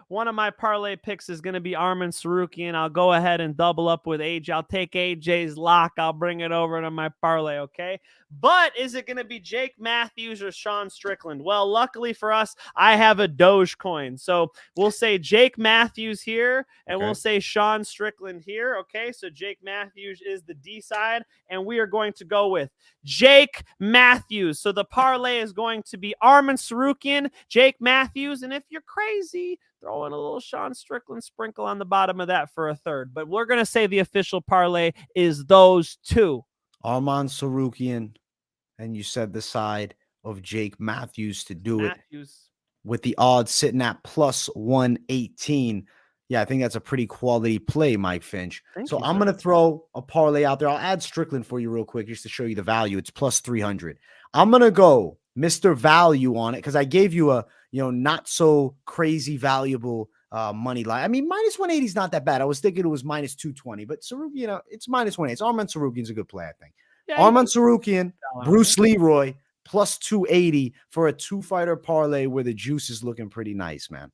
one of my parlay picks is going to be Arman Tsarukyan. I'll go ahead and double up with AJ. I'll take AJ's lock. I'll bring it over to my parlay, okay? But is it going to be Jake Matthews or Sean Strickland? Well, luckily for us, I have a Dogecoin. So we'll say Jake Matthews here, and we'll say Sean Strickland here, okay? So Jake Matthews is the D side, and we are going to go with Jake Matthews. So the parlay is going to be Arman Tsarukyan, Jake Matthews, and if you're crazy, throw in a little Sean Strickland sprinkle on the bottom of that for a third. But we're going to say the official parlay is those two.
Arman Tsarukyan, and you said the side of Jake Matthews to do it with the odds sitting at plus 118. Yeah, I think that's a pretty quality play, Mike Finch. I'm going to throw a parlay out there. I'll add Strickland for you real quick just to show you the value. It's plus 300. I'm going to go Mr. Value on it because I gave you a, not so crazy valuable money line. I mean, minus 180 is not that bad. I was thinking it was minus 220, but Tsarukyan, it's minus 180. It's Arman Tsarukyan's a good play, I think. Yeah, Arman Tsarukyan, Bruce Leroy, plus 280 for a two-fighter parlay where the juice is looking pretty nice, man.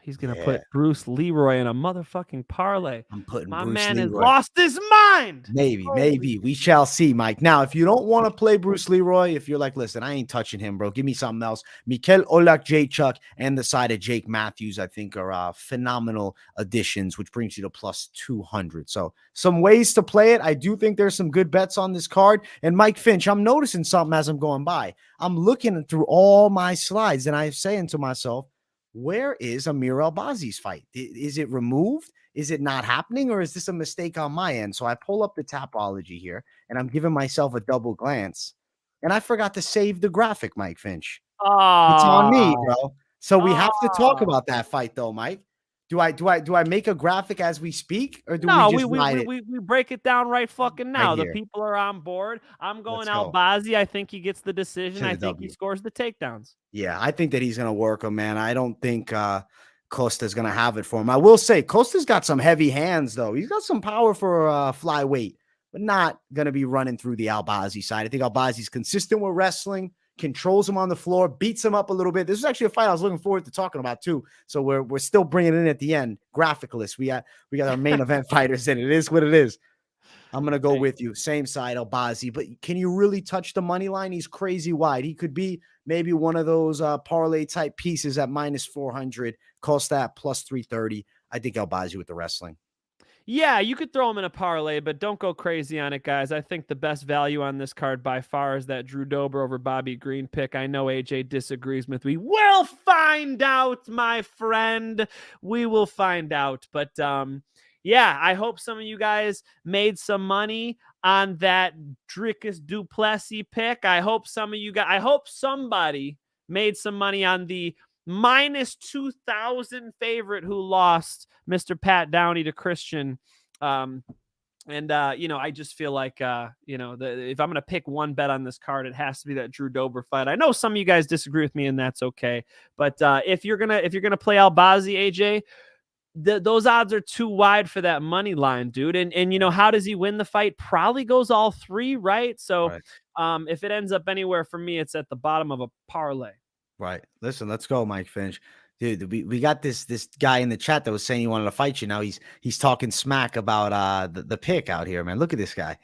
He's going to put Bruce Leroy in a motherfucking parlay.
I'm putting
My
Bruce
man
Leroy.
has lost his mind.
Maybe. We shall see, Mike. Now, if you don't want to play Bruce Leroy, if you're like, listen, I ain't touching him, bro. Give me something else. Oleksiejczuk and the side of Jake Matthews, I think, are phenomenal additions, which brings you to plus 200. So some ways to play it. I do think there's some good bets on this card. And Mike Finch, I'm noticing something as I'm going by. I'm looking through all my slides, and I'm saying to myself, where is Amir Albazi's fight? Is it removed? Is it not happening? Or is this a mistake on my end? So I pull up the Tapology here, and I'm giving myself a double glance. And I forgot to save the graphic, Mike Finch. It's on me, bro. So we have to talk about that fight, though, Mike. Do I make a graphic as we speak, or do we
break it down right fucking now?
Right
the people are on board. I'm going Albazi. I think he gets the decision. I think he scores the takedowns.
Yeah, I think that he's gonna work him, man. I don't think Costa's gonna have it for him. I will say Costa's got some heavy hands, though. He's got some power for flyweight, but not gonna be running through the Albazi side. I think Albazi's consistent with wrestling. Controls him on the floor, beats him up a little bit. This is actually a fight I was looking forward to talking about too. So we're still bringing it in at the end. Graphicalist, we got our main event fighters in. It is what it is. I'm gonna go with you. Same side, Albazi. But can you really touch the money line? He's crazy wide. He could be maybe one of those parlay type pieces at minus 400. Cost that plus 330. I think Albazi with the wrestling.
Yeah, you could throw him in a parlay, but don't go crazy on it, guys. I think the best value on this card by far is that Drew Dober over Bobby Green pick. I know AJ disagrees with me. We'll find out, my friend. We will find out. But yeah, I hope some of you guys made some money on that Dricus Duplessis pick. I hope somebody made some money on the minus 2,000 favorite who lost Mr. Pat Downey to Christian. I just feel like, if I'm going to pick one bet on this card, it has to be that Drew Dober fight. I know some of you guys disagree with me, and that's okay. But if you're going to play Albazi, AJ, those odds are too wide for that money line, dude. And how does he win the fight? Probably goes all three, right? So if it ends up anywhere for me, it's at the bottom of a parlay.
Right. Listen, let's go, Mike Finch. Dude, we got this guy in the chat that was saying he wanted to fight you. Now he's talking smack about the pick out here, man. Look at this guy.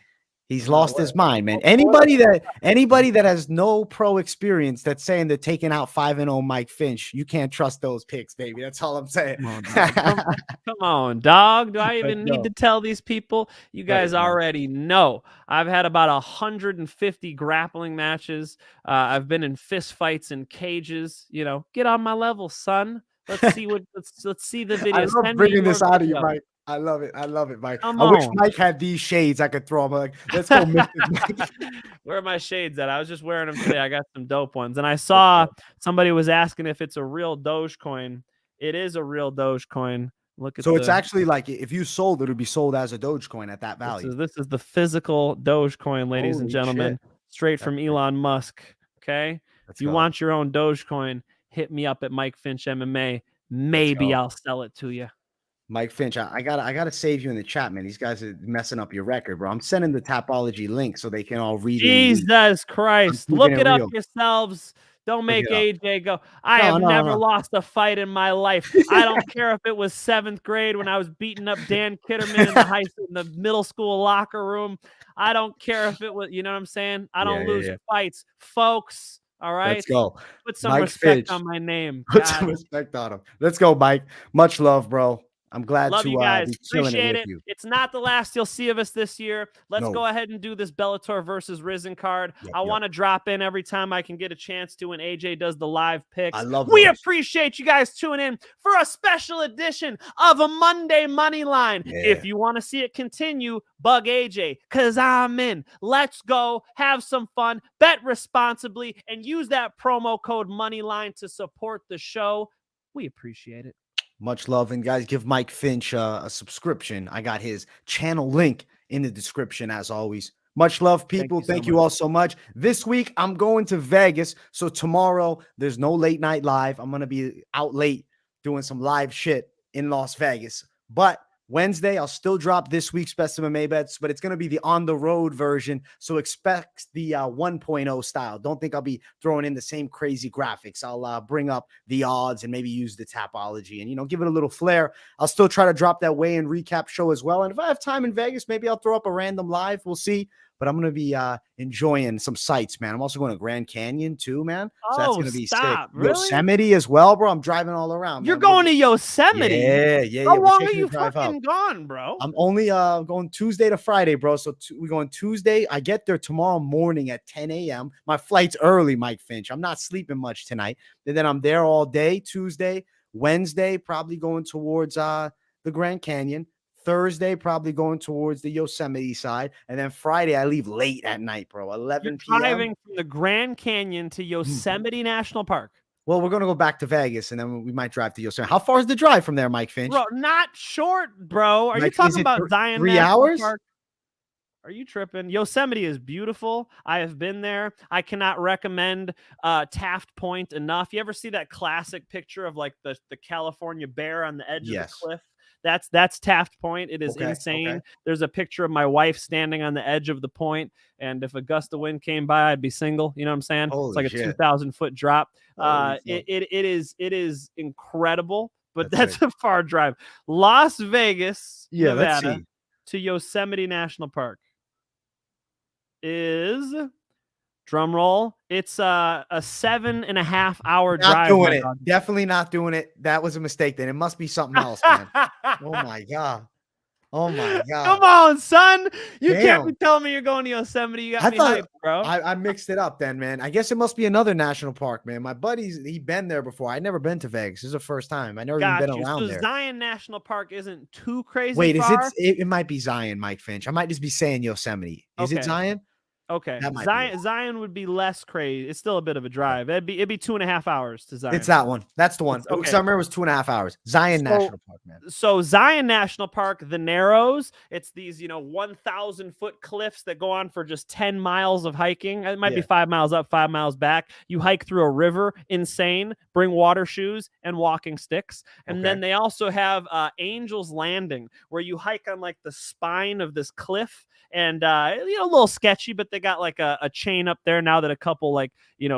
He's lost his mind, man. Anybody that has no pro experience that's saying they're taking out 5-0 Mike Finch, you can't trust those picks, baby. That's all I'm saying.
Come on, dog. Do I even need to tell these people? You guys already know. I've had about 150 grappling matches. I've been in fist fights in cages. Get on my level, son. Let's see let's see the video.
I love bringing this out of you, Mike. I love it, Mike. I wish Mike had these shades I could throw him. Like, let's go, Mike.
Where are my shades at? I was just wearing them today. I got some dope ones. And I saw somebody was asking if it's a real Dogecoin. It is a real Dogecoin. Look at
it's actually like if you sold it would be sold as a Dogecoin at that value.
This is the physical Dogecoin, ladies and gentlemen, straight from Elon Musk. Okay. If you want your own Dogecoin, hit me up at Mike Finch MMA. Maybe I'll sell it to you.
Mike Finch, I gotta save you in the chat, man. These guys are messing up your record, bro. I'm sending the Tapology link so they can all read it.
Jesus Christ. Look it up yourselves. Don't make AJ go. I have never lost a fight in my life. I don't care if it was 7th grade when I was beating up Dan Kitterman in the middle school locker room. I don't care if it was, you know what I'm saying? I don't lose fights, folks. All right.
Let's go.
Put some respect on my name.
Put some respect on him. Let's go, Mike. Much love, bro. I'm glad
Love
to
you guys.
be chilling
Appreciate
with
it.
you.
It's not the last you'll see of us this year. Let's go ahead and do this Bellator versus Risen card. I want to drop in every time I can get a chance to when AJ does the live picks.
I love
We
those.
appreciate you guys tuning in for a special edition of a Monday Moneyline. If you want to see it continue, bug AJ because I'm in. Let's go. Have some fun. Bet responsibly and use that promo code Moneyline to support the show. We appreciate it.
Much love. And guys, give Mike Finch a subscription. I got his channel link in the description as always. Much love, people. Thank you all so much. This week, I'm going to Vegas. So tomorrow, there's no late night live. I'm going to be out late doing some live shit in Las Vegas. But Wednesday, I'll still drop this week's Best MMA Bets, but it's going to be the on-the-road version, so expect the 1.0 style. Don't think I'll be throwing in the same crazy graphics. I'll bring up the odds and maybe use the Tapology and, give it a little flair. I'll still try to drop that weigh-in recap show as well, and if I have time in Vegas, maybe I'll throw up a random live. We'll see. But I'm going to be enjoying some sights, man. I'm also going to Grand Canyon too, man. So that's going to be sick.
Really?
Yosemite as well, bro. I'm driving all around.
You're going to Yosemite?
Yeah.
How long are you fucking gone, bro?
I'm only going Tuesday to Friday, bro. So we're going Tuesday. I get there tomorrow morning at 10 a.m. My flight's early, Mike Finch. I'm not sleeping much tonight. And then I'm there all day, Tuesday. Wednesday, probably going towards the Grand Canyon. Thursday, probably going towards the Yosemite side. And then Friday, I leave late at night, bro. 11 p.m.
Driving from the Grand Canyon to Yosemite National Park.
Well, we're going to go back to Vegas, and then we might drive to Yosemite. How far is the drive from there, Mike Finch?
Bro, not short, bro. Are
Mike,
you talking about Zion
3
National
hours?
Park? Are you tripping? Yosemite is beautiful. I have been there. I cannot recommend Taft Point enough. You ever see that classic picture of like the California bear on the edge of the cliff? That's Taft Point. It is insane. Okay. There's a picture of my wife standing on the edge of the point, and if a gust of wind came by, I'd be single. You know what I'm saying? Holy it's like shit. A 2,000-foot drop. It is incredible, but that's a far drive. Las Vegas, Nevada, to Yosemite National Park is, drum roll, it's a 7.5 hour drive.
Not doing it. Definitely not doing it. That was a mistake then. It must be something else, man. Oh my God.
Come on, son. You can't be telling me you're going to Yosemite. You got me hyped, bro.
I mixed it up then, man. I guess it must be another national park, man. My buddy's, he been there before. I never been to Vegas. This is the first time. I never even been around there.
Zion National Park isn't too crazy.
Wait,
far.
is it might be Zion, Mike Finch. I might just be saying Yosemite. Is it Zion?
Okay, Zion would be less crazy. It's still a bit of a drive. It'd be 2.5 hours to Zion.
It's that one. That's the one.
Okay.
So I remember it was 2.5 hours. Zion National Park, man.
So Zion National Park, the Narrows. It's these 1,000-foot cliffs that go on for just 10 miles of hiking. It might be 5 miles up, 5 miles back. You hike through a river. Insane. Bring water shoes and walking sticks. And then they also have Angel's Landing, where you hike on like the spine of this cliff. And a little sketchy, but they got like a chain up there now that a couple like,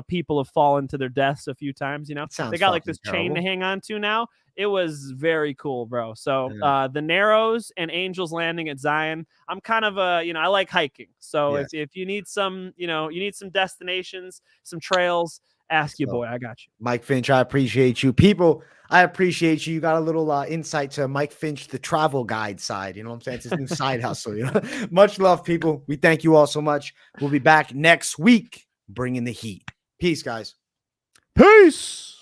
people have fallen to their deaths a few times, they got like this chain to hang on to now. It was very cool, bro. So the Narrows and Angels Landing at Zion. I'm kind of I like hiking. So if you need some, you need some destinations, some trails, ask your boy. I got you.
Mike Finch, I appreciate you. People, I appreciate you. You got a little insight to Mike Finch, the travel guide side. You know what I'm saying? It's his new side hustle. Much love, people. We thank you all so much. We'll be back next week bringing the heat. Peace, guys.
Peace.